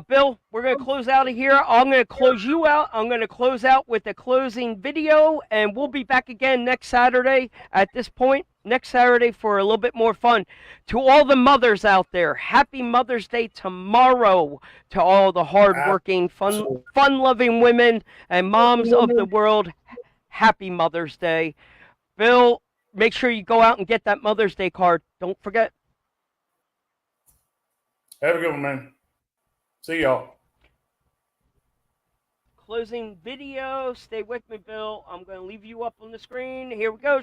Bill, we're going to close out of here. I'm going to close you out. I'm going to close out with a closing video, and we'll be back again next Saturday at this point. next Saturday for a little bit more fun. To all the mothers out there, happy Mother's Day tomorrow. To all the hardworking, Absolutely. fun-loving women and moms of the world, happy Mother's Day. Bill, make sure you go out and get that Mother's Day card. Don't forget. Have a good one, man. See y'all. Closing video. Stay with me, Bill. I'm going to leave you up on the screen. Here we go.